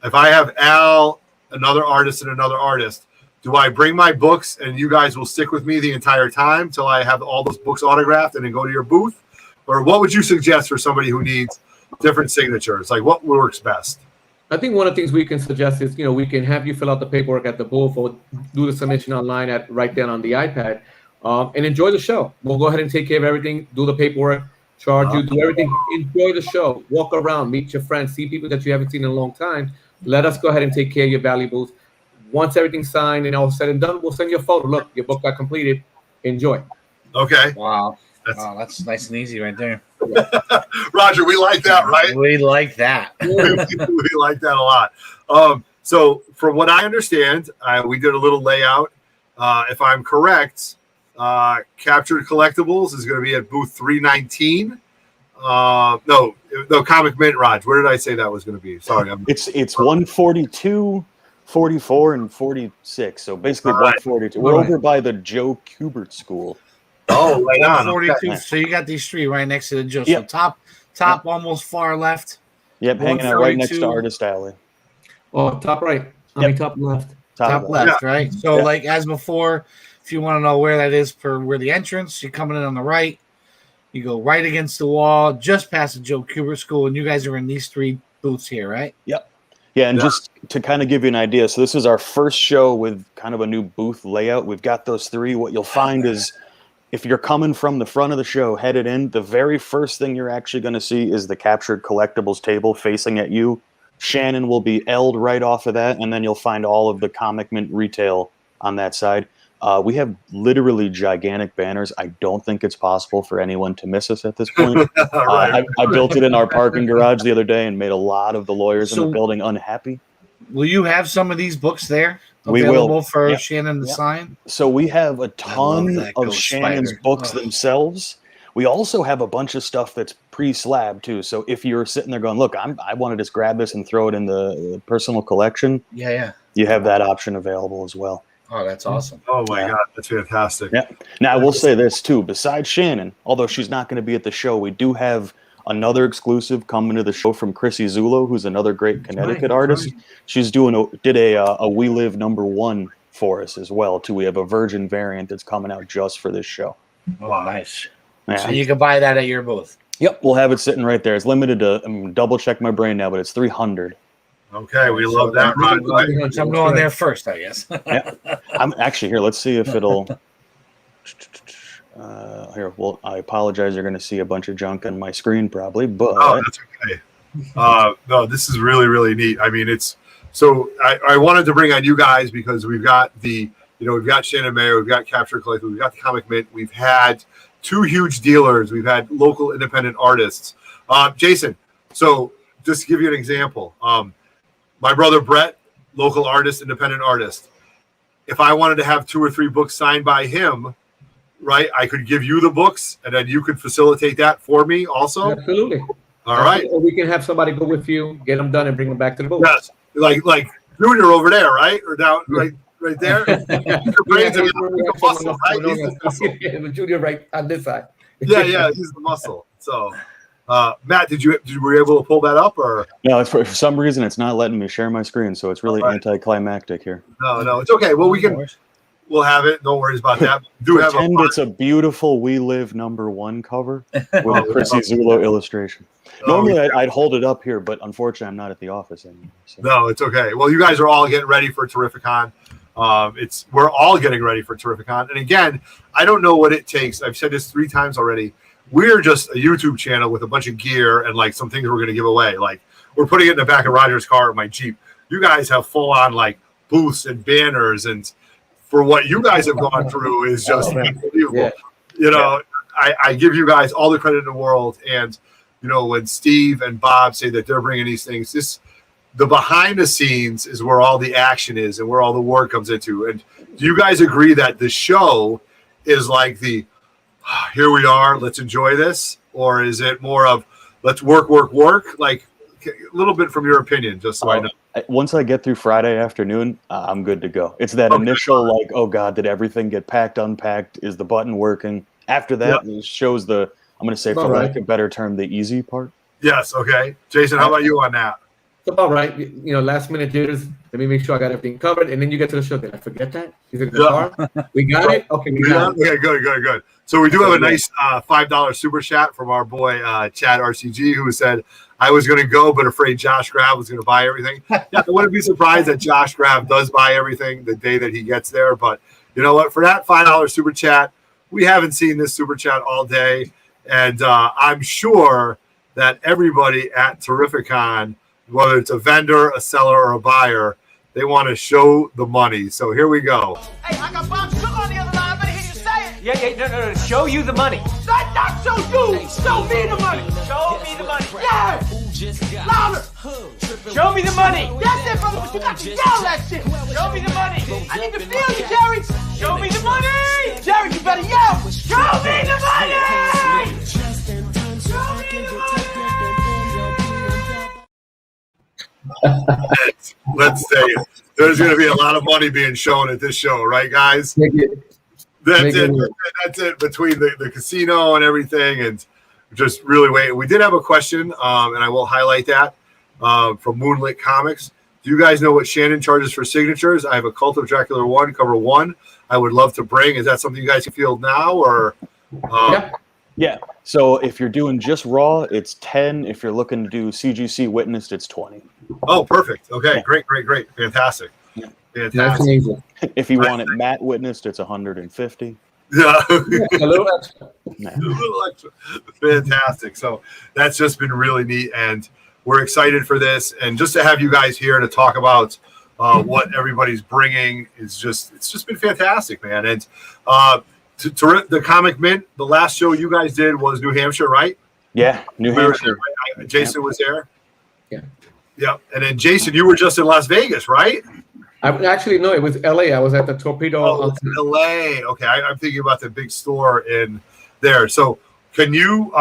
if I have Al, another artist, and another artist, do I bring my books and you guys will stick with me the entire time till I have all those books autographed and then go to your booth? Or what would you suggest for somebody who needs different signatures? Like, what works best? I think one of the things we can suggest is, we can have you fill out the paperwork at the booth or do the submission online right then on the iPad, and enjoy the show. We'll go ahead and take care of everything, do the paperwork, charge you, do everything. Enjoy the show. Walk around, meet your friends, see people that you haven't seen in a long time. Let us go ahead and take care of your valuables. Once everything's signed and all said and done, we'll send you a photo. Look, your book got completed. Enjoy. Okay. Wow. That's nice and easy right there. Roger, we like that, right? We like that. We like that a lot. So from what I understand, we did a little layout. If I'm correct, Captured Collectibles is going to be at booth 319. No, Comic Mint, Raj. Where did I say that was going to be? Sorry. It's 142, 44, and 46. So basically 142. We're over by the Joe Kubert School. Oh, right on. 42. Okay. So you got these 3 right next to the Joe. Yep. So top almost far left. Yep, hanging out right next to Artist Alley. Oh, top right. I mean, top left. Top left, right? So like as before, if you want to know where that is for where the entrance, you're coming in on the right. You go right against the wall, just past the Joe Kubert School, and you guys are in these 3 booths here, right? Yep. Yeah, and just to kind of give you an idea, so this is our first show with kind of a new booth layout. We've got those 3. What you'll find is if you're coming from the front of the show, headed in, the very first thing you're actually going to see is the Captured Collectibles table facing at you. Shannon will be L'd right off of that, and then you'll find all of the Comic Mint retail on that side. We have literally gigantic banners. I don't think it's possible for anyone to miss us at this point. I built it in our parking garage the other day and made a lot of the lawyers in the building unhappy. Will you have some of these books there We available will. for Shannon to sign? So we have a ton that of Ghost Shannon's Spider. books themselves. We also have a bunch of stuff that's pre-slab too. So if you're sitting there going, look, I want to just grab this and throw it in the personal collection, Yeah. you have that option available as well. Oh, that's awesome. Oh my God, that's fantastic. Yeah. Now, I will say this too. Besides Shannon, although she's not going to be at the show, we do have another exclusive coming to the show from Chrissy Zulo, who's another great Connecticut artist. She's did a We Live #1 for us as well too. We have a Virgin variant that's coming out just for this show. Oh, nice. Yeah. So you can buy that at your booth. Yep, we'll have it sitting right there. It's limited to double check my brain now, but it's 300. Okay, we love that. Right. So I'm going there first, I guess. Yeah. I'm actually here. Let's see if it'll. Here, well, I apologize. You're going to see a bunch of junk on my screen, probably, but that's okay. No, this is really, really neat. I mean, it's so I wanted to bring on you guys because we've got we've got Shannon Mayer, we've got Capture Collective, we've got the Comic Mint, we've had 2 huge dealers, we've had local independent artists. Jason, so just to give you an example, my brother Brett, local artist, independent artist. If I wanted to have 2 or 3 books signed by him, right, I could give you the books, and then you could facilitate that for me also. Absolutely. All right. Or we can have somebody go with you, get them done, and bring them back to the booth. Yes, like Junior over there, right, or down right there. Your brains are the muscle, right? He's the muscle. Yeah, Junior right on this side. Yeah, he's the muscle. So. Matt, were you able to pull that up or? No, it's for some reason it's not letting me share my screen, so it's really anticlimactic here. No, it's okay. Well, we'll have it. No worries about that. It's a beautiful We Live #1 cover with Chrissy Zulo illustration. Normally I'd hold it up here, but unfortunately I'm not at the office anymore. So. No, it's okay. Well, you guys are all getting ready for Terrificon. We're all getting ready for Terrificon, and again, I don't know what it takes. I've said this 3 times already. We're just a YouTube channel with a bunch of gear and like some things we're going to give away. Like we're putting it in the back of Roger's car at my Jeep. You guys have full on like booths and banners and for what you guys have gone through is just unbelievable. Yeah. You know, I give you guys all the credit in the world. And, you know, when Steve and Bob say that they're bringing these things, the behind the scenes is where all the action is and where all the work comes into. And do you guys agree that the show is like here we are, let's enjoy this? Or is it more of let's work? Like a little bit from your opinion, just so I know. Once I get through Friday afternoon, I'm good to go. It's that initial like, oh God, did everything get packed, unpacked? Is the button working? After that, it shows I'm going to say, for lack of a better term, the easy part. Yes. Okay. Jason, how about you on that? It's about right. You know, last minute jitters. Let me make sure I got everything covered, and then you get to the show. Did I forget that? Is it the car? We got it. Okay, we got it. Okay, good. So we do have a nice $5 super chat from our boy Chad RCG, who said, "I was going to go, but afraid Josh Grab was going to buy everything." Yeah, I wouldn't be surprised that Josh Grab does buy everything the day that he gets there. But you know what? For that $5 super chat, we haven't seen this super chat all day, and I'm sure that everybody at Terrificon, whether it's a vendor, a seller, or a buyer, they want to show the money. So here we go. Hey, I got Bob Sugar on the other line. I better hear you say it. Yeah, no. Show you the money. Not show you. Show me the money. Show me the money. Yeah. Louder. Show me the money. That's it, brother, but you got to yell that shit. Show me the money. I need to feel you, Jerry. Show me the money. Jerry, you better yell. Show me the money. Show me the money. Let's say there's going to be a lot of money being shown at this show, right, guys? That's it between the casino and everything, and just really waiting. We did have a question, and I will highlight that from Moonlit Comics. Do you guys know what Shannon charges for signatures? I have a Cult of Dracula 1, cover 1. I would love to bring. Is that something you guys can field now, or? Yeah. So if you're doing just Raw, it's 10. If you're looking to do CGC Witnessed, it's 20. Oh, perfect. Okay, great. Fantastic. That's amazing. If you want it Matt Witnessed, it's 150. Yeah. A little extra. A little extra. Fantastic. So that's just been really neat, and we're excited for this. And just to have you guys here to talk about what everybody's bringing it's just been fantastic, man. And to the Comic Mint, the last show you guys did was New Hampshire, right? Yeah, New Hampshire. Right? Jason was there. Yeah. Yep. And then Jason, you were just in Las Vegas, right? Actually, no, it was LA. I was at the Torpedo. Oh, it's LA. Okay, I'm thinking about the big store in there. So, can you?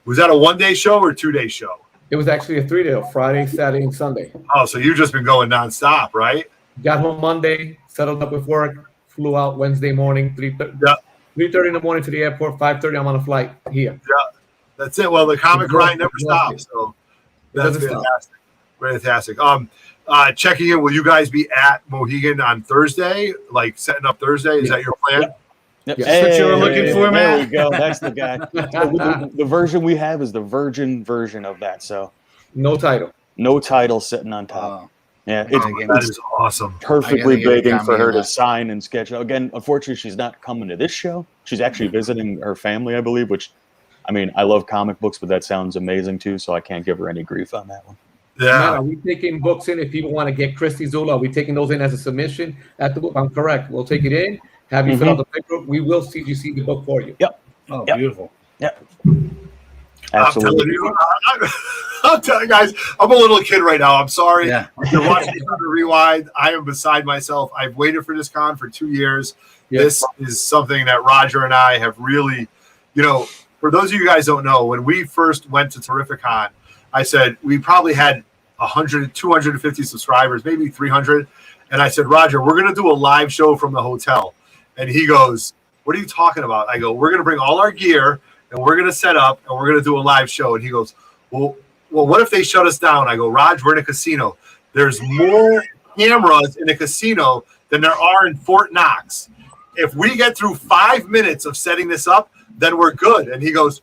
Was that a 1-day show or 2-day show? It was actually a 3-day, Friday, Saturday, and Sunday. Oh, so you've just been going nonstop, right? Got home Monday, settled up with work, flew out Wednesday morning, 3:30 in the morning to the airport. 5:30, I'm on a flight here. Yeah, that's it. Well, the comic grind never stops, so that's fantastic. Fantastic. Checking in, will you guys be at Mohegan on Thursday? Like setting up Thursday? Is that your plan? Yep. That's what you were looking for, man. There we go. That's the guy. The version we have is the virgin version of that. So no title sitting on top. Yeah, that is awesome. Perfectly begging for her to sign and sketch. Again, unfortunately, she's not coming to this show. She's actually visiting her family, I believe, which, I mean, I love comic books, but that sounds amazing too, so I can't give her any grief on that one. Yeah. Man, are we taking books in if people want to get Christy Zula? Are we taking those in as a submission at the book? I'm correct. We'll take it in, have you fill out the paperwork. We will CGC the book for you. Yep. Oh, beautiful. Yep. Absolutely. I'm telling you guys, I'm a little kid right now. I'm sorry. Yeah. You're watching the Rewind. I am beside myself. I've waited for this con for 2 years. Yeah. This is something that Roger and I have really, for those of you guys don't know, when we first went to Terrificon, I said we probably had 100, 250 subscribers, maybe 300. And I said, Roger, we're going to do a live show from the hotel. And he goes, what are you talking about? I go, we're going to bring all our gear and we're going to set up and we're going to do a live show. And he goes, well, what if they shut us down? I go, Raj, we're in a casino. There's more cameras in a casino than there are in Fort Knox. If we get through 5 minutes of setting this up, then we're good. And he goes,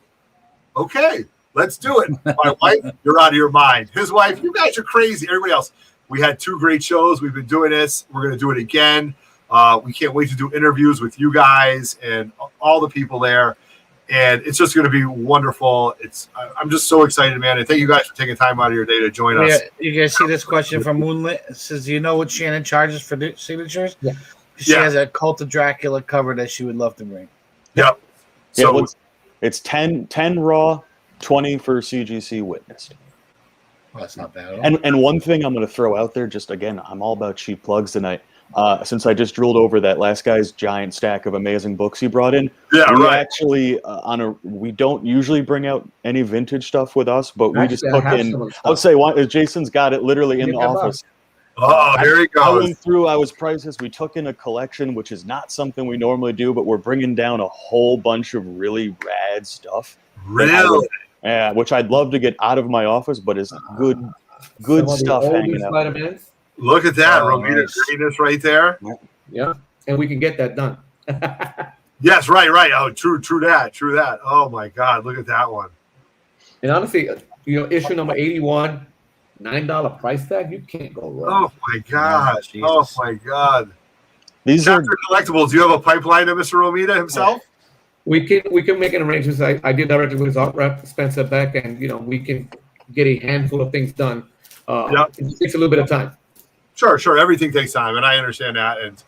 okay, let's do it. My wife, you're out of your mind. His wife, you guys are crazy. Everybody else. We had 2 great shows. We've been doing this. We're going to do it again. We can't wait to do interviews with you guys and all the people there. And it's just going to be wonderful. I'm just so excited, man. And thank you guys for taking time out of your day to join us. You guys see this question from Moonlit? It says, do you know what Shannon charges for signatures? Yeah. She has a Cult of Dracula cover that she would love to bring. Yep. So it's 10 raw, 20 for CGC witnessed. Well, that's not bad at all. And one thing I'm going to throw out there, just again, I'm all about cheap plugs tonight. Since I just drooled over that last guy's giant stack of amazing books he brought in, we actually we don't usually bring out any vintage stuff with us, but we just took in. I would say Jason's got it literally in the office. Oh, here he goes. I went through. I was priceless. We took in a collection, which is not something we normally do, but we're bringing down a whole bunch of really rad stuff. Really? Yeah, which I'd love to get out of my office, but it's good stuff hanging out. Look at that, Romita Greenness right there. Yeah, and we can get that done. Yes, right. Oh, true that. Oh my God, look at that one. And honestly, issue number 81, $9 price tag. You can't go wrong. Oh my God. Oh my God. These are collectibles. Do you have a pipeline to Mr. Romita himself? We can make an arrangement. I did directly with his art rep, Spencer Beck, and we can get a handful of things done. It takes a little bit of time. Sure. Everything takes time, and I understand that. And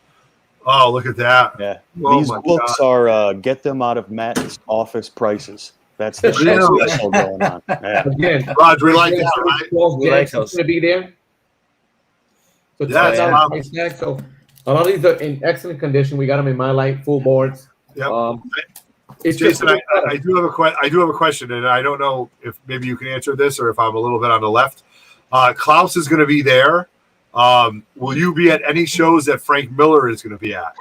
oh, look at that. Yeah. Oh, these books are get them out of Matt's office prices. That's the special going on. Yeah. Again, Roger, we like that, right? We like those. Going to be there. So Yeah, price tag. So a lot of these are in excellent condition. We got them in my light, full boards. Yep. Jason, I do have a question, and I don't know if maybe you can answer this or if I'm a little bit on the left. Klaus is going to be there. Will you be at any shows that Frank Miller is going to be at?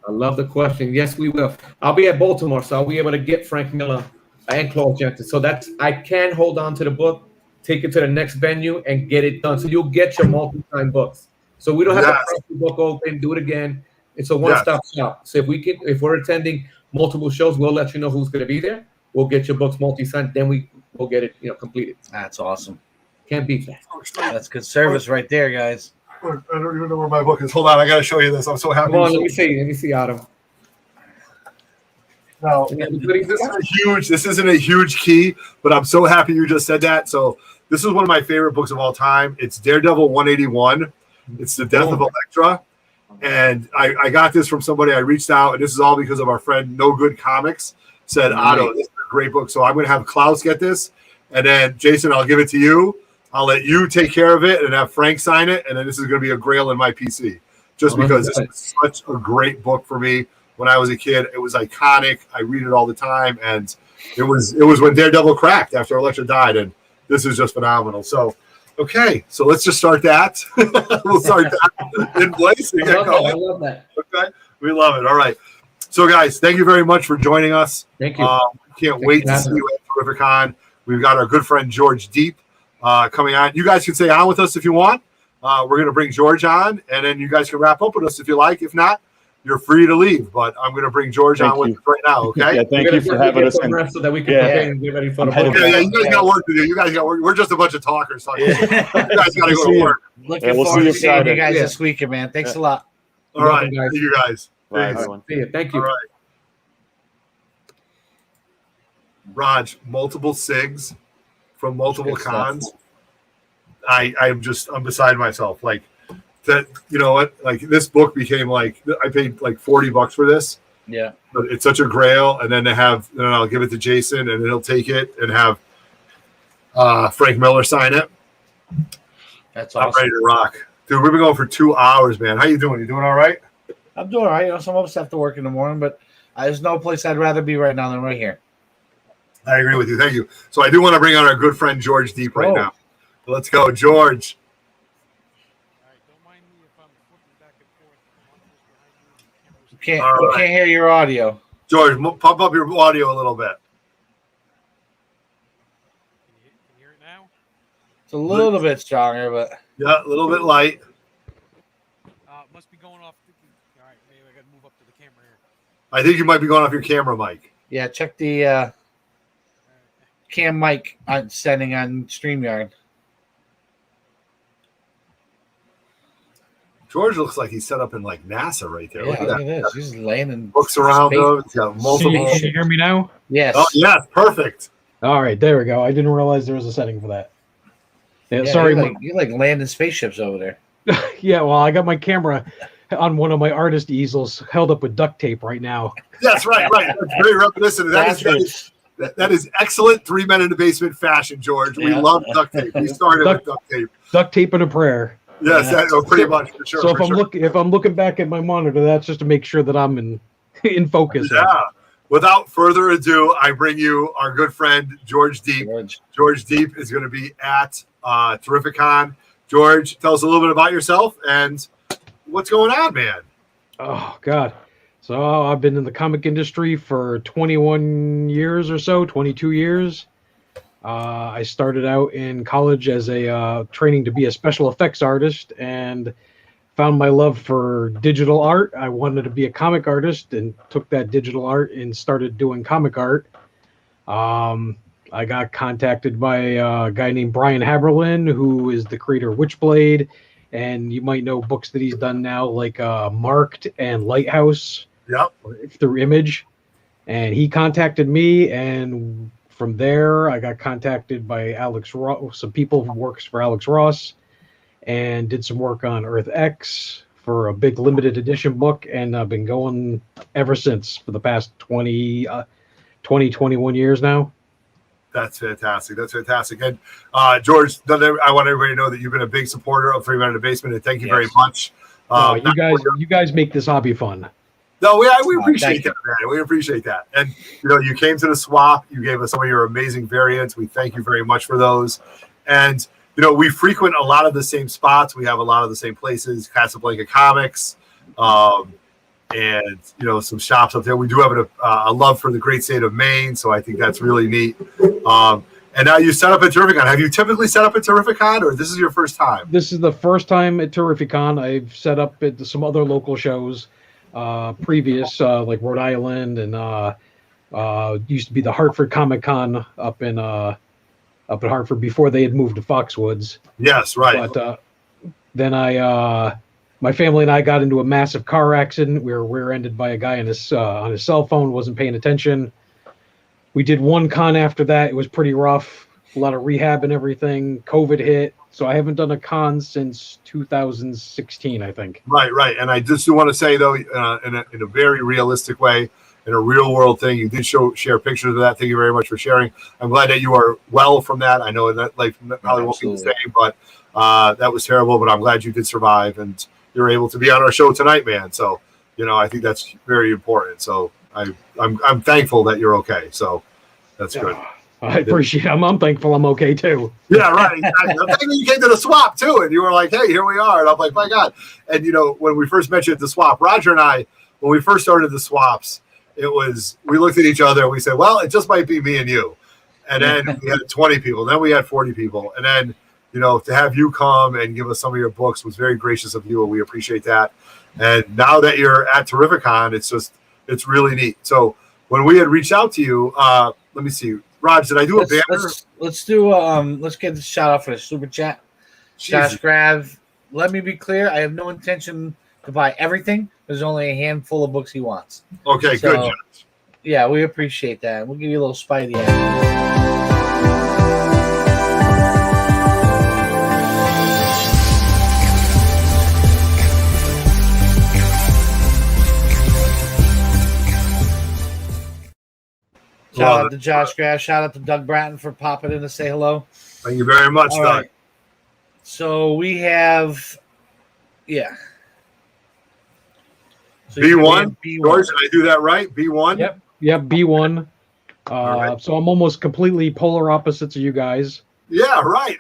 I love the question. Yes, we will. I'll be at Baltimore, so I'll be able to get Frank Miller and Claude Jensen. So I can hold on to the book, take it to the next venue, and get it done. So you'll get your multi-time books. So we don't have to press the book open, do it again. It's a one-stop shop. So if we're attending multiple shows, we'll let you know who's going to be there. We'll get your books multi-signed, then we'll get it completed. That's awesome. Can't beat that. That's good service right there, guys. I don't even know where my book is. Hold on, I got to show you this. I'm so happy. Come on, let me see, Adam. No, this isn't a huge key, but I'm so happy you just said that. So this is one of my favorite books of all time. It's Daredevil 181. It's the death of Elektra. And I got this from somebody. I reached out, and this is all because of our friend No Good Comics said, Otto, this is a great book. So I'm going to have Klaus get this. And then, Jason, I'll give it to you. I'll let you take care of it and have Frank sign it. And then this is going to be a grail in my PC just because this is such a great book for me. When I was a kid, it was iconic. I read it all the time. And it was when Daredevil cracked after Elektra died. And this is just phenomenal. So, okay. So let's just start that. We'll start that in place. I love that. Okay. We love it. All right. So, guys, thank you very much for joining us. Thank you. Can't wait to see you at Terrificon. We've got our good friend George Deep coming on. You guys can stay on with us if you want. We're going to bring George on, and then you guys can wrap up with us if you like. If not, you're free to leave. But I'm going to bring George on with us right now, okay? Yeah, thank you for having us. So that we can and get ready for the book. Yeah, you guys got work to do. You guys got work. We're just a bunch of talkers. So you guys got to go to work. Looking forward to seeing you guys this weekend, man. Thanks a lot. All right. Thank you, guys. Bye, everyone. See you. Thank you. All right. Raj, multiple SIGs from multiple cons. I'm beside myself. Like that, you know what? Like this book became like I paid like $40 for this. Yeah. But it's such a grail. And then I'll give it to Jason and he'll take it and have Frank Miller sign it. That's awesome. I'm ready to rock. Dude, we've been going for 2 hours, man. How you doing? You doing all right? I'm doing all right. Some of us have to work in the morning, but there's no place I'd rather be right now than right here. I agree with you. Thank you. So I do want to bring on our good friend George Deep right now. Let's go, George. We can't hear your audio. George, pump up your audio a little bit. Can you hear it now? It's a little bit stronger, but yeah, a little bit light. Must be going off. All right, maybe I got to move up to the camera here. I think you might be going off your camera mic. Yeah, check the cam mic setting on StreamYard. George looks like he's set up in like NASA right there. Yeah, look at this. He's laying in books around him. He's got multiple. Can you hear me now? Yes. Oh, yes, perfect. All right, there we go. I didn't realize there was a setting for that. Yeah, sorry. You're like landing spaceships over there. Yeah, well, I got my camera on one of my artist easels, held up with duct tape right now. Yes, right. That's very reminiscent. That is excellent 3 Men in the Basement fashion, George. We love duct tape. We started with duct tape. Duct tape and a prayer. Yes, pretty much for sure. So if I'm looking back at my monitor, that's just to make sure that I'm in focus. Yeah. Without further ado, I bring you our good friend George Deep. George Deep is going to be at Terrificon. George, tell us a little bit about yourself and what's going on, man. Oh God. So I've been in the comic industry for 21 years or so, 22 years. I started out in college as a training to be a special effects artist and found my love for digital art. I wanted to be a comic artist and took that digital art and started doing comic art. I got contacted by a guy named Brian Haberlin, who is the creator of Witchblade. And you might know books that he's done now, like Marked and Lighthouse. Yep. Through Image. And he contacted me, and from there I got contacted by Alex Ross, some people who works for Alex Ross, and did some work on Earth X for a big limited edition book, and I've been going ever since for the past 21 years now. That's fantastic. And George, I want everybody to know that you've been a big supporter of 3 Men in the Basement, and thank you very much. You guys make this hobby fun. No, we appreciate that, man. We appreciate that. And, you came to the swap. You gave us some of your amazing variants. We thank you very much for those. And, we frequent a lot of the same spots. We have a lot of the same places, Casablanca Comics, and, some shops up there. We do have a love for the great state of Maine, so I think that's really neat. And now you set up at Terrificon. Have you typically set up at Terrificon, or this is your first time? This is the first time at Terrificon. I've set up at some other local shows. Previous, like Rhode Island, and used to be the Hartford Comic Con up in Hartford before they had moved to Foxwoods. Yes, right. But then my family and I got into a massive car accident. We were rear-ended by a guy on his cell phone, wasn't paying attention. We did one con after that. It was pretty rough, a lot of rehab and everything. COVID hit. So I haven't done a con since 2016, I think. Right. And I just do want to say, though, in a very realistic way, in a real world thing, you did share pictures of that. Thank you very much for sharing. I'm glad that you are well from that. I know that life probably won't be the same, but that was terrible. But I'm glad you did survive, and you're able to be on our show tonight, man. So, I think that's very important. So I'm thankful that you're okay. So that's good. I appreciate it. I'm thankful I'm okay, too. Yeah, right. Exactly. I'm thankful you came to the swap, too, and you were like, hey, here we are. And I'm like, my God. And, when we first met you at the swap, Roger and I, when we first started the swaps, we looked at each other and we said, well, it just might be me and you. And then we had 20 people. Then we had 40 people. And then, to have you come and give us some of your books was very gracious of you, and we appreciate that. And now that you're at Terrificon, it's really neat. So when we had reached out to you, let me see. Raj, did I do a banner? Let's do let's get the shout out for the super chat. Josh Grav, let me be clear, I have no intention to buy everything. There's only a handful of books he wants. Okay, so, good. Yeah, we appreciate that. We'll give you a little spidey action. Shout out to Josh Graff. Shout out to Doug Bratton for popping in to say hello. Thank you very much, Doug. Right. So we have, So B1. George, did I do that right? B1? Yep, B1. Right. So I'm almost completely polar opposites of you guys. Yeah, right.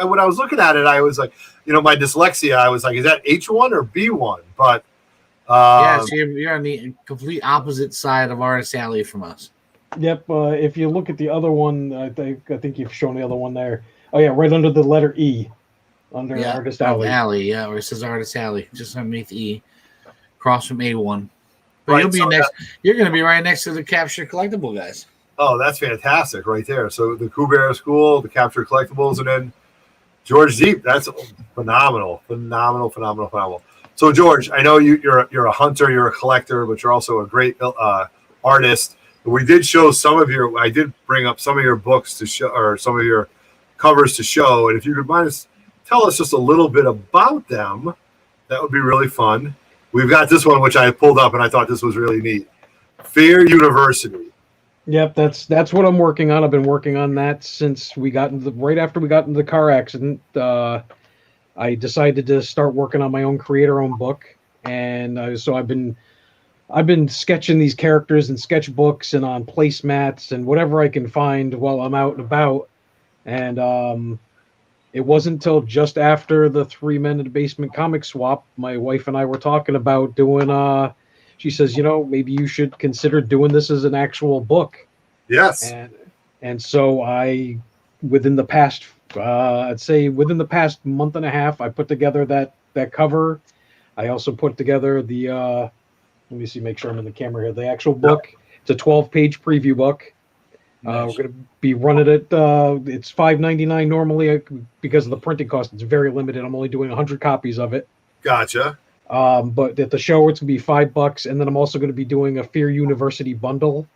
When I was looking at it, I was like, my dyslexia, I was like, is that H1 or B1? But so you're on the complete opposite side of Artist Alley from us. Yep. If you look at the other one, I think you've shown the other one there. Oh yeah, right under the letter E, under Artist Alley. Where it says Artist Alley, just underneath E, across from A1. But Right, you'll be next. You're going to be right next to the Capture Collectible guys. Oh, that's fantastic, right there. So the Kubera School, the Capture Collectibles, and then George Deep. That's phenomenal. So George, I know you're a hunter, you're a collector, but you're also a great artist. We did show I did bring up some of your books to show, or some of your covers to show. And if you could tell us just a little bit about them, That would be really fun. We've got this one, which I pulled up, and I thought this was really neat. Fear University. Yep, that's what I'm working on. I've been working on that since we got into right after we got into the car accident. I decided to start working on my own creator-owned book, and so I've been sketching these characters in sketchbooks and on placemats and whatever I can find while I'm out and about. And it wasn't until just after the 3 Men in the Basement comic swap, my wife and I were talking about doing. She says, maybe you should consider doing this as an actual book. Yes. And so within the past, I'd say within the past month and a half, I put together that cover. I also put together the. Let me see, make sure I'm in the camera here. The actual book. Yep. It's a 12-page preview book. Nice. We're going to be running it. It's $5.99 normally because of the printing cost. It's very limited. I'm only doing 100 copies of it. Gotcha. But at the show, it's going to be $5, and then I'm also going to be doing a Fear University bundle.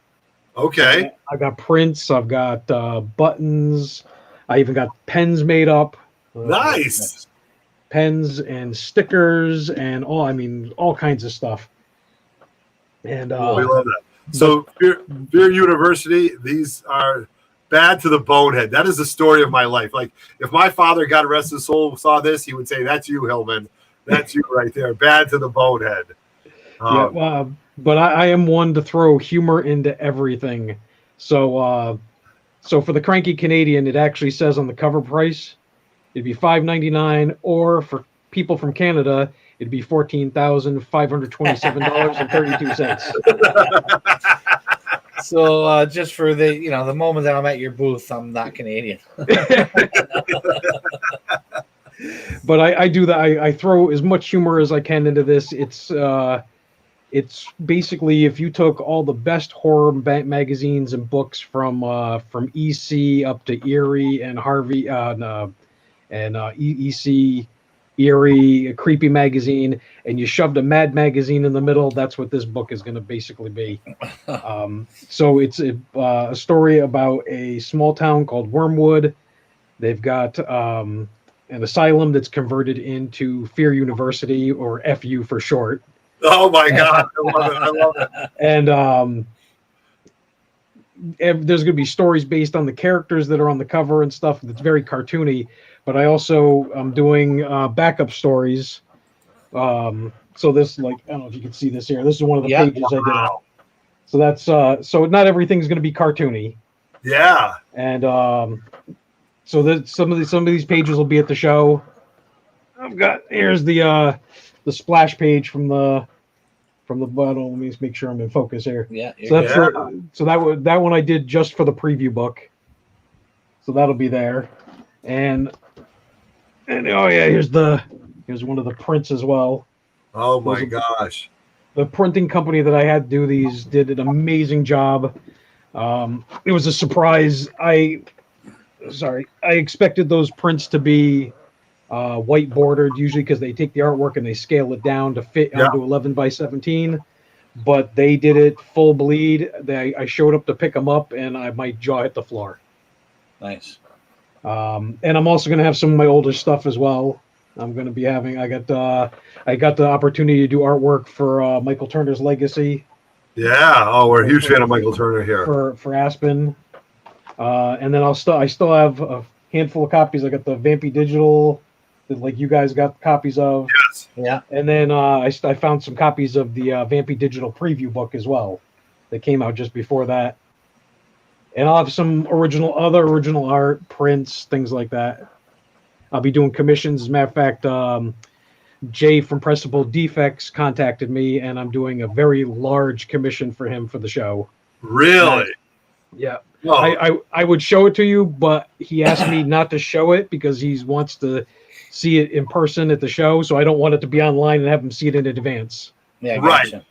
Okay. I got prints. I've got buttons. I even got pens made up. Nice. Pens and stickers and all kinds of stuff. And we love that. So Fear University, these are bad to the bonehead. That is the story of my life. Like, if my father, God rest his soul, saw this, he would say, "That's you, Hillman. That's you right there. Bad to the bonehead." But I am one to throw humor into everything. So for the Cranky Canadian, it actually says on the cover price, it'd be $5.99, or for people from Canada, it'd be $14,527.32. So just for the moment that I'm at your booth, I'm not Canadian. But I do that. I throw as much humor as I can into this. It's basically, if you took all the best horror magazines and books from EC up to Eerie and Harvey and EC, Eerie, a Creepy magazine, and you shoved a Mad magazine in the middle, that's what this book is going to basically be. So it's a story about a small town called Wormwood. They've got an asylum that's converted into Fear University, or FU for short. Oh my God, I love it. And there's going to be stories based on the characters that are on the cover and stuff. That's very cartoony. But I also am doing backup stories. So this, I don't know if you can see this here. This is one of the pages I did. So that's so not everything's going to be cartoony. Yeah. And so that some of these pages will be at the show. Here's the splash page from the bottom. Let me just make sure I'm in focus here. Yeah. So that's that one I did just for the preview book. So that'll be there. And here's one of the prints as well. Oh my gosh. The printing company that I had to do these did an amazing job. It was a surprise. I expected those prints to be white bordered, usually because they take the artwork and they scale it down to fit onto 11 by 17. But they did it full bleed. I showed up to pick them up, and my jaw hit the floor. Nice. And I'm also going to have some of my older stuff as well. I'm going to be having. I got the opportunity to do artwork for Michael Turner's Legacy. Yeah. Oh, we're a huge fan of Michael Turner here. For Aspen. And then I still have a handful of copies. I got the Vampy Digital that you guys got copies of. Yes. Yeah. And then I found some copies of the Vampy Digital preview book as well that came out just before that. And I'll have some other original art, prints, things like that. I'll be doing commissions. As a matter of fact, Jay from Pressable Defects contacted me, and I'm doing a very large commission for him for the show. Really? Yeah. Oh. I would show it to you, but he asked me not to show it because he wants to see it in person at the show, so I don't want it to be online and have him see it in advance. Yeah, right.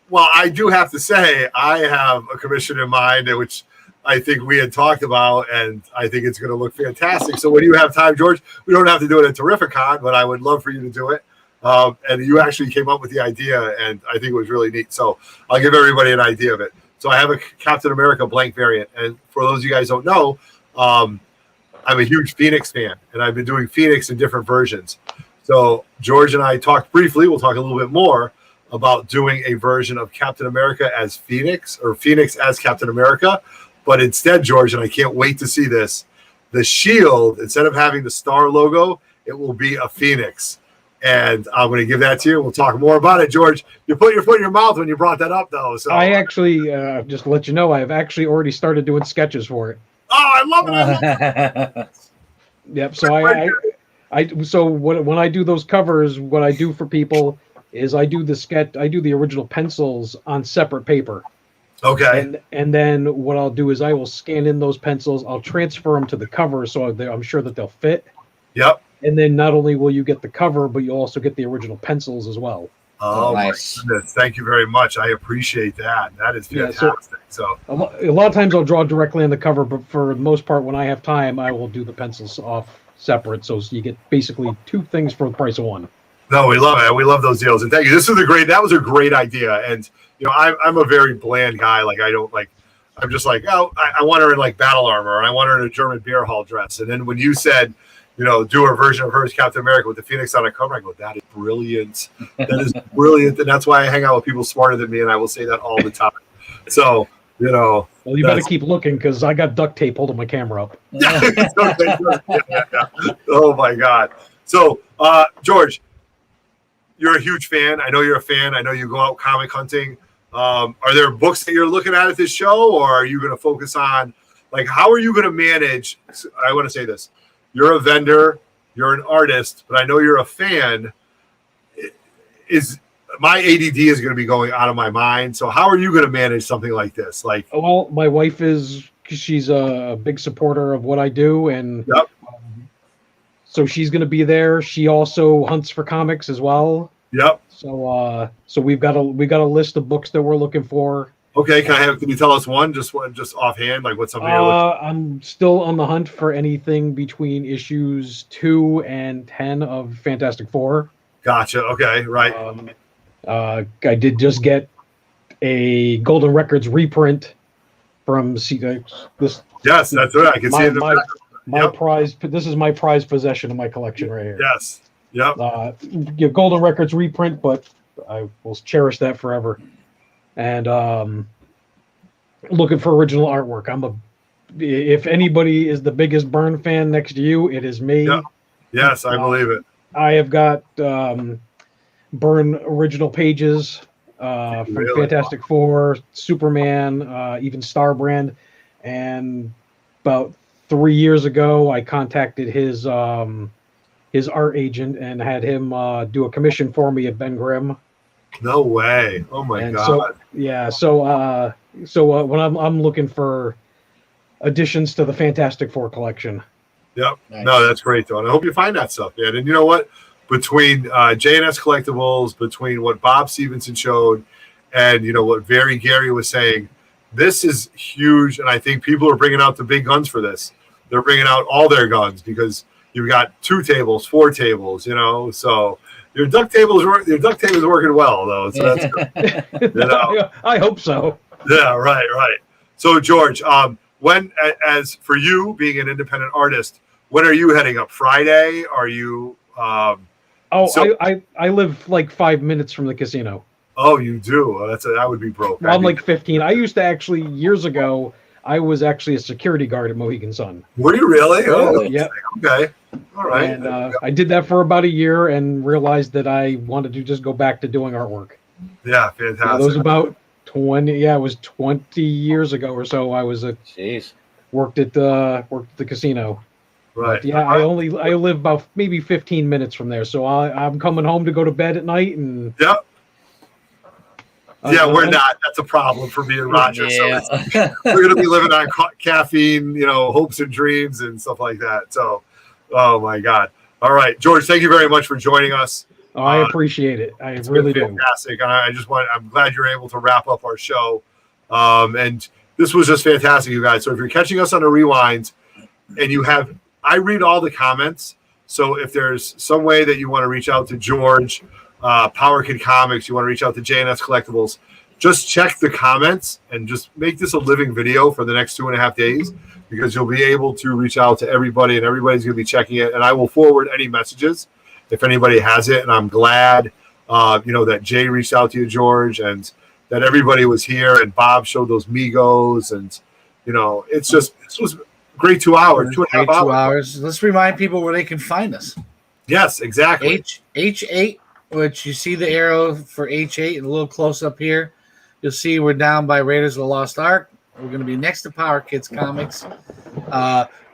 Well, I do have to say I have a commission in mind, which I think we had talked about, and I think it's going to look fantastic. So when you have time, George, we don't have to do it at Terrificon, but I would love for you to do it. And you actually came up with the idea, and I think it was really neat. So I'll give everybody an idea of it. So I have a Captain America blank variant. And for those of you guys who don't know, I'm a huge Phoenix fan, and I've been doing Phoenix in different versions. So George and I talked briefly. We'll talk a little bit more about doing a version of Captain America as Phoenix, or Phoenix as Captain America. But instead, George, and I can't wait to see this, the shield, instead of having the star logo, it will be a phoenix. And I'm going to give that to you. We'll talk more about it, George. You put your foot in your mouth when you brought that up, though. So I actually, just to let you know, I've actually already started doing sketches for it. Oh, I love it. I love it. Yep. So when I do those covers, what I do for people is I do the original pencils on separate paper. Okay. And then what I'll do is I will scan in those pencils. I'll transfer them to the cover, so I'm sure that they'll fit. Yep. And then not only will you get the cover, but you also get the original pencils as well. Oh, nice. My goodness. Thank you very much. I appreciate that. That is fantastic. A lot of times I'll draw directly on the cover, but for the most part, when I have time, I will do the pencils off separate, so you get basically two things for the price of one. No, we love it. We love those deals. And thank you. That was a great idea. And, I'm a very bland guy. Like, I'm just like, oh, I want her in like battle armor, or I want her in a German beer hall dress. And then when you said, do a version of her as Captain America with the Phoenix on a cover, I go, that is brilliant. That is brilliant. And that's why I hang out with people smarter than me. And I will say that all the time. So, well, you better keep looking, because I got duct tape holding my camera up. Yeah. Oh my God. So, George, you're a huge fan. I know you're a fan. I know you go out comic hunting. Are there books that you're looking at this show, or are you going to focus on, like, how are you going to manage? I want to say this. You're a vendor, you're an artist, but I know you're a fan. My ADD is going to be going out of my mind. So how are you going to manage something like this? Like, well, my wife she's a big supporter of what I do, and so she's going to be there. She also hunts for comics as well. Yep. So we've got a list of books that we're looking for. Okay, can you tell us one, just offhand, like what's something you're looking for? I'm still on the hunt for anything between issues 2 and 10 of Fantastic Four. Gotcha. Okay, right. I did just get a Golden Records reprint from this. Yes, that's right. I can see it. My prize. This is my prized possession of my collection right here. Yes. Yep. Golden Records reprint, but I will cherish that forever. And looking for original artwork. If anybody is the biggest Byrne fan next to you, it is me. Yep. Yes, I believe it. I have got Byrne original pages from Fantastic Four, Superman, even Starbrand. And about 3 years ago, I contacted his art agent and had him do a commission for me at Ben Grimm. No way! Oh my God! So when I'm looking for additions to the Fantastic Four collection. Yep. Nice. No, that's great though, and I hope you find that stuff, man. And you know what? Between J&S Collectibles, between what Bob Stevenson showed, and what Gary was saying, this is huge, and I think people are bringing out the big guns for this. They're bringing out all their guns because you've got 2 tables, 4 tables, so. Your duct tape is working well, though. So that's good. I hope so. Yeah, right. So, George, as for you being an independent artist, when are you heading up? Friday? Are you? I live like 5 minutes from the casino. Oh, you do? That would be broke. I'm like 15. I used to actually years ago. I was actually a security guard at Mohegan Sun. Were you really? Oh, yeah. Okay. All right. And I did that for about a year and realized that I wanted to just go back to doing artwork. Yeah, fantastic. That was about 20. Yeah, it was 20 years ago or so. I was worked at the casino. Right. But yeah, I live about maybe 15 minutes from there. So I'm coming home to go to bed at night and. Yep. We're not. That's a problem for me and Roger. Yeah. So we're going to be living on caffeine, hopes and dreams and stuff like that. So, oh my God. All right, George, thank you very much for joining us. Oh, I appreciate it. I really do. Fantastic. And I'm glad you're able to wrap up our show. And this was just fantastic, you guys. So if you're catching us on the rewinds and I read all the comments. So if there's some way that you want to reach out to George, Power Kid Comics, you want to reach out to J&S Collectibles, just check the comments and just make this a living video for the next 2.5 days, because you'll be able to reach out to everybody and everybody's going to be checking it. And I will forward any messages. if anybody has it. And I'm glad, that Jay reached out to you, George, and that everybody was here, and Bob showed those Migos, and this was great 2 hours, 2.5 hours. 2 hours. Let's remind people where they can find us. Yes, exactly. H8, which you see the arrow for H8 and a little close up here. You'll see we're down by Raiders of the Lost Ark. We're going to be next to Power Kids Comics.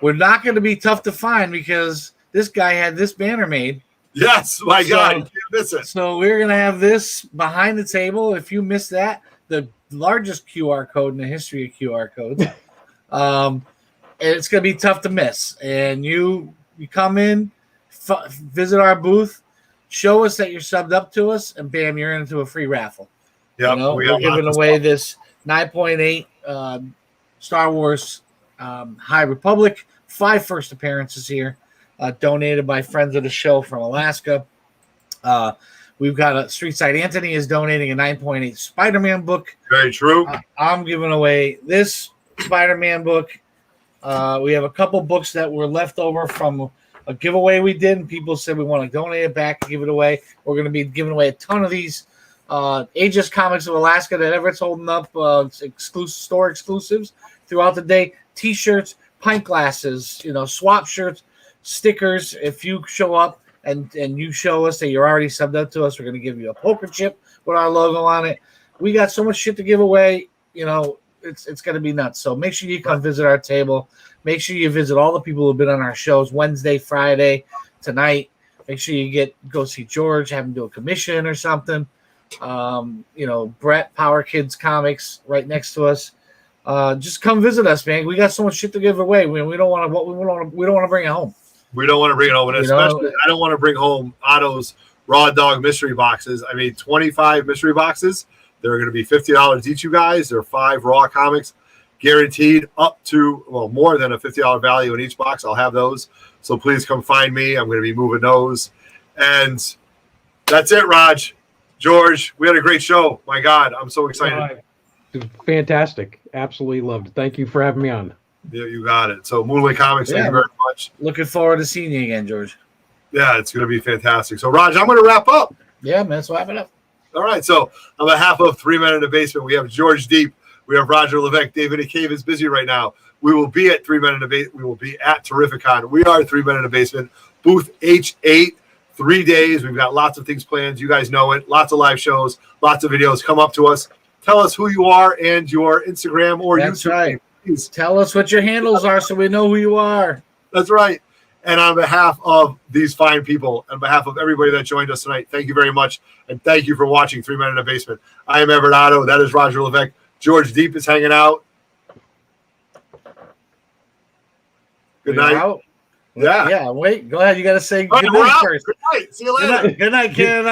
We're not going to be tough to find because this guy had this banner made. Yes, my God, you can't miss it. So we're going to have this behind the table. If you missed that, the largest QR code in the history of QR codes. It's going to be tough to miss. And you come in, visit our booth, show us that you're subbed up to us, and bam, you're into a free raffle. Yeah, we're giving away this 9.8 Star Wars High Republic, 5 first appearances here, donated by friends of the show from Alaska. We've got a Street Side Anthony is donating a 9.8 Spider-Man book. Very true. I'm giving away this Spider-Man book. We have a couple books that were left over from a giveaway we did, and people said we want to donate it back and give it away. We're going to be giving away a ton of these Aegis Comics of Alaska that Everett's holding up, store exclusives throughout the day. T-shirts, pint glasses, swap shirts, stickers. If you show up and you show us that you're already subbed up to us, we're going to give you a poker chip with our logo on it. We got so much shit to give away. It's going to be nuts. So make sure you come visit our table. Make sure you visit all the people who've been on our shows Wednesday, Friday, tonight. Make sure you go see George, have him do a commission or something. Brett, Power Kids Comics, right next to us. Just come visit us, man. We got so much shit to give away. We don't want to bring it home. We don't want to bring it home, and especially I don't want to bring home Otto's Raw Dog mystery boxes. I mean, 25 mystery boxes. They're going to be $50 each, you guys. They're 5 Raw comics, guaranteed up to more than a $50 value in each box. I'll have those, so please come find me. I'm going to be moving those, and that's it, Raj. George, we had a great show. My God, I'm so excited. Fantastic. Absolutely loved it. Thank you for having me on. Yeah, you got it. So Moonlight Comics, thank you very much. Looking forward to seeing you again, George. Yeah, it's going to be fantastic. So, Raj, I'm going to wrap up. Yeah, man, let's wrap it up. All right, so on behalf of 3 Men in the Basement, we have George Deep, we have Roger Levesque. David Cave is busy right now. We will be at 3 Men in the Basement. We will be at Terrificon. We are 3 Men in the Basement, booth H8. 3 days. We've got lots of things planned. You guys know it. Lots of live shows, lots of videos. Come up to us. Tell us who you are and your Instagram or That's YouTube. right. Please. Tell us what your handles are so we know who you are. That's right. And on behalf of these fine people, on behalf of everybody that joined us tonight, thank you very much. And thank you for watching 3 Men in the Basement. I am Everett Otto. That is Roger Levesque. George Deep is hanging out. Good night. Out? Yeah. Yeah, wait. Go ahead. You got to say good We're night out. first. Good night. See you later. Good night, Ken.